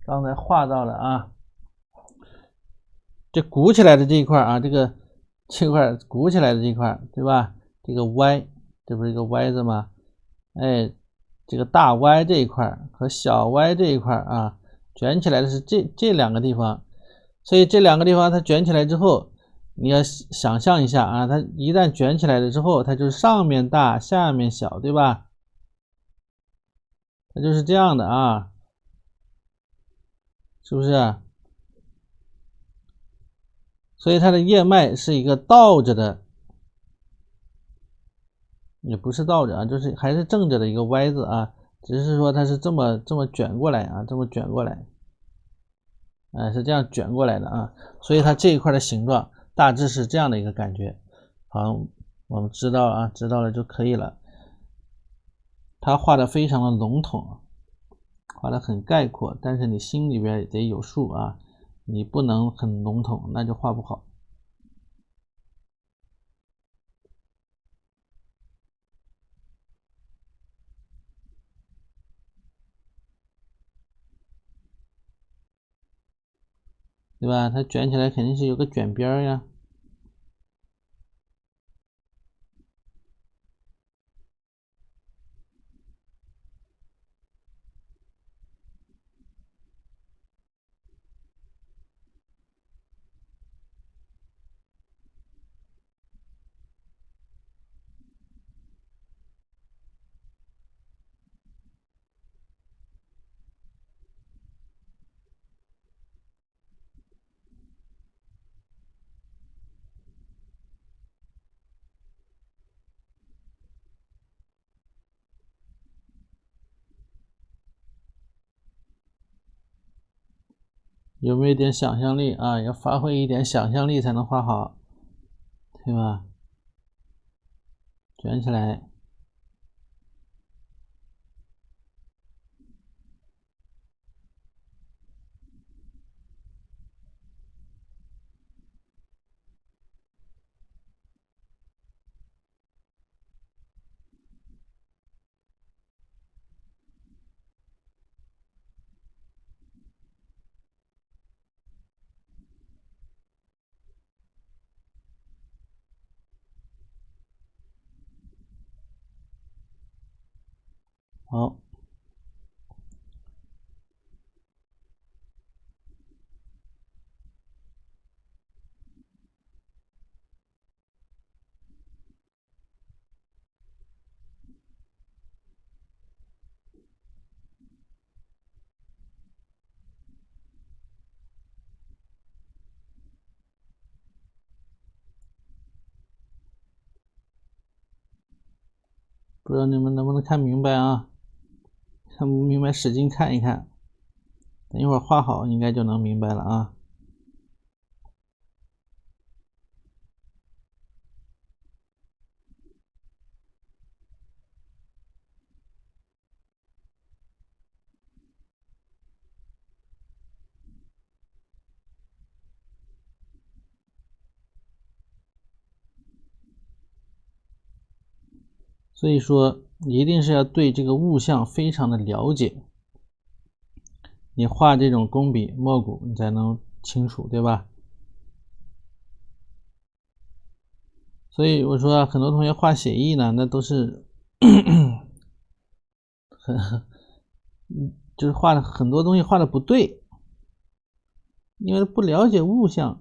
刚才画到的啊，这鼓起来的这一块啊，这块鼓起来的这一块，对吧？这个 Y， 这不是一个 Y 字吗？哎，这个大 Y 这一块和小 Y 这一块啊，卷起来的是这两个地方，所以这两个地方它卷起来之后，你要想象一下啊，它一旦卷起来了之后，它就是上面大，下面小，对吧？它就是这样的啊，是不是？所以它的叶脉是一个倒着的，也不是倒着啊，就是还是正着的一个 Y 字啊，只是说它是这么卷过来啊，这么卷过来，是这样卷过来的啊，所以它这一块的形状大致是这样的一个感觉。好，我们知道啊，知道了就可以了。它画的非常的笼统，画的很概括，但是你心里边得有数啊，你不能很笼统，那就画不好。对吧？它卷起来肯定是有个卷边呀。有没有一点想象力啊？要发挥一点想象力才能画好，对吧？卷起来，好，不知道你们能不能看明白啊？看不明白使劲看一看，等一会儿画好应该就能明白了啊。所以说一定是要对这个物象非常的了解，你画这种工笔墨骨你才能清楚，对吧？所以我说很多同学画写意呢，那都是就是画的很多东西画的不对，因为不了解物象。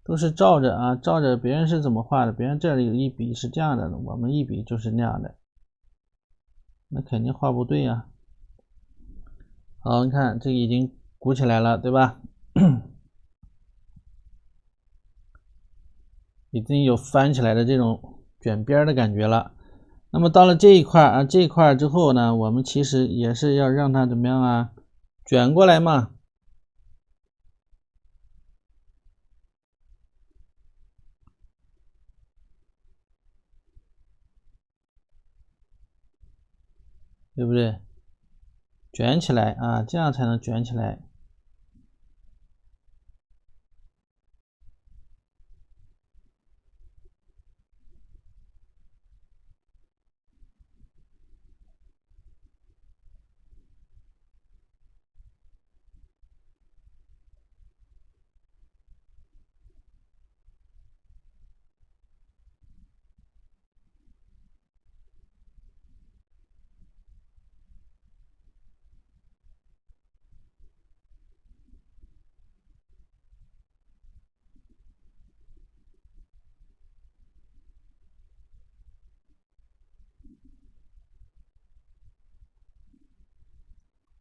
都是照着别人是怎么画的，别人这里有一笔是这样的，我们一笔就是那样的，那肯定画不对呀。好，你看这个已经鼓起来了，对吧？已经有翻起来的这种卷边的感觉了。那么到了这一块啊，这一块之后呢，我们其实也是要让它怎么样啊？卷过来嘛。对不对？卷起来啊，这样才能卷起来。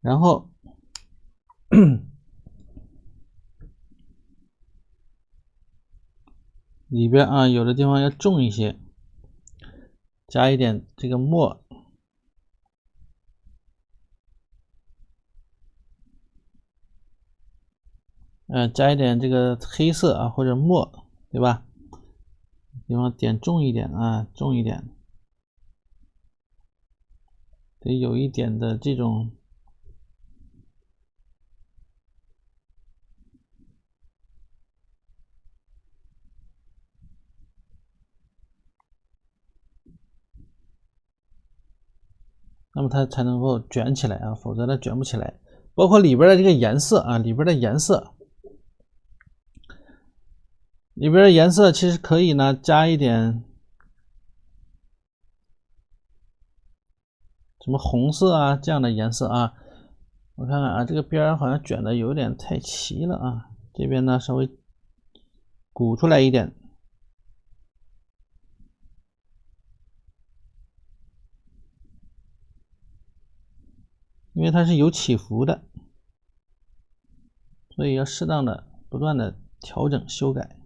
然后里边啊，有的地方要重一些，加一点这个墨，加一点这个黑色啊或者墨，对吧？地方点重一点啊，重一点，得有一点的这种。那么它才能够卷起来啊，否则它卷不起来。包括里边的这个颜色啊，里边的颜色其实可以呢加一点什么红色啊这样的颜色啊。我看看啊，这个边好像卷的有点太齐了啊，这边呢稍微鼓出来一点。因为它是有起伏的，所以要适当的不断的调整修改。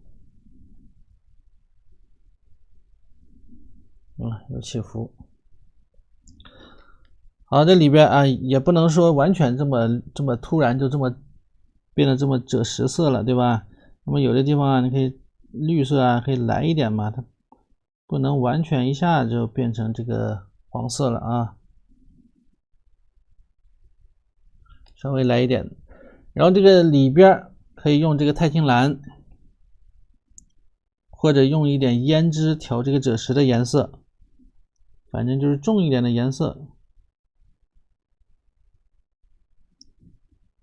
有起伏。好，这里边啊也不能说完全这么突然就这么变得这么赭石色了，对吧？那么有的地方啊，你可以绿色啊，可以来一点嘛，它不能完全一下就变成这个黄色了啊，稍微来一点。然后这个里边可以用这个太青蓝，或者用一点胭脂调这个赭石的颜色，反正就是重一点的颜色。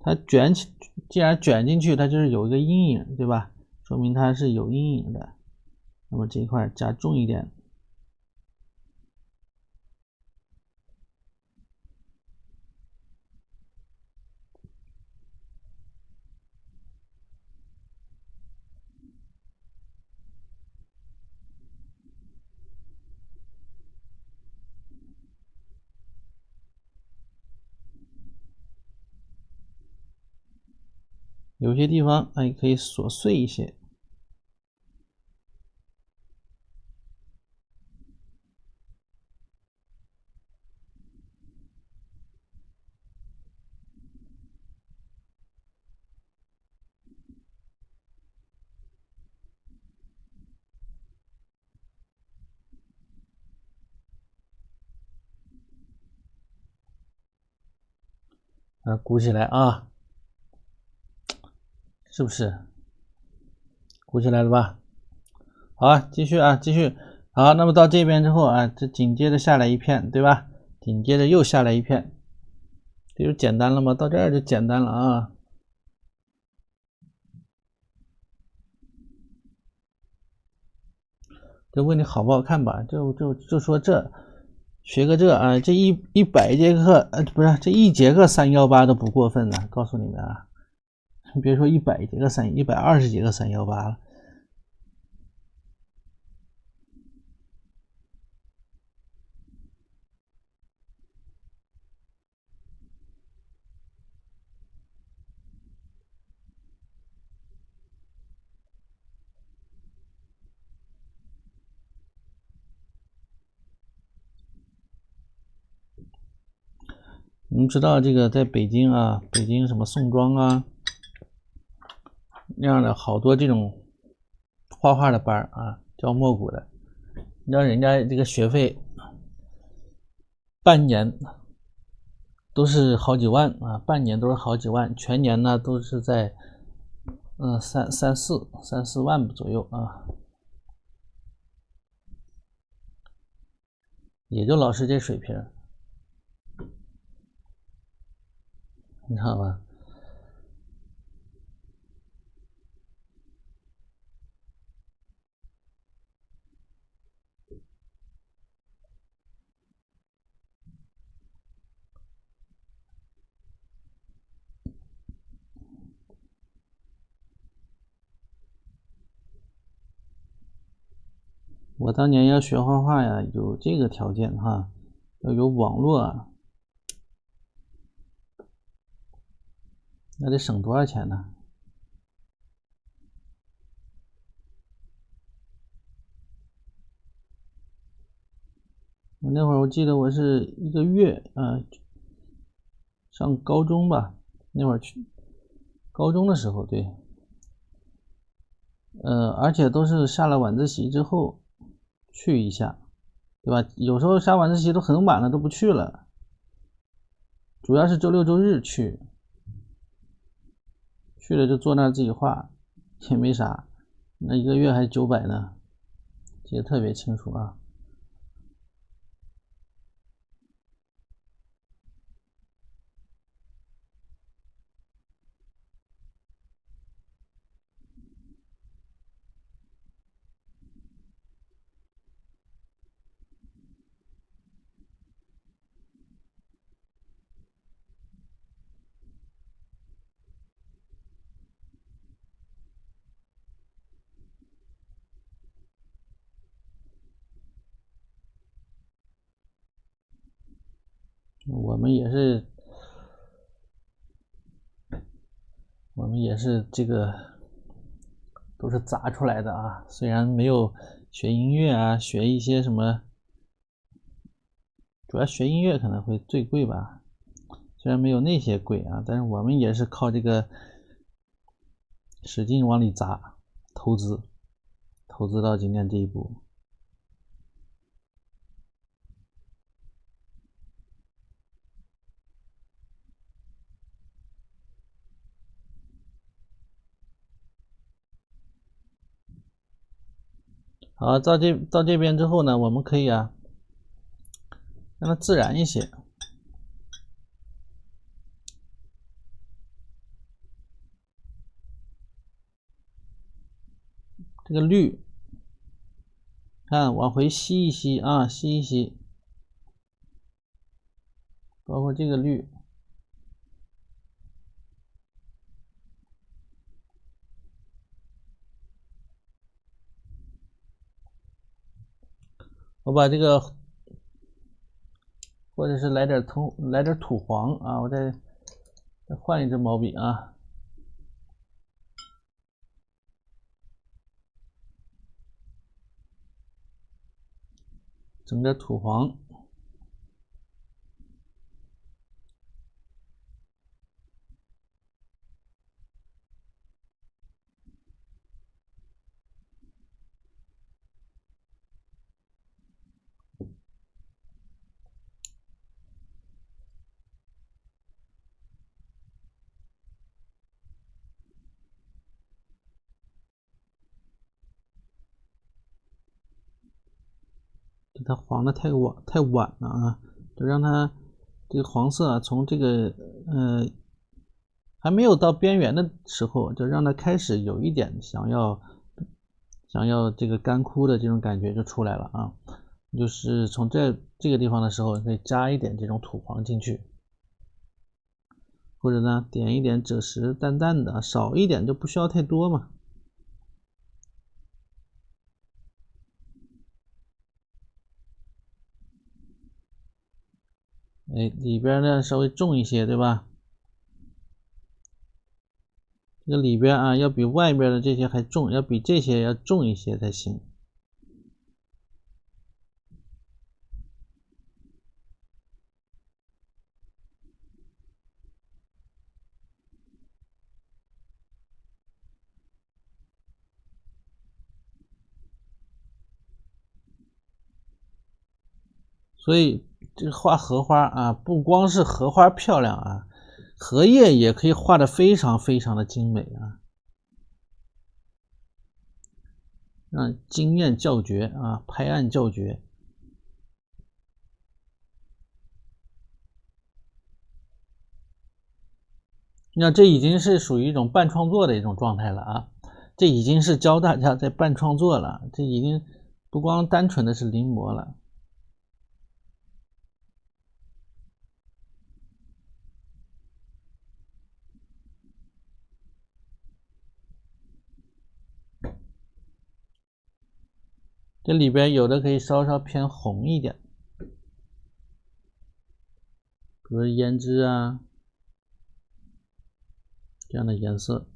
它既然卷进去，它就是有一个阴影，对吧？说明它是有阴影的。那么这一块加重一点。有些地方可以锁碎一些。鼓起来啊，是不是？鼓起来了吧？好啊，继续啊，继续。好，那么到这边之后啊，这紧接着下来一片，对吧？紧接着又下来一片，这就简单了吗？到这儿就简单了啊。这问你好不好看吧？就说这学个这啊，这100节课不是这1节课318都不过分了，告诉你们啊，你别说100节课120节课318了。你们知道这个在北京啊，北京什么宋庄啊那样的好多这种画画的班啊，教墨骨的，你知道人家这个学费半年都是好几万啊，半年都是好几万，全年呢都是在三四万左右啊，也就老师这水平，你知道吧？我当年要学画画呀，有这个条件哈，要有网络啊，那得省多少钱呢？我那会儿我记得我是1个月上高中吧，那会儿去高中的时候，对，而且都是下了晚自习之后去一下，对吧？有时候下晚自习都很晚了，都不去了，主要是周六周日去了就坐那儿自己画，也没啥，那1个月还900呢，记得特别清楚啊。我们也是这个都是砸出来的啊，虽然没有学音乐啊，学一些什么，主要学音乐可能会最贵吧，虽然没有那些贵啊，但是我们也是靠这个使劲往里砸，投资到今天这一步。好，到这边之后呢，我们可以啊，让它自然一些。这个绿，看往回吸一吸啊，吸一吸，包括这个绿。我把这个，或者是来点土黄啊，我再换一支毛笔啊，整点土黄。它黄的太晚了啊，就让它这个黄色啊从这个还没有到边缘的时候，就让它开始有一点想要这个干枯的这种感觉就出来了啊。就是从这个地方的时候，可以加一点这种土黄进去，或者呢点一点赭石，淡淡的，少一点就不需要太多嘛。哎，里边呢稍微重一些，对吧？这个里边啊，要比外边的这些还重，要比这些要重一些才行。所以这个画荷花啊，不光是荷花漂亮啊，荷叶也可以画得非常非常的精美啊，让惊艳叫绝啊，拍案叫绝。那这已经是属于一种半创作的一种状态了啊，这已经是教大家在半创作了，这已经不光单纯的是临摹了。这里边有的可以稍稍偏红一点，比如胭脂啊这样的颜色。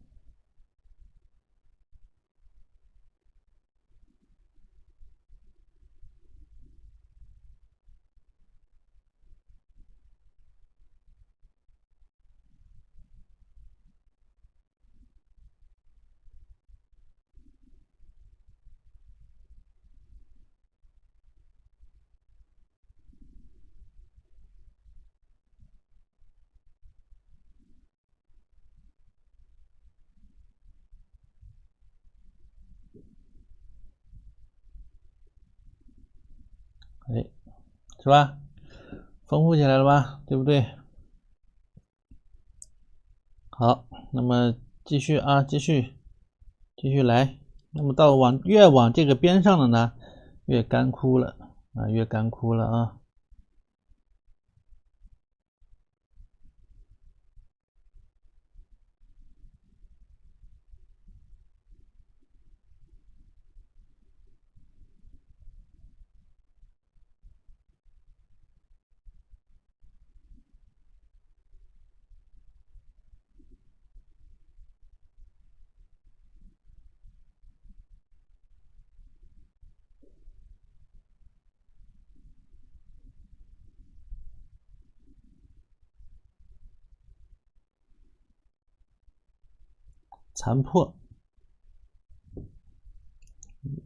哎，是吧？丰富起来了吧？对不对？好，那么继续啊，继续来。那么越往这个边上的呢，越干枯了啊，越干枯了啊。残破，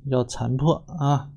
要残破啊。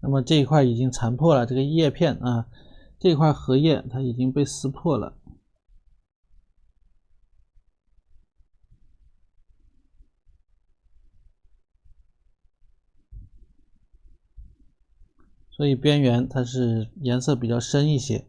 那么这一块已经残破了，这个叶片啊，这块荷叶它已经被撕破了。所以边缘它是颜色比较深一些。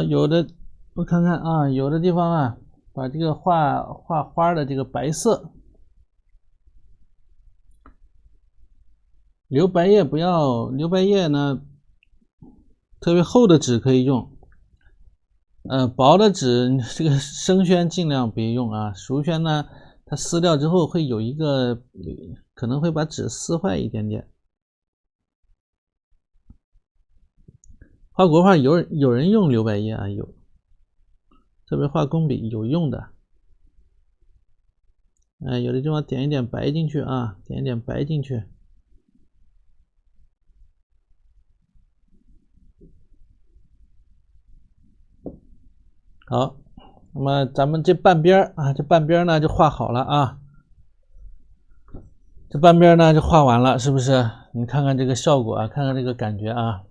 有的我看看啊，有的地方啊，把这个画花的这个白色留白叶不要留白叶呢，特别厚的纸可以用，薄的纸这个生宣尽量别用啊，熟宣呢，它撕掉之后会有一个可能会把纸撕坏一点点。画国画有人用留白叶啊，有，特别画工笔有用的。有的地方点一点白进去啊，点一点白进去。好，那么咱们这半边啊，这半边呢就画好了啊，这半边呢就画完了，是不是？你看看这个效果啊，看看这个感觉啊。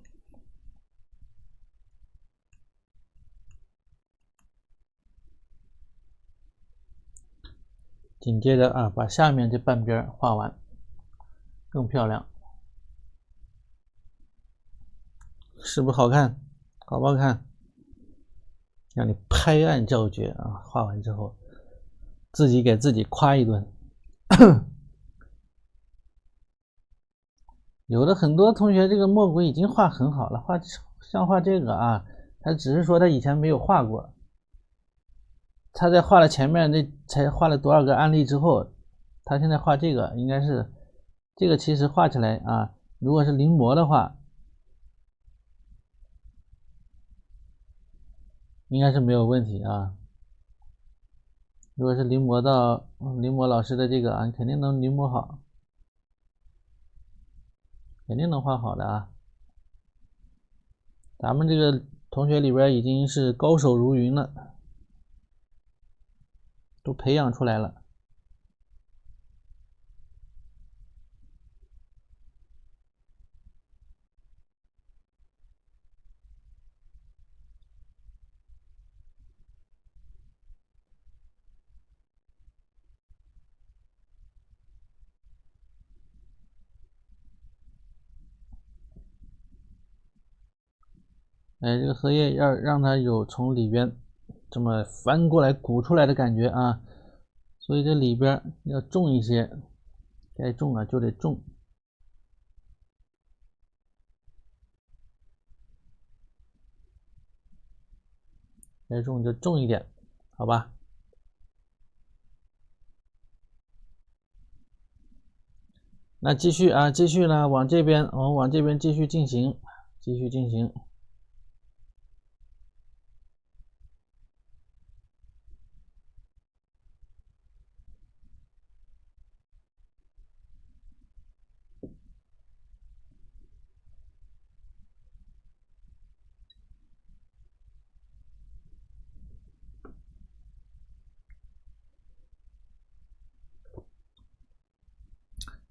紧接着啊，把下面这半边画完，更漂亮，是不是好看？好不好看？让你拍案叫绝啊！画完之后，自己给自己夸一顿。有的很多同学这个墨骨已经画很好了，像画这个啊，他只是说他以前没有画过。他在画了前面那才画了多少个案例之后，他现在画这个应该是这个其实画起来啊，如果是临摹的话，应该是没有问题啊。如果是临摹到临摹老师的这个啊，肯定能临摹好，肯定能画好的啊。咱们这个同学里边已经是高手如云了，都培养出来了。这个荷叶要让它有从里边这么翻过来鼓出来的感觉啊，所以这里边要重一些，该重了就得重，该重就重一点，好吧？那继续啊，继续呢，往这边，我们往这边继续进行，继续进行。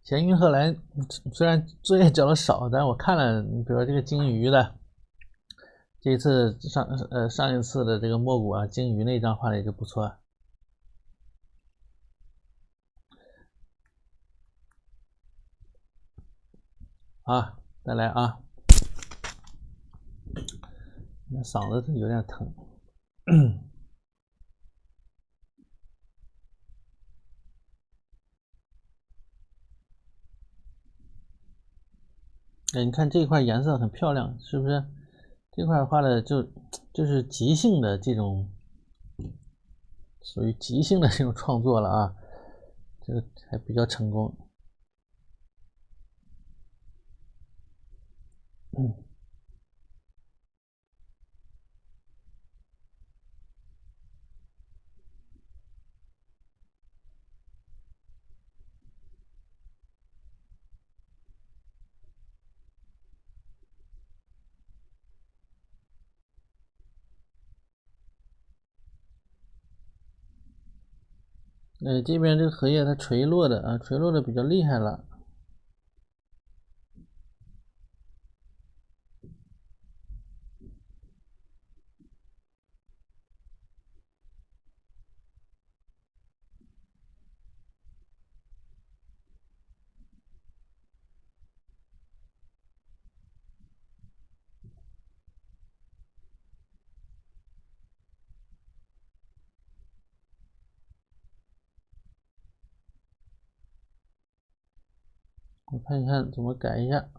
闲云贺来虽然作业交的少，但是我看了，比如说这个鲸鱼的，这一次上一次的这个墨骨啊，鲸鱼那张画的也就不错。啊，再来啊，嗓子有点疼。哎，你看这块颜色很漂亮，是不是？这块画的就是即兴的这种，属于即兴的这种创作了啊，这个还比较成功。这边这个荷叶它垂落的啊，垂落的比较厉害了。我看一看怎么改一下。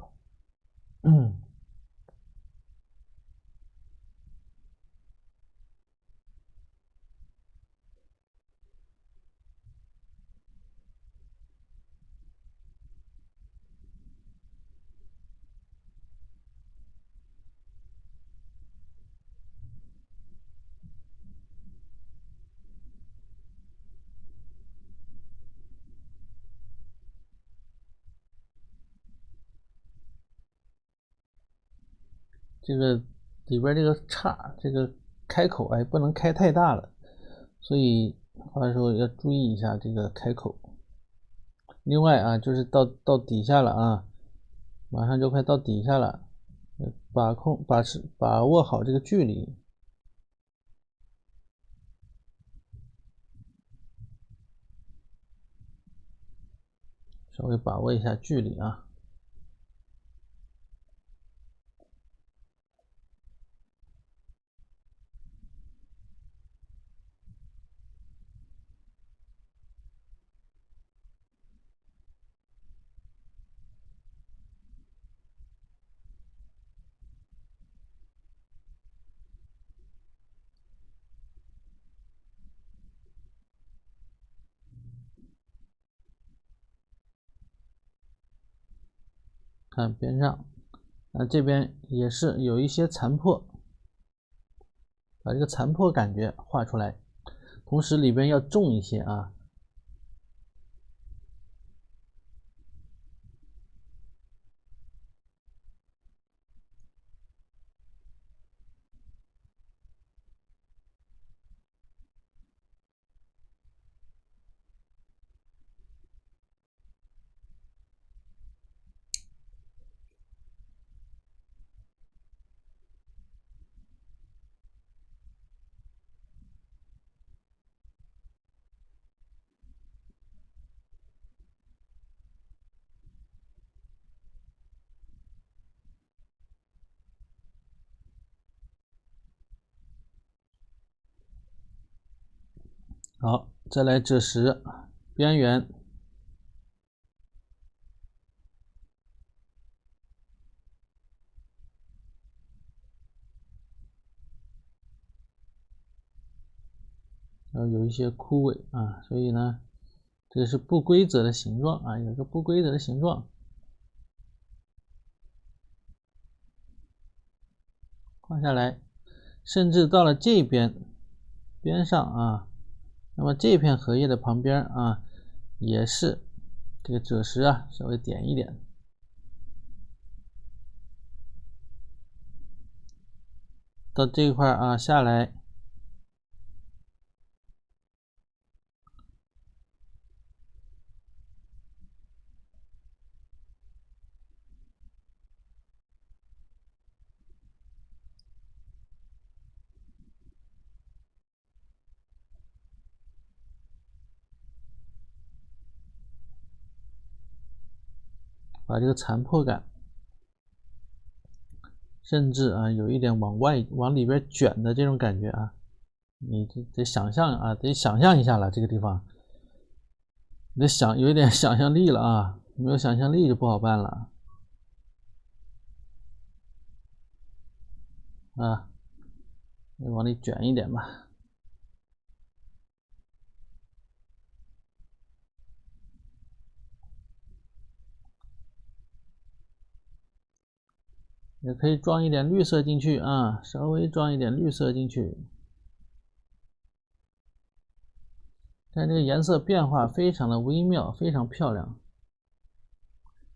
这个里边这个叉，这个开口哎不能开太大了，所以画的时候要注意一下这个开口。另外啊，就是到底下了啊，马上就快到底下了，把握好这个距离，稍微把握一下距离啊。看边上，这边也是有一些残破，把这个残破感觉画出来，同时里边要重一些啊。好，再来赭石边缘，然后有一些枯萎啊，所以呢，这是不规则的形状啊，有一个不规则的形状，画下来，甚至到了这边边上啊，那么这片荷叶的旁边啊，也是这个赭石啊，稍微点一点，到这块啊下来。把这个残破感，甚至啊有一点往里边卷的这种感觉啊，你得想象啊，得想象一下了，这个地方，你得有一点想象力了啊，没有想象力就不好办了。啊，往里卷一点吧。也可以装一点绿色进去啊，稍微装一点绿色进去。看这个颜色变化非常的微妙，非常漂亮。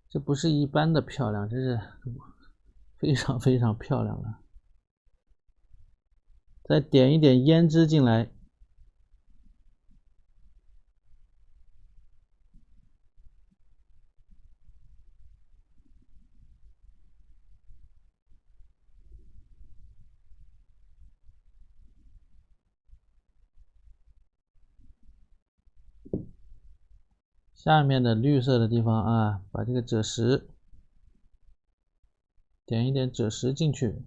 这不是一般的漂亮，这是非常非常漂亮了。再点一点胭脂进来。下面的绿色的地方啊，把这个赭石点一点赭石进去。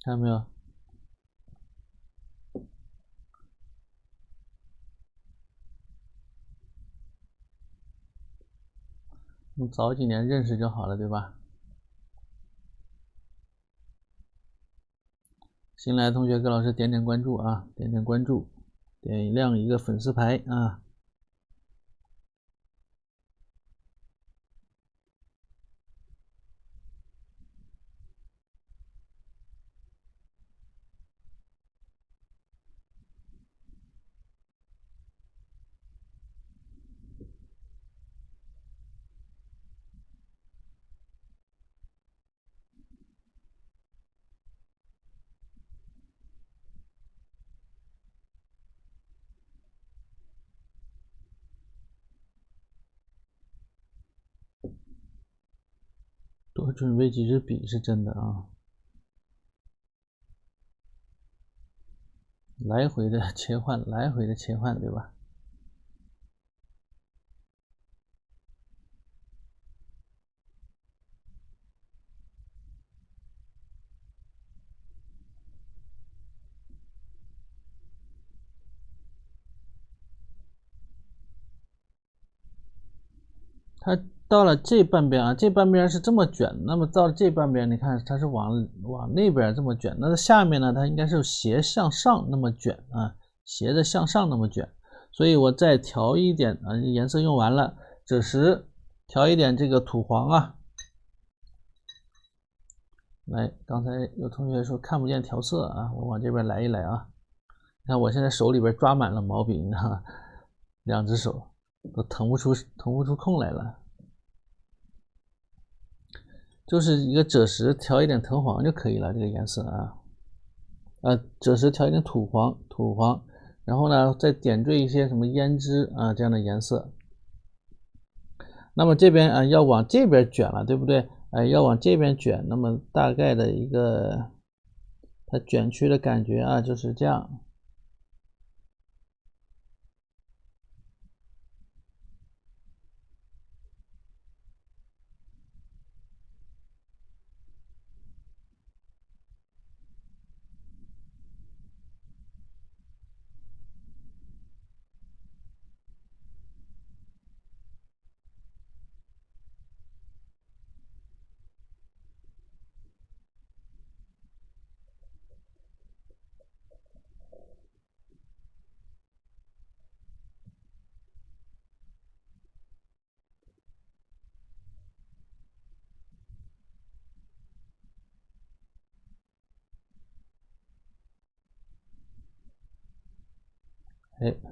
看到没有？你早几年认识就好了，对吧？新来的同学给老师点点关注啊，点点关注，点亮一个粉丝牌啊。多准备几支笔是真的啊，来回的切换，来回的切换，对吧？它到了这半边啊，这半边是这么卷，那么到了这半边，你看它是往那边这么卷，那下面呢，它应该是斜向上那么卷啊，斜着向上那么卷，所以我再调一点啊，颜色用完了，赭石调一点这个土黄啊。来，刚才有同学说看不见调色啊，我往这边来一来啊。你看我现在手里边抓满了毛笔，你看，两只手都腾不出空来了。就是一个赭石调一点藤黄就可以了，这个颜色啊，赭石调一点土黄，然后呢再点缀一些什么胭脂啊这样的颜色。那么这边啊要往这边卷了，对不对？要往这边卷，那么大概的一个它卷曲的感觉啊就是这样。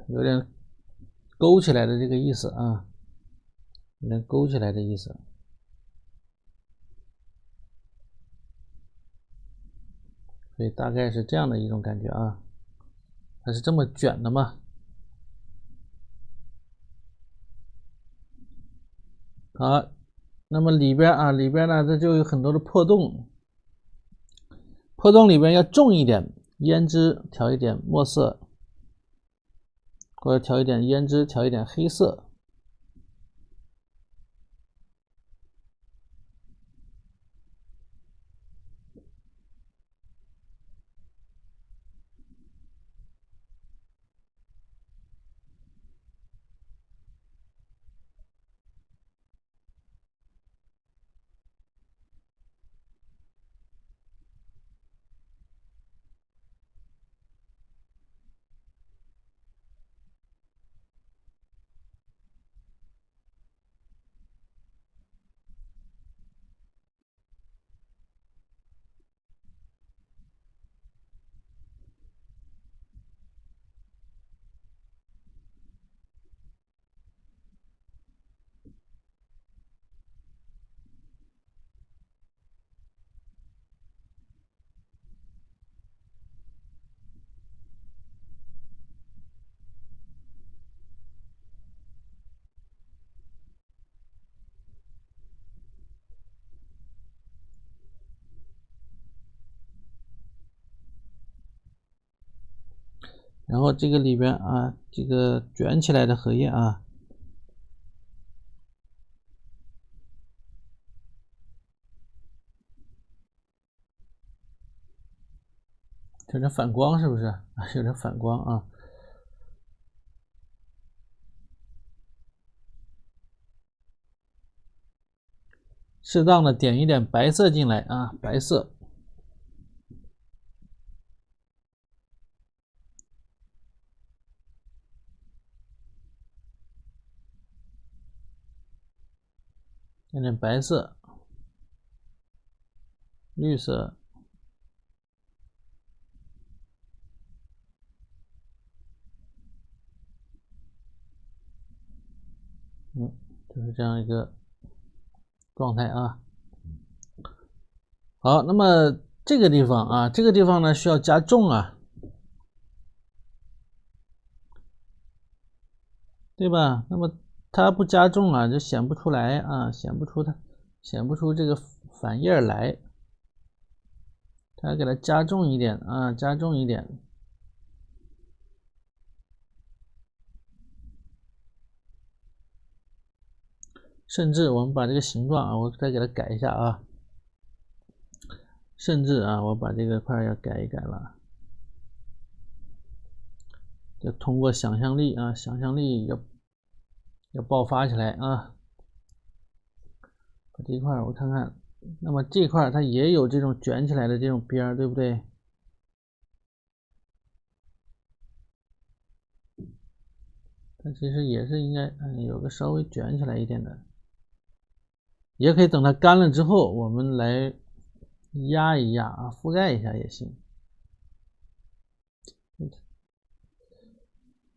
有点勾起来的这个意思啊，有点勾起来的意思。所以大概是这样的一种感觉啊，它是这么卷的嘛。好，那么里边呢，这就有很多的破洞，破洞里边要重一点，胭脂调一点墨色，或者调一点胭脂，调一点黑色。然后这个里边啊，这个卷起来的荷叶啊，有点反光是不是？啊，有点反光啊。适当的点一点白色进来啊，白色。点点白色、绿色，就是这样一个状态啊。好，那么这个地方啊，这个地方呢需要加重啊，对吧？那么它不加重啊，就显不出来啊，显不出这个反叶来。它给它加重一点啊，加重一点。甚至我们把这个形状啊，我再给它改一下啊。甚至啊，我把这个块要改一改了。就通过想象力啊，想象力要爆发起来啊。把这一块我看看，那么这块它也有这种卷起来的这种边儿，对不对？它其实也是应该有个稍微卷起来一点的，也可以等它干了之后，我们来压一压啊，覆盖一下也行。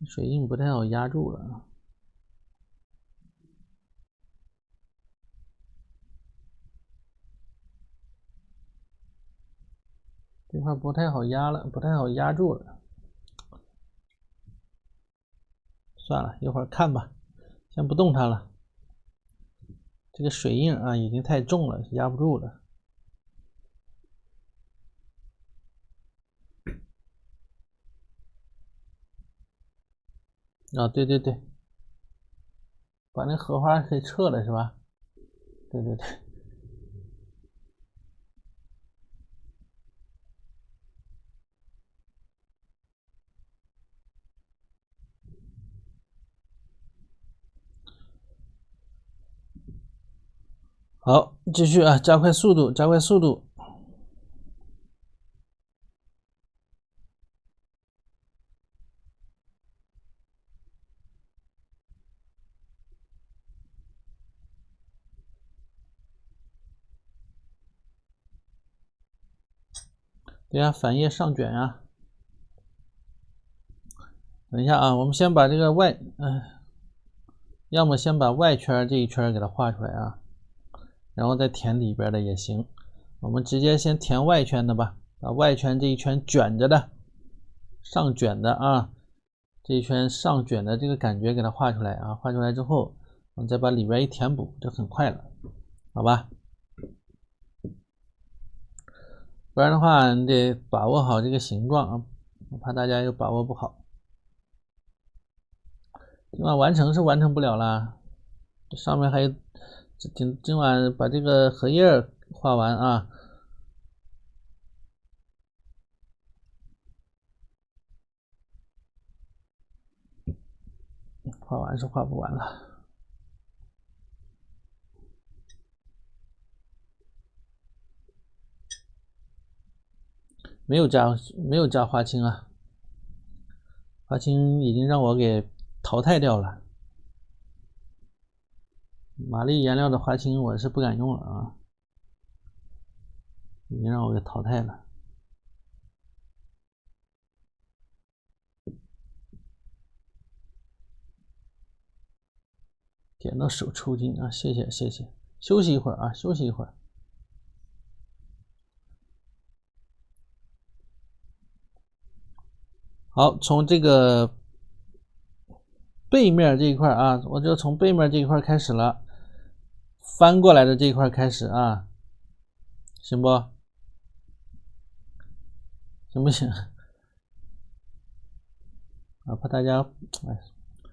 水印不太好压住了啊。这块不太好压了，不太好压住了。算了，一会儿看吧，先不动它了。这个水印啊已经太重了，压不住了。啊，对对对，把那荷花给撤了是吧？对对对。好，继续啊，加快速度，加快速度。对呀，反叶上卷啊。等一下啊，我们先把这个要么先把外圈这一圈给它画出来啊，然后再填里边的也行。我们直接先填外圈的吧，把外圈这一圈卷着的、上卷的啊，这一圈上卷的这个感觉给它画出来啊。画出来之后，我们再把里边一填补，就很快了，好吧？不然的话，你得把握好这个形状啊，我怕大家又把握不好。今晚完成是完成不了啦，上面还有今晚把这个荷叶画完啊。画完是画不完了。没有加花青啊，花青已经让我给淘汰掉了。玛丽颜料的花青我是不敢用了啊，已经让我给淘汰了。点到手抽筋啊，谢谢谢谢，休息一会儿啊，休息一会儿。好，从这个背面这一块啊，我就从背面这一块开始了，翻过来的这一块开始啊，行不？行不行？啊，怕大家，哎，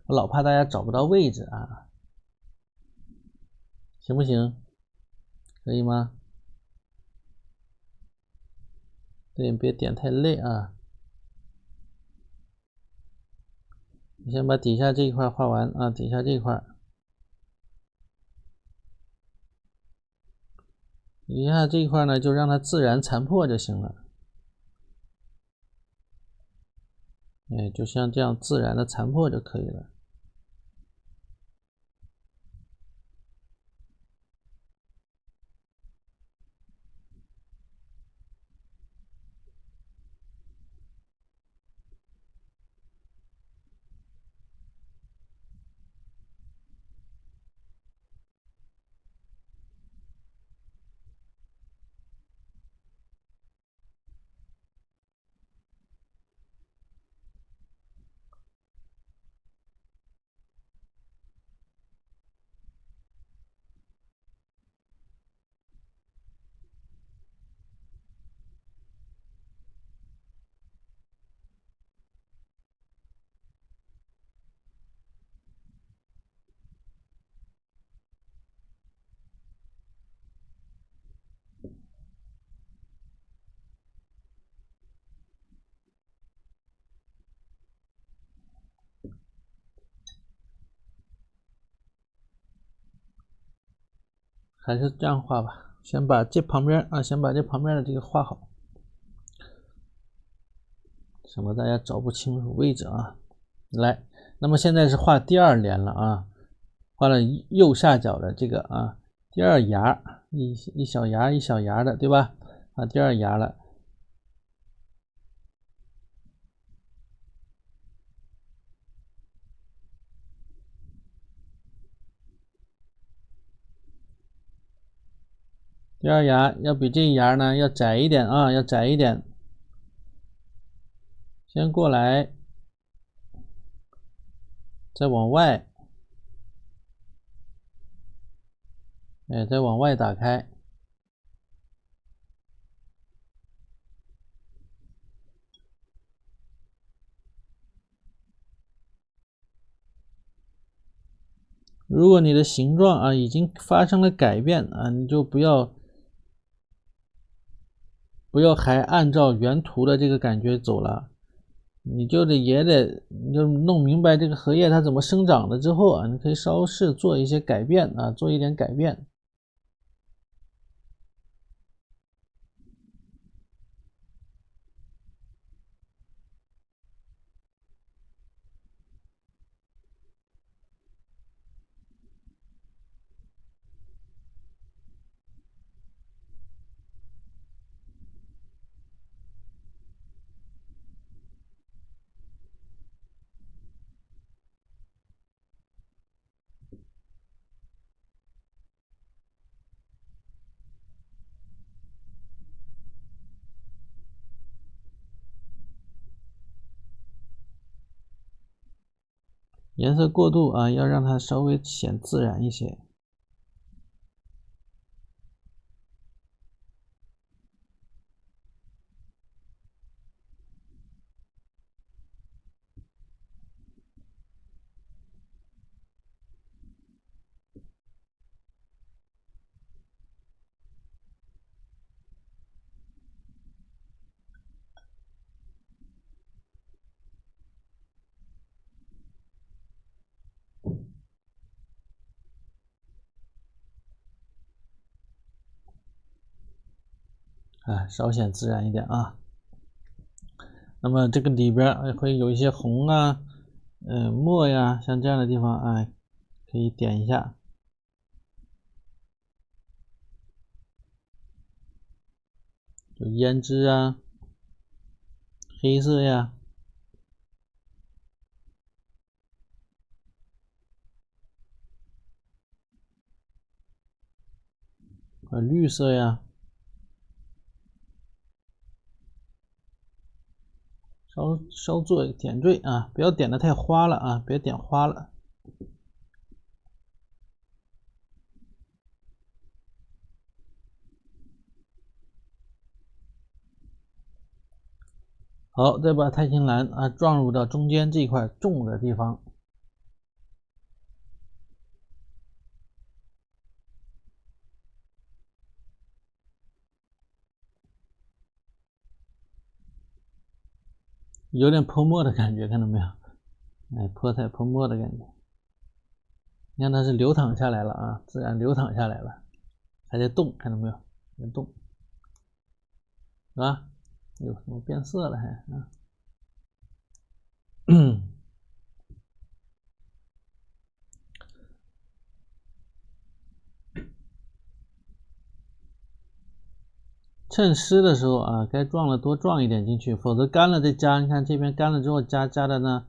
我老怕大家找不到位置啊，行不行？可以吗？对，别点太累啊。你先把底下这一块画完啊，底下这一块，底下这一块呢，就让它自然残破就行了。哎，就像这样自然的残破就可以了。还是这样画吧，先把这旁边啊，先把这旁边的这个画好，省得大家找不清楚位置啊。来，那么现在是画第二联了啊，画了右下角的这个啊，第二芽，一小芽一小芽的，对吧？啊，第二芽了。第二芽要比这一芽呢要窄一点啊，要窄一点。先过来，再往外，哎，再往外打开。如果你的形状啊已经发生了改变啊，你就不要还按照原图的这个感觉走了，你就弄明白这个荷叶它怎么生长的之后啊，你可以稍事做一些改变啊，做一点改变。颜色过渡啊，要让它稍微显自然一些。稍显自然一点啊。那么这个里边会有一些红啊，墨呀，像这样的地方啊，可以点一下。有胭脂啊，黑色呀，绿色呀，稍做点缀啊，不要点的太花了啊，别点花了。好，再把太青蓝啊撞入到中间这一块重的地方。有点泼墨的感觉，看到没有？哎，泼彩泼墨的感觉。你看它是流淌下来了啊，自然流淌下来了，还在动，看到没有？在动，是吧？有什么变色了还啊？趁湿的时候啊，该撞的多撞一点进去，否则干了再加。你看这边干了之后加的呢，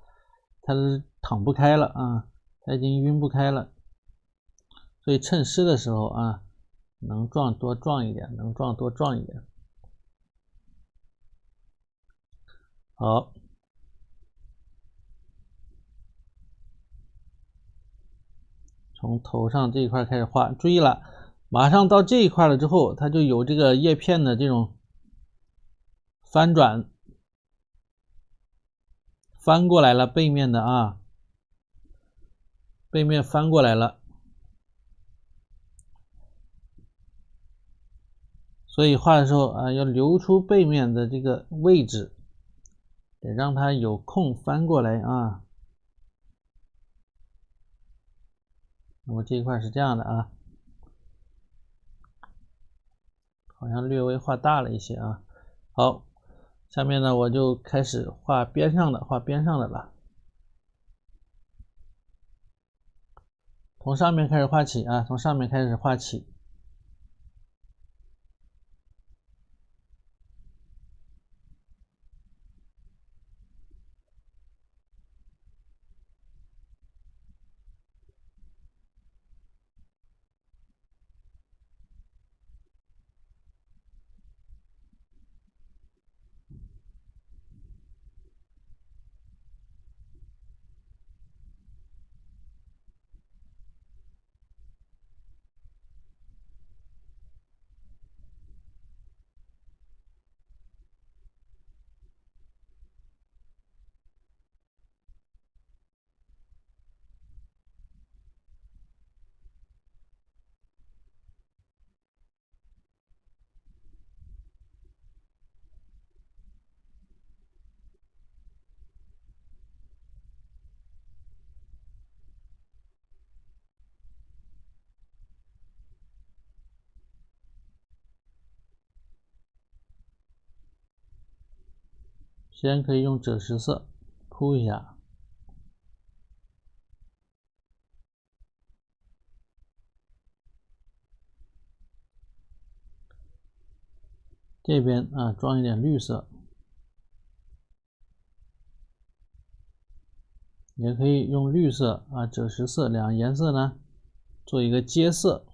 它是淌不开了啊，它已经晕不开了。所以趁湿的时候啊，能撞多撞一点，能撞多撞一点。好，从头上这一块开始画，注意了，马上到这一块了之后，它就有这个叶片的这种翻转，翻过来了，背面的啊，背面翻过来了。所以画的时候啊，要留出背面的这个位置，得让它有空翻过来啊。那么这一块是这样的啊，好像略微画大了一些啊。好，下面呢我就开始画边上的，画边上的了。从上面开始画起啊，从上面开始画起。先可以用赭石色铺一下。这边啊装一点绿色，也可以用绿色啊、赭石色两个颜色呢做一个接色。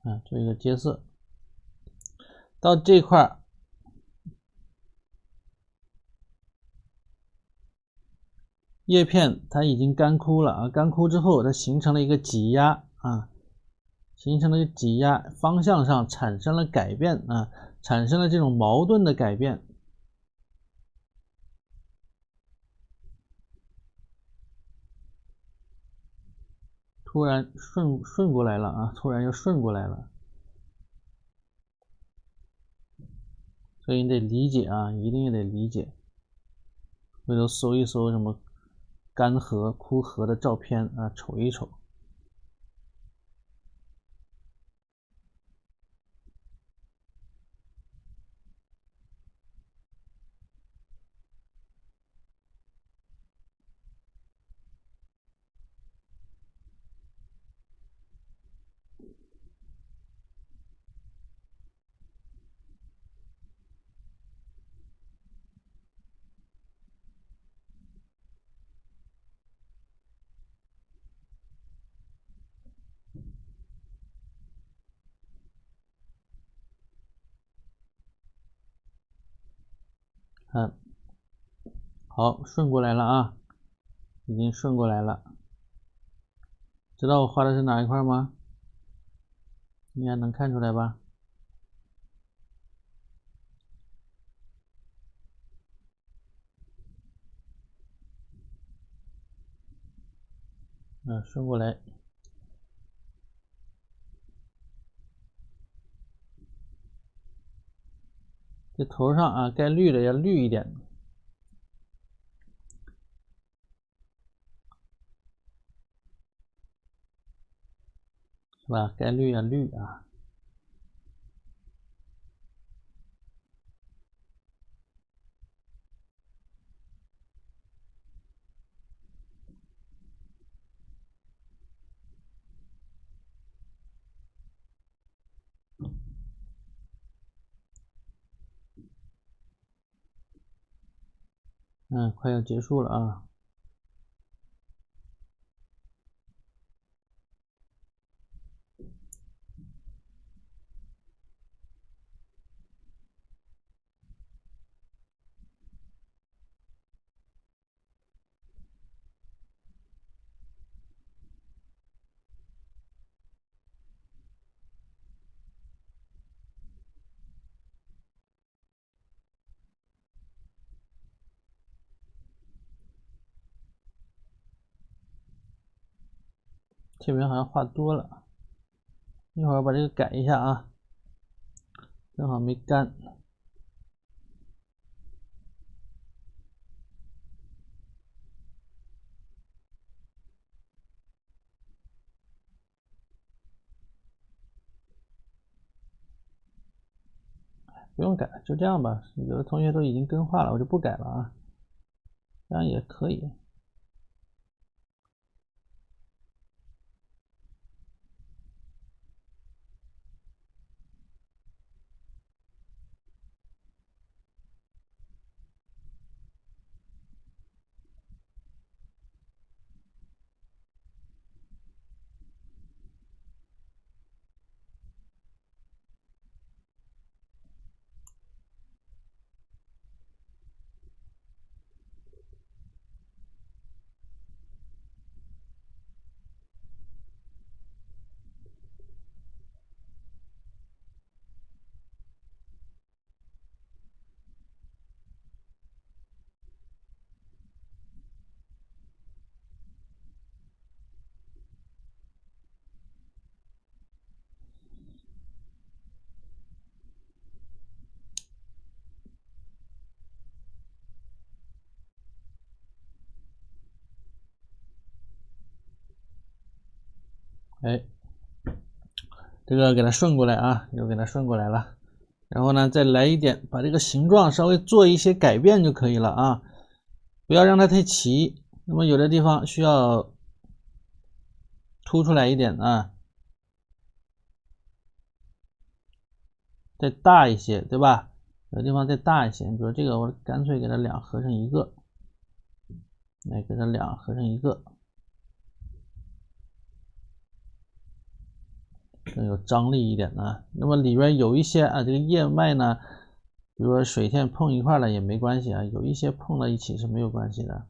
啊，做一个接色。到这块叶片它已经干枯了啊，干枯之后它形成了一个挤压啊，形成了一个挤压，方向上产生了改变啊，产生了这种矛盾的改变。突然顺过来了啊，突然又顺过来了。所以你得理解啊，一定得理解。回头搜一搜什么干涸、枯涸的照片啊，瞅一瞅。看，好，顺过来了啊。已经顺过来了。知道我画的是哪一块吗？应该能看出来吧？顺过来。这头上啊，该绿的要绿一点，是吧？该绿要绿啊。快要结束了啊。这边好像画多了，一会儿把这个改一下啊，正好没干。不用改，就这样吧。有的同学都已经跟画了，我就不改了啊，这样也可以。哎，这个给它顺过来啊，又给它顺过来了。然后呢，再来一点，把这个形状稍微做一些改变就可以了啊，不要让它太齐。那么有的地方需要凸出来一点啊，再大一些，对吧？有的地方再大一些，比如这个，我干脆给它两合成一个，来给它两合成一个。更有张力一点呢。那么里边有一些啊，这个叶脉呢，比如说水线碰一块了也没关系啊，有一些碰到一起是没有关系的。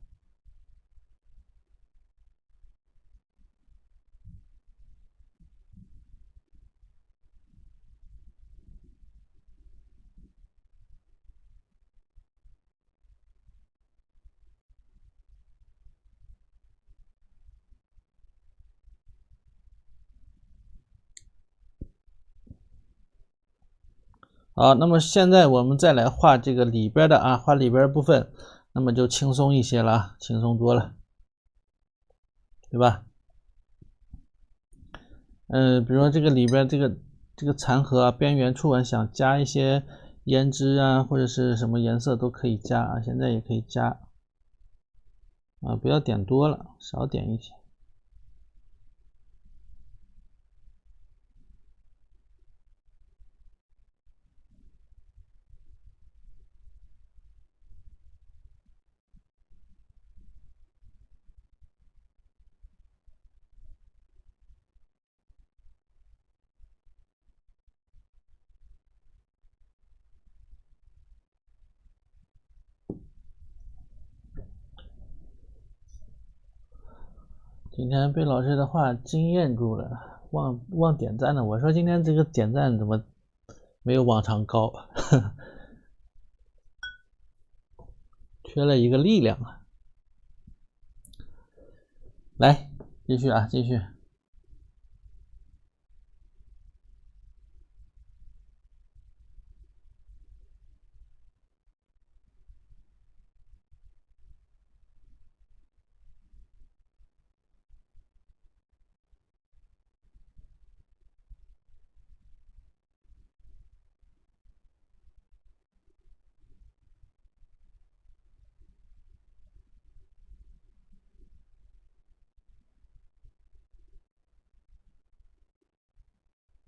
好，那么现在我们再来画这个里边的啊，画里边部分，那么就轻松一些了，轻松多了，对吧？比如说这个里边这个残核啊，边缘处啊，想加一些胭脂啊，或者是什么颜色都可以加啊，现在也可以加啊，不要点多了，少点一些。今天被老师的话惊艳住了，忘点赞了。我说今天这个点赞怎么没有往常高？缺了一个力量啊！来，继续啊，继续。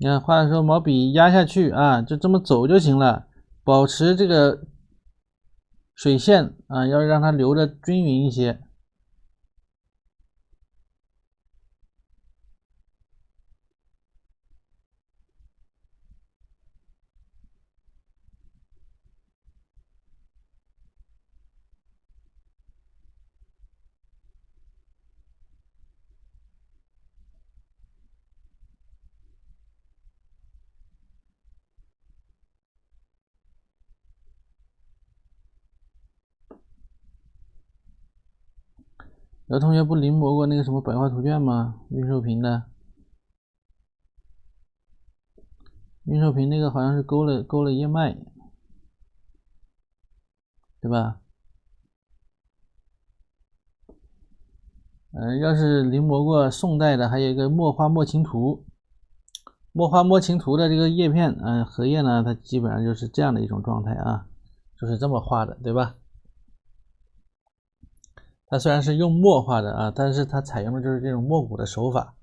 你看画的时候，毛笔压下去啊，就这么走就行了，保持这个水线啊，要让它流的均匀一些。有同学不临摹过那个什么白话图卷吗？运寿平的，运寿平那个好像是勾了叶脉，对吧？要是临摹过宋代的，还有一个墨花墨情图，墨花墨情图的这个叶片，荷叶呢，它基本上就是这样的一种状态啊，就是这么画的，对吧？它虽然是用墨画的啊，但是它采用的就是这种墨骨的手法，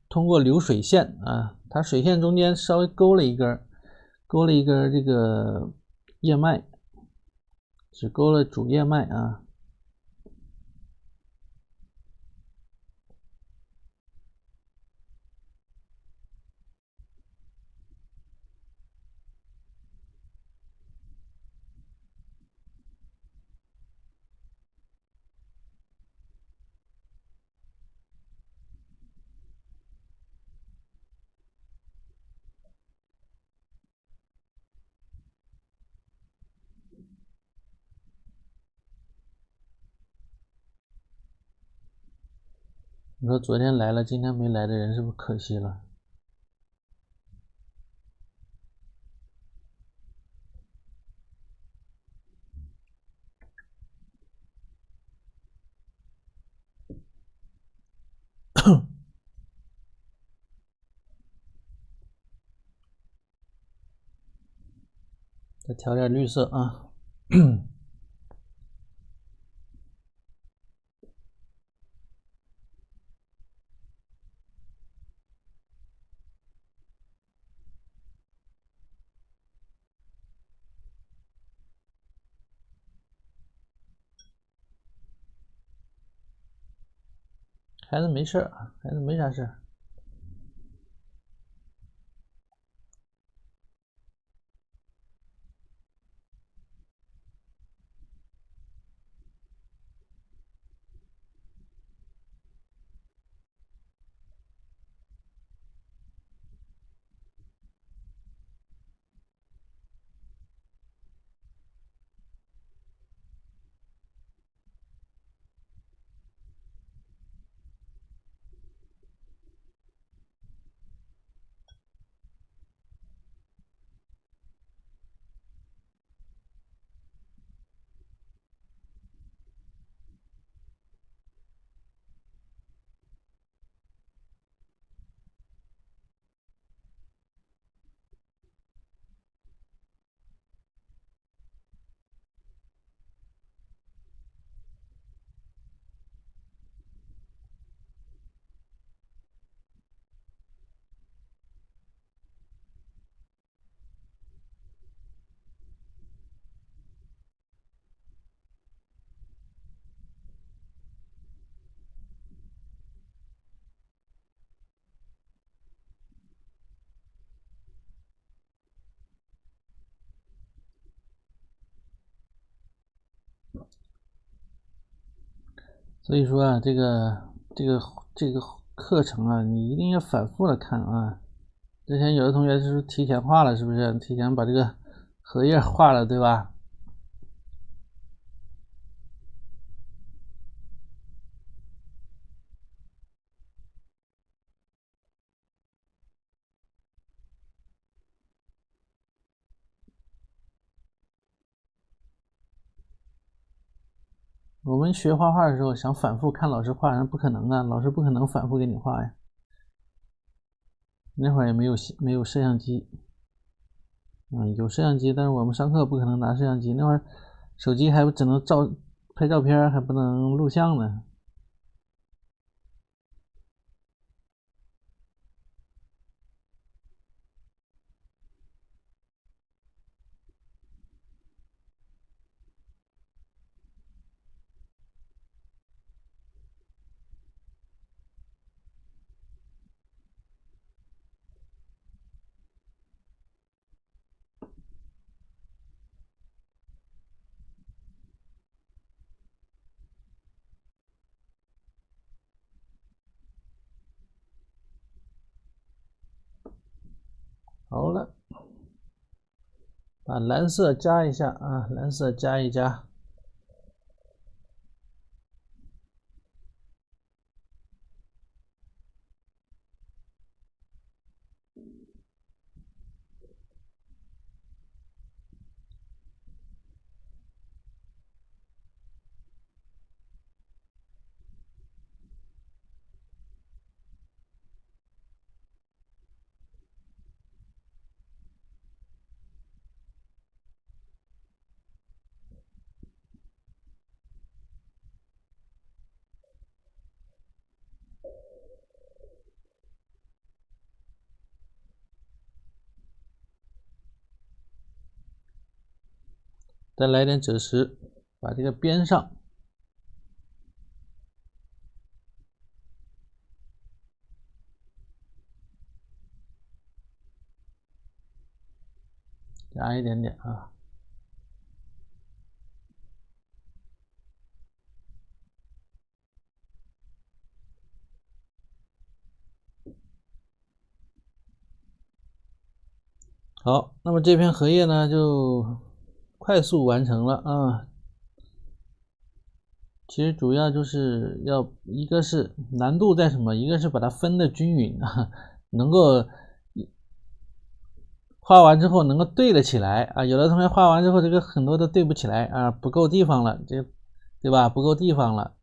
通过流水线啊，它水线中间稍微勾了一根这个叶脉，只勾了主叶脉啊。你说昨天来了，今天没来的人是不是可惜了？再调点绿色啊。孩子没事啊，孩子没啥事。所以说啊，这个课程啊，你一定要反复的看啊。之前有的同学就是提前画了，是不是？提前把这个荷叶画了，对吧？我们学画画的时候想反复看老师画，那不可能啊，老师不可能反复给你画呀。那会儿也没有摄像机，有摄像机，但是我们上课不可能拿摄像机，那会儿手机还只能拍照片，还不能录像呢。好了，把蓝色加一下啊，蓝色加一加。再来点赭石，把这个边上加一点点啊。好，那么这篇荷叶呢就快速完成了啊。其实主要就是一个是难度在什么，一个是把它分的均匀啊，能够画完之后能够对得起来啊。有的同学画完之后这个很多都对不起来啊，不够地方了，对吧？不够地方了。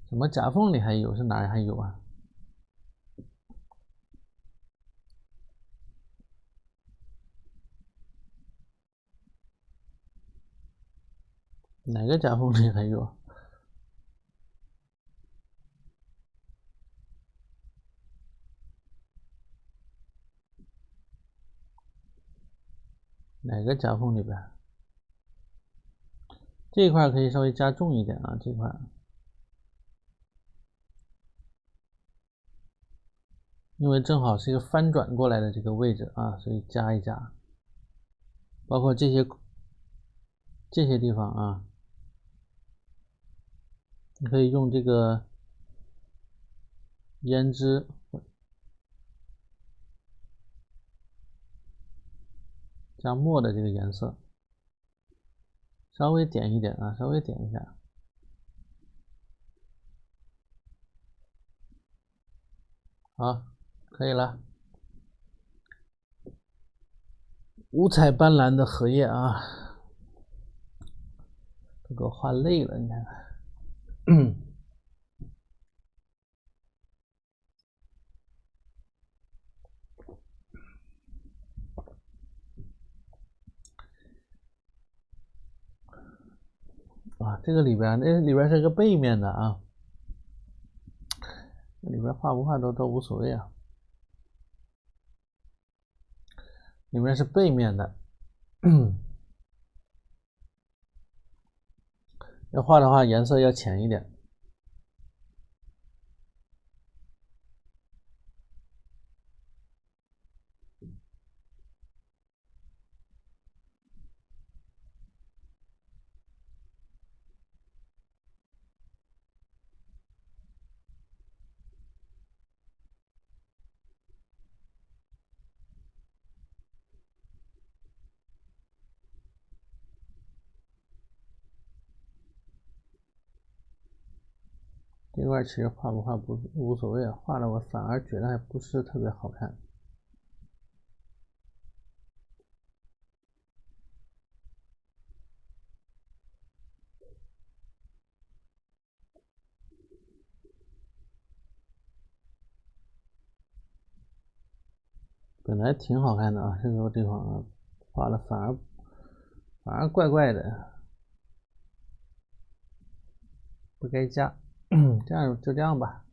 什么夹缝里还有？是哪儿还有啊？哪个夹缝里还有？哪个夹缝里边？这一块可以稍微加重一点啊，这块，因为正好是一个翻转过来的这个位置啊，所以加一加。包括这些地方啊，你可以用这个胭脂加墨的这个颜色，稍微点一点啊，稍微点一下。好，可以了。五彩斑斓的荷叶啊，都给我画累了，你看看。啊，这个里边是个背面的啊，里边画不画都无所谓啊。里面是背面的，要画的话颜色要浅一点。这块其实画不画不无所谓啊，画了我反而觉得还不是特别好看。本来挺好看的啊，这个地方啊，画了反而怪怪的，不该加。这样就这样吧。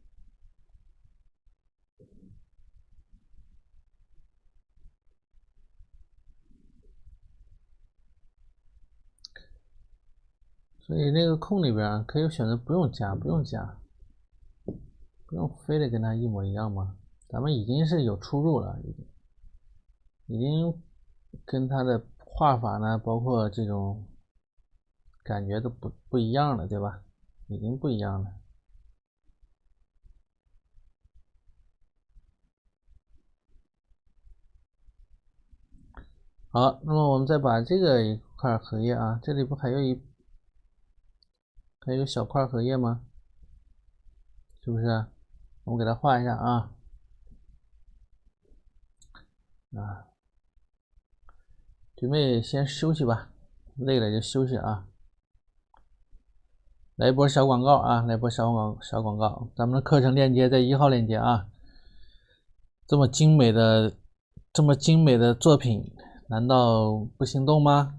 所以那个空里边啊，可以选择不用加，不用非得跟它一模一样吗？咱们已经是有出入了，已经跟它的画法呢，包括这种感觉都不一样了，对吧？已经不一样了。好，那么我们再把这个一块荷叶啊，这里不还有小块荷叶吗？是不是？我们给它画一下啊。准备先休息吧，累了就休息啊。来一波小广告啊，来一波小广告。咱们的课程链接在1号链接啊。这么精美的作品，难道不心动吗？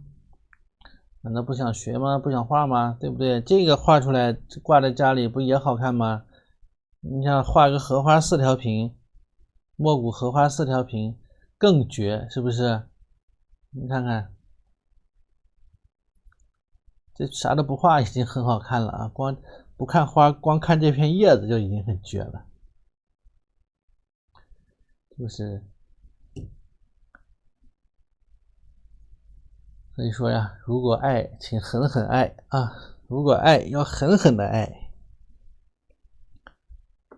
难道不想学吗？不想画吗？对不对？这个画出来挂在家里不也好看吗？你想画个荷花4条屏，墨骨荷花4条屏更绝，是不是？你看看，这啥都不画已经很好看了啊！光不看花，光看这片叶子就已经很绝了，是不是？所以说呀，如果爱，请狠狠爱啊！如果爱，要狠狠的爱。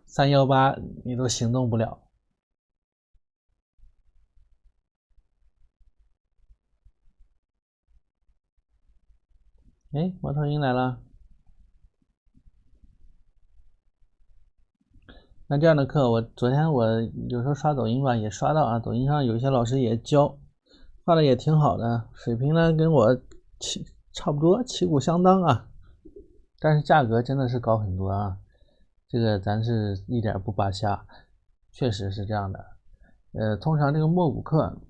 318你都行动不了。哎，猫头鹰来了。那这样的课，昨天我有时候刷抖音吧，也刷到啊，抖音上有些老师也教，画的也挺好的，水平呢跟我差不多，旗鼓相当啊。但是价格真的是高很多啊，这个咱是一点不扒瞎，确实是这样的。通常这个墨骨课，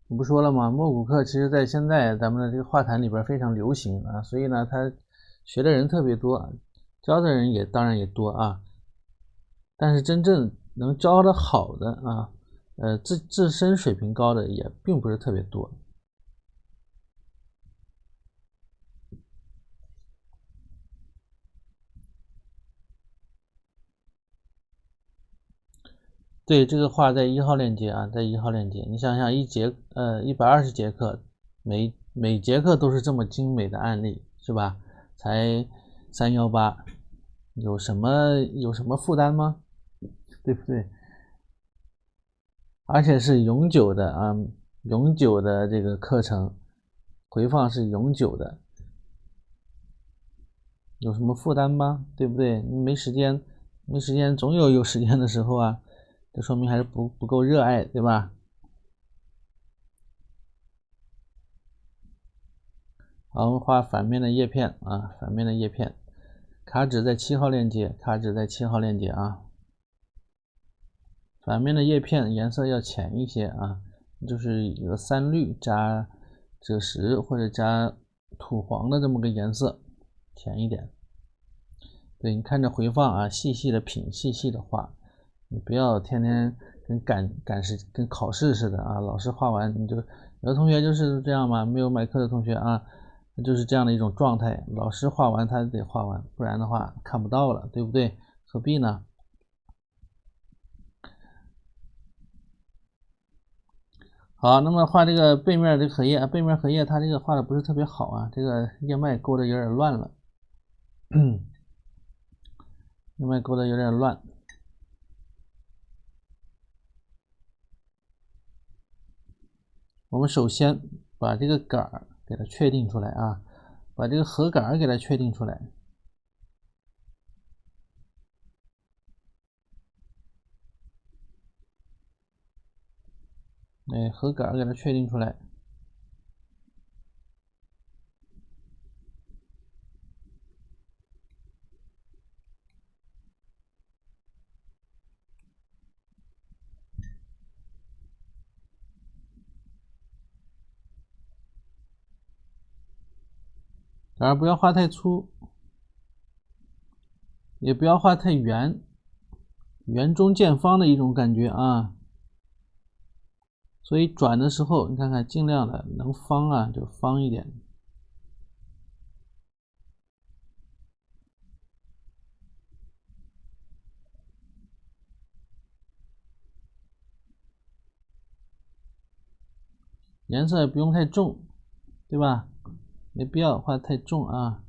我不说了吗？墨骨课其实在现在咱们的这个画坛里边非常流行啊，所以呢，他学的人特别多，教的人也当然也多啊。但是真正能教的好的啊，自身水平高的也并不是特别多。对，这个画在1号链接啊，在1号链接。你想想120节课，每节课都是这么精美的案例，是吧？才318，有什么负担吗？对不对？而且是永久的啊，永久的这个课程回放是永久的，有什么负担吗？对不对？你没时间总有时间的时候啊，这说明还是不够热爱，对吧？好，我们画反面的叶片啊，反面的叶片，卡纸在7号链接，卡纸在7号链接啊。反面的叶片颜色要浅一些啊，就是有3绿加赭石或者加土黄的这么个颜色，浅一点。对，你看着回放啊，细细的品，细细的画，你不要天天跟考试似的啊，老师画完你就，有的同学就是这样嘛，没有买课的同学啊，就是这样的一种状态，老师画完他得画完，不然的话看不到了，对不对？何必呢？好，那么画这个背面这个荷叶，背面荷叶它这个画的不是特别好啊，这个叶脉勾的有点乱了，叶脉勾的有点乱。我们首先把这个杆儿给它确定出来啊，把这个荷杆给它确定出来。哎，荷杆给它确定出来。当然不要画太粗，也不要画太圆，圆中见方的一种感觉啊。所以转的时候，你看看，尽量的能方啊就方一点。颜色也不用太重，对吧？没必要画太重啊。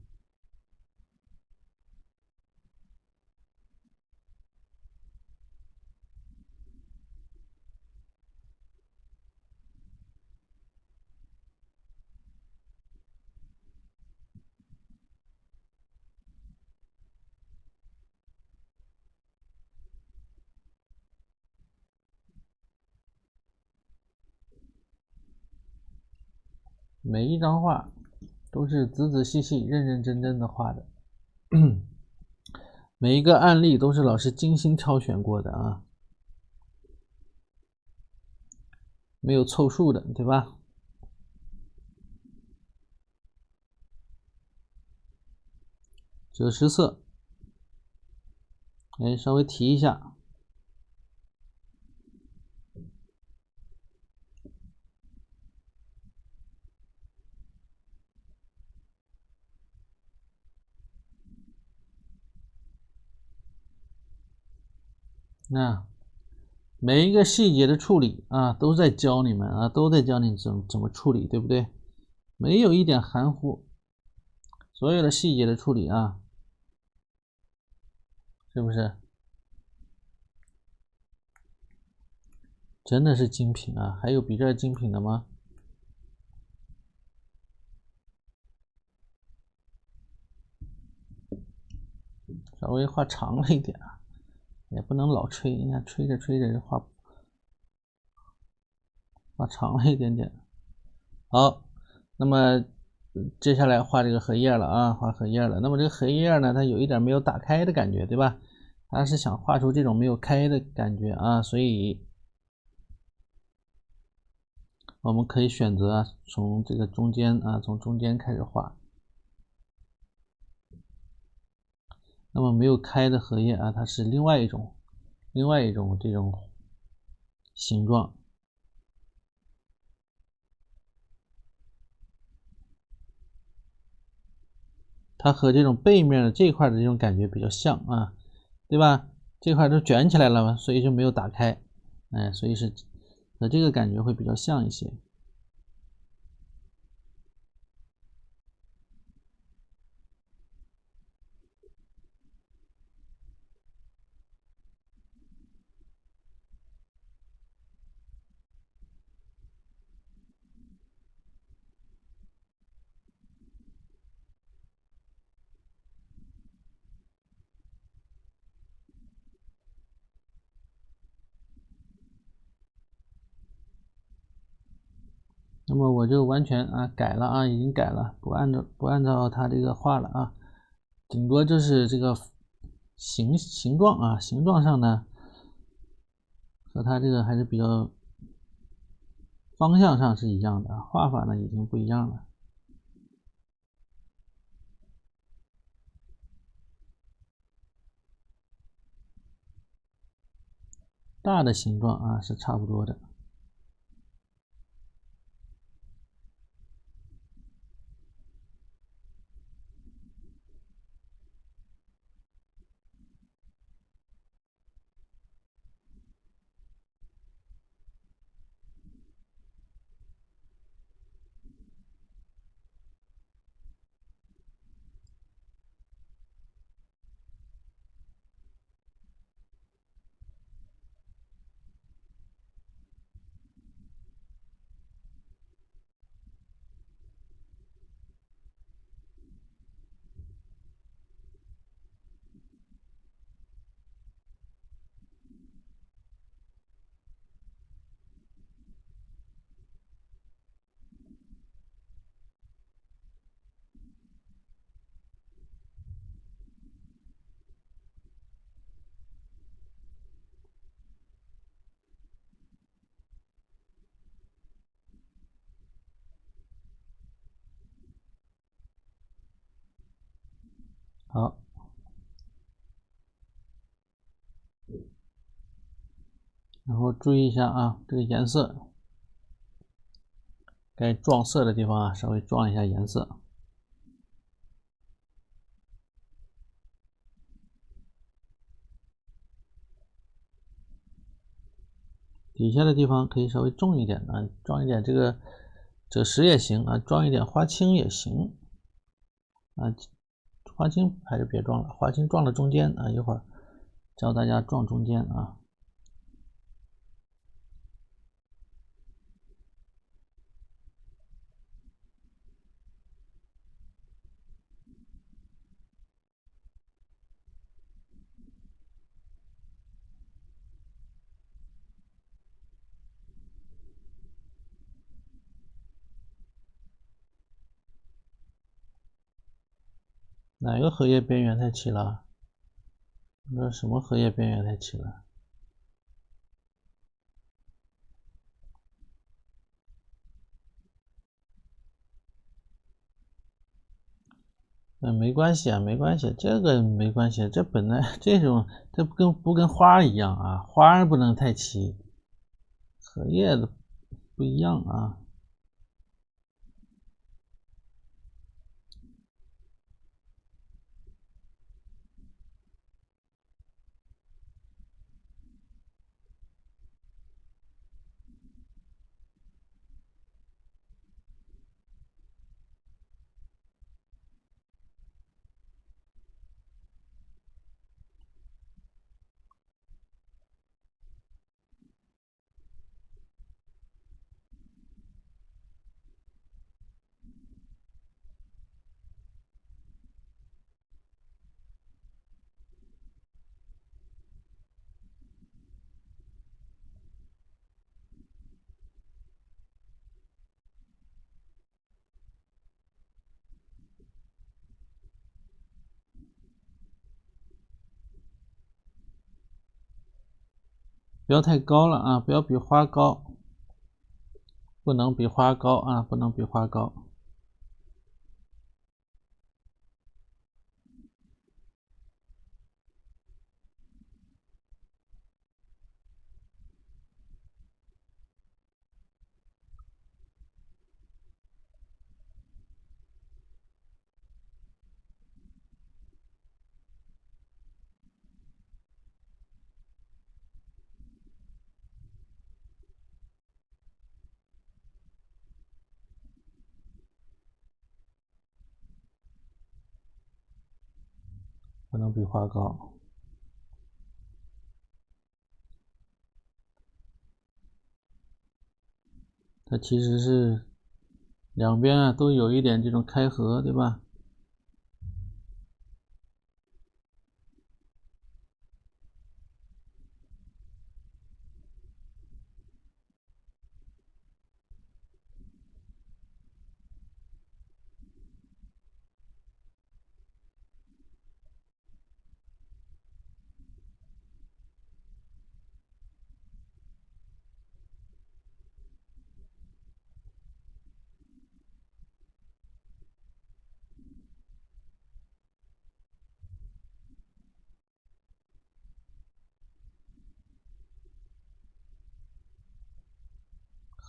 每一张画都是仔仔细细、认认真真的画的，每一个案例都是老师精心挑选过的啊，没有凑数的，对吧？赭石色，哎，稍微提一下。那每一个细节的处理啊，都在教你们啊，都在教你怎么处理，对不对？没有一点含糊，所有的细节的处理啊，是不是？真的是精品啊！还有比这精品的吗？稍微画长了一点啊，也不能老吹，你看吹着吹着画长了一点点。好，那么接下来画这个荷叶了啊，画荷叶了。那么这个荷叶呢，它有一点没有打开的感觉，对吧？它是想画出这种没有开的感觉啊，所以我们可以选择啊，从这个中间啊，从中间开始画。那么没有开的荷叶啊，它是另外一种这种形状。它和这种背面的这块的这种感觉比较像啊，对吧？这块都卷起来了嘛，所以就没有打开，哎，所以是和这个感觉会比较像一些。那么我就完全啊改了啊，已经改了，不按照它这个画了啊，顶多就是这个形状啊，形状上呢和它这个还是比较方向上是一样的，画法呢已经不一样了。大的形状啊是差不多的。好，然后注意一下啊，这个颜色该撞色的地方啊，稍微撞一下颜色。底下的地方可以稍微重一点啊，装一点这个赭石也行啊，装一点花青也行啊。花青还是别装了，花青撞了中间啊，一会儿教大家撞中间啊。哪个荷叶边缘太齐了？那什么荷叶边缘太齐了？没关系啊，没关系，这个没关系，这本来这种这不跟花一样啊，花不能太齐，荷叶的不一样啊。不要太高了啊，不要比花高，不能比花高啊，不能比花高。不能比花高。它其实是两边啊都有一点这种开合，对吧？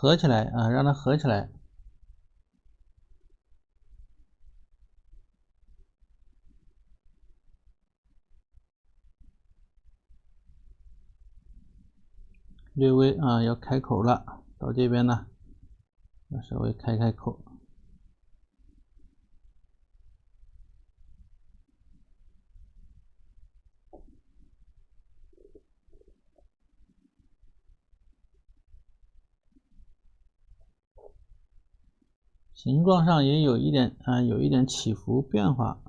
合起来啊，让它合起来。略微啊要开口了，到这边呢，稍微开口。形状上也有一点啊，有一点起伏变化。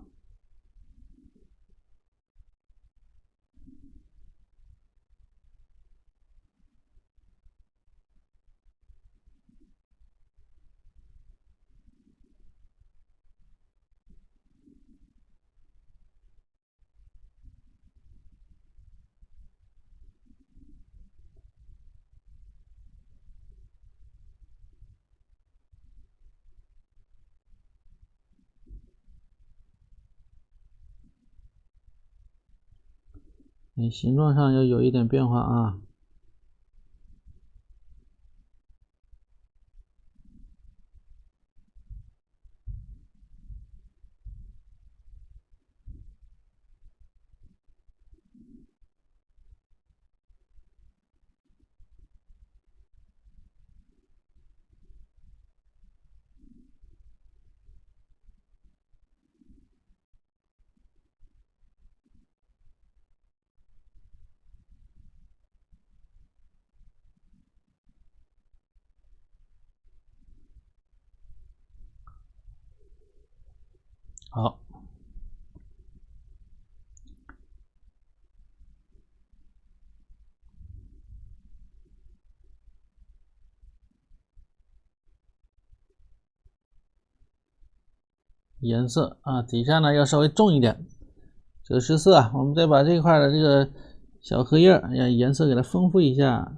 你形状上要有一点变化啊。好，颜色啊，底下呢要稍微重一点。这个十四啊，我们再把这块的这个小荷叶颜色给它丰富一下。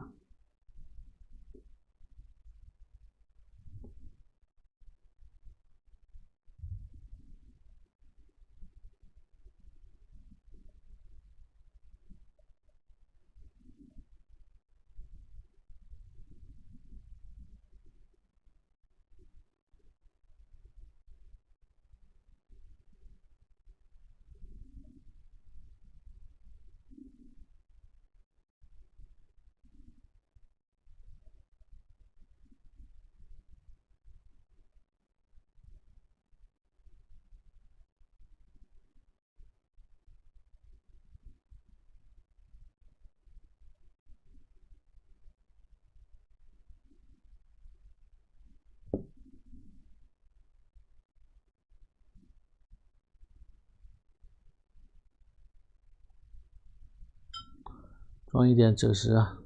装一点赭石啊，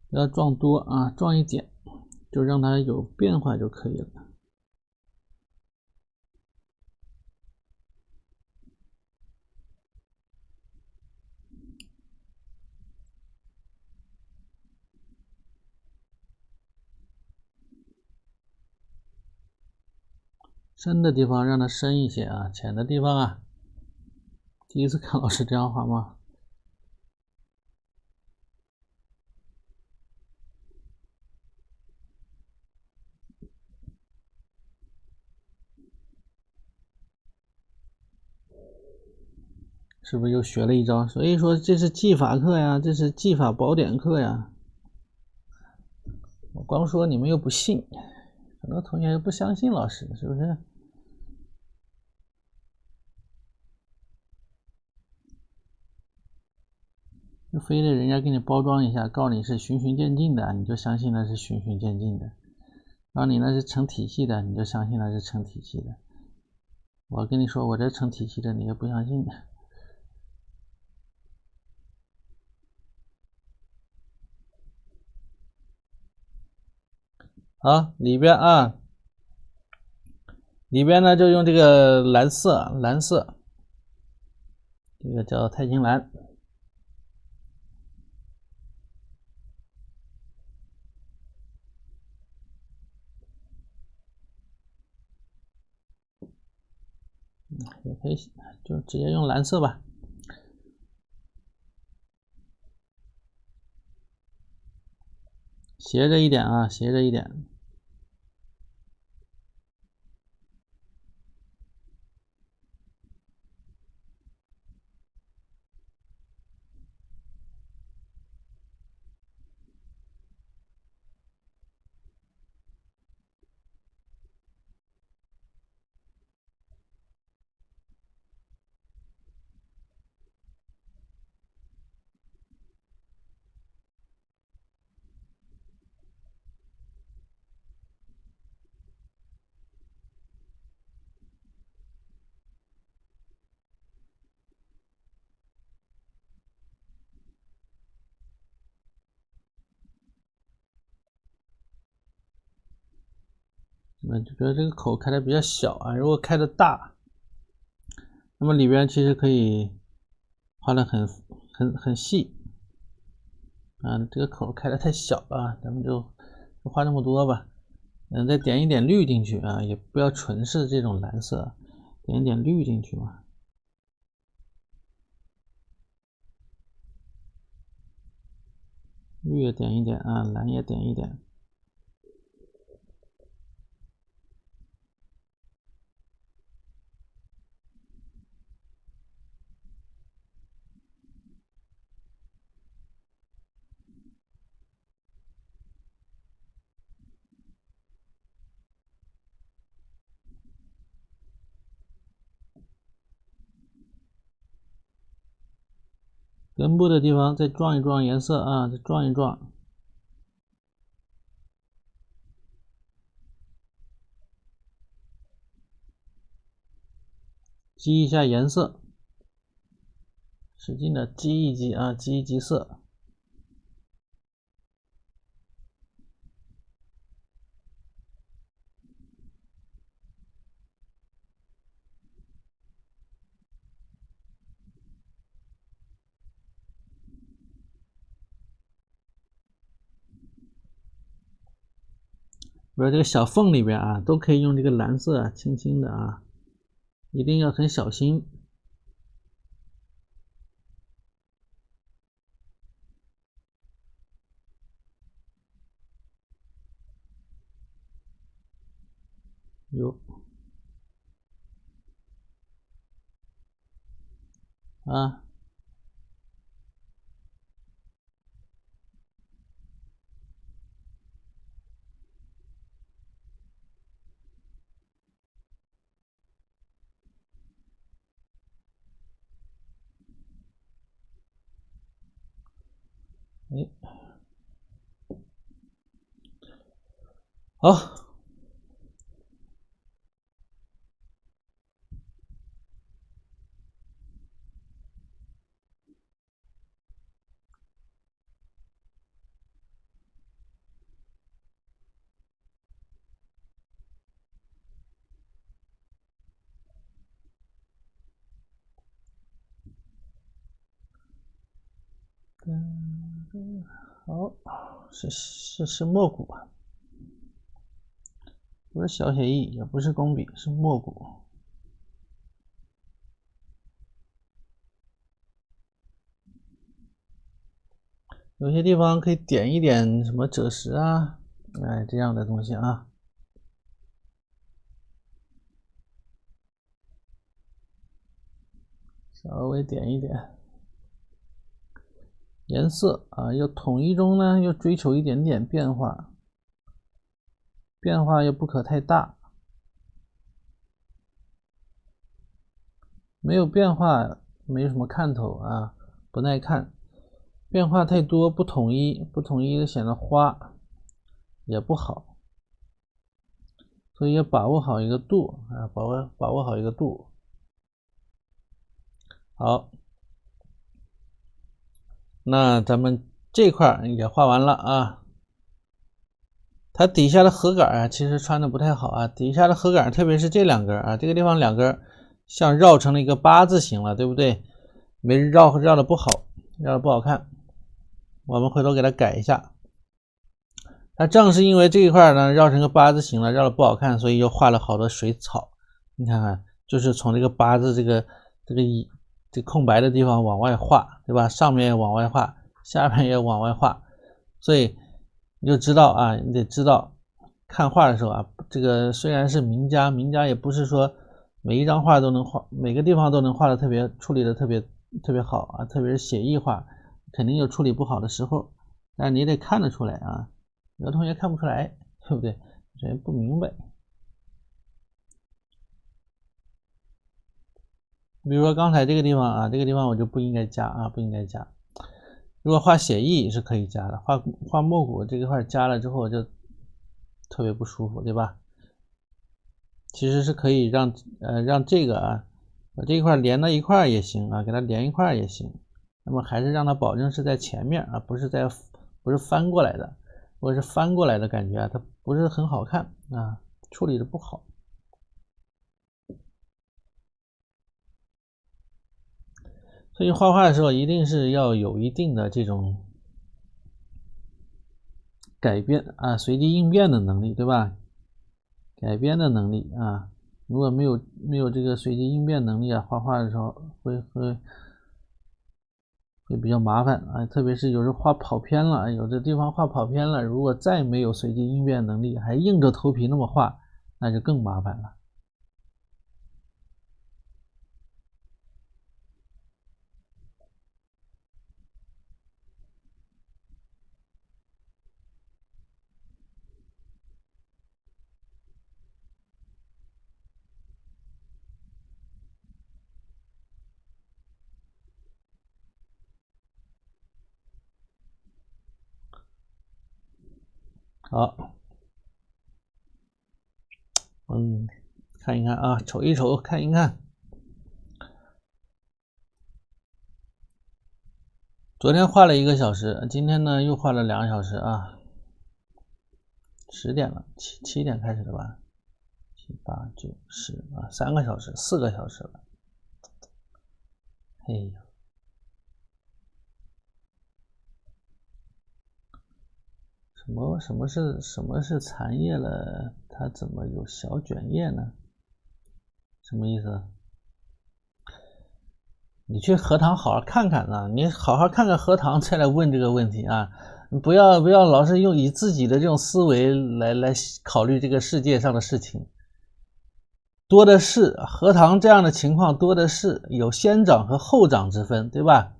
不要装多啊，装一点，就让它有变化就可以了。深的地方让它深一些啊，浅的地方啊，第一次看老师这样画吗？是不是又学了一招？所以说这是技法课呀，这是技法宝典课呀。我光说你们又不信，很多同学不相信老师，是不是？就非得人家给你包装一下，告诉你是循序渐进的，你就相信那是循序渐进的；然后你那是成体系的，你就相信那是成体系的。我跟你说，我这成体系的，你也不相信。好，里边啊，里边呢就用这个蓝色，这个叫钛金蓝。也可以，就直接用蓝色吧。斜着一点啊，斜着一点。就觉得这个口开的比较小啊，如果开的大，那么里边其实可以画的很细啊。这个口开的太小了，咱们就画这么多吧。再点一点绿进去啊，也不要纯是这种蓝色，点点绿进去嘛，绿也点一点啊，蓝也点一点。根部的地方再撞一撞颜色啊，再撞一撞，激一下颜色，使劲的激一激啊，激一激色。比如这个小缝里边啊，都可以用这个蓝色啊，轻轻的啊，一定要很小心。有啊，哎，好。好，是墨骨，不是小写意，也不是工笔，是墨骨。有些地方可以点一点什么赭石啊，哎，这样的东西啊。稍微点一点颜色啊，要统一中呢，又追求一点点变化，变化又不可太大，没有变化没什么看头啊，不耐看。变化太多不统一，不统一显得花也不好，所以要把握好一个度啊，把握好一个度。好，那咱们这块也画完了啊。它底下的荷杆啊，其实穿的不太好啊。底下的荷杆，特别是这两根啊，这个地方两根像绕成了一个八字形了，对不对？没绕的不好，绕的不好看。我们回头给它改一下。它正是因为这一块呢绕成个八字形了，绕的不好看，所以又画了好多水草。你看看，就是从这个八字这空白的地方往外画，对吧？上面也往外画，下面也往外画，所以你就知道啊，你得知道看画的时候啊，这个虽然是名家，名家也不是说每一张画都能画，每个地方都能画的特别，处理的特别好啊，特别是写意画，肯定有处理不好的时候，但是你得看得出来啊。有的同学看不出来，对不对？人不明白。比如说刚才这个地方啊，这个地方我就不应该加啊，不应该加。如果画写意是可以加的，画墨骨这一块加了之后就特别不舒服，对吧？其实是可以让这个啊把这一块连到一块也行啊，给它连一块也行。那么还是让它保证是在前面啊，不是翻过来的。如果是翻过来的感觉啊，它不是很好看啊，处理的不好。所以画画的时候一定是要有一定的这种改变啊，随机应变的能力，对吧？改编的能力啊，如果没有这个随机应变能力啊，画画的时候会比较麻烦啊，特别是有时候画跑偏了，有的地方画跑偏了，如果再没有随机应变能力，还硬着头皮那么画，那就更麻烦了。好，看一看啊，瞅一瞅，看一看。昨天画了1个小时，今天呢又画了2个小时啊。10点了，7点开始的吧？7、8、9、10啊，3个小时，4个小时了。哎呀，什么是残叶了？它怎么有小卷叶呢？什么意思？你去荷塘好好看看啊！你好好看看荷塘，再来问这个问题啊！不要老是以自己的这种思维来考虑这个世界上的事情，多的是荷塘这样的情况多的是，有先长和后长之分，对吧？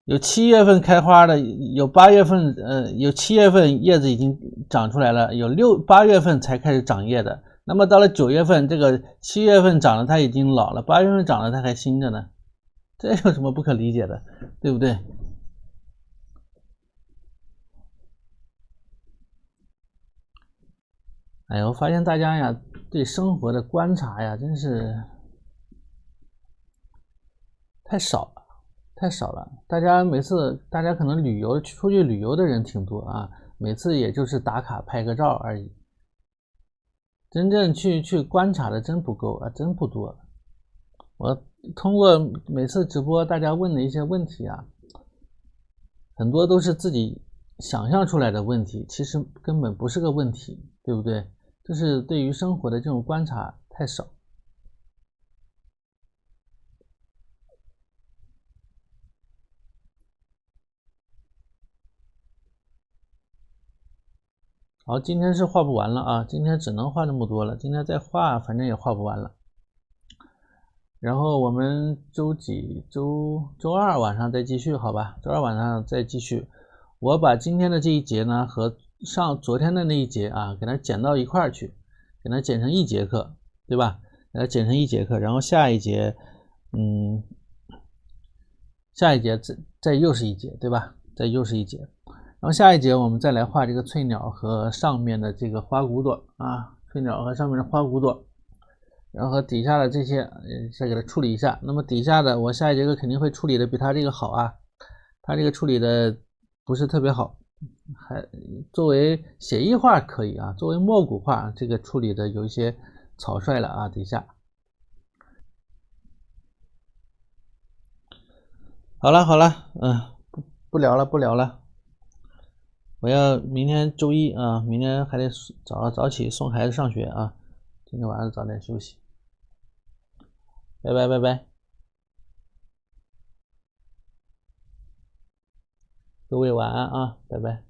有7月份开花的，有8月份，有7月份叶子已经长出来了，有8月份才开始长叶的。那么到了9月份，这个7月份长了它已经老了，8月份长了它还新着呢，这有什么不可理解的，对不对？哎呀，我发现大家呀对生活的观察呀真是太少了。太少了，大家可能出去旅游的人挺多啊，每次也就是打卡拍个照而已，真正去观察的真不够啊，真不多。我通过每次直播大家问的一些问题啊，很多都是自己想象出来的问题，其实根本不是个问题，对不对？就是对于生活的这种观察太少。好，今天是画不完了啊，今天只能画这么多了，今天再画反正也画不完了。然后我们周二晚上再继续，好吧？周二晚上再继续。我把今天的这一节呢和昨天的那一节啊，给它剪到一块儿去，给它剪成1节课，对吧？给它剪成1节课，然后下一节，下一节再又是1节，对吧？再又是1节，然后下一节我们再来画这个翠鸟和上面的这个花骨朵啊，翠鸟和上面的花骨朵。然后底下的这些再给它处理一下。那么底下的我下一节课肯定会处理的比它这个好啊，它这个处理的不是特别好，还作为写意画可以啊，作为墨骨画这个处理的有一些草率了啊。底下好了，不聊了，我要明天周一啊，明天还得早起送孩子上学啊，今天晚上早点休息。拜拜，各位晚安啊，拜拜。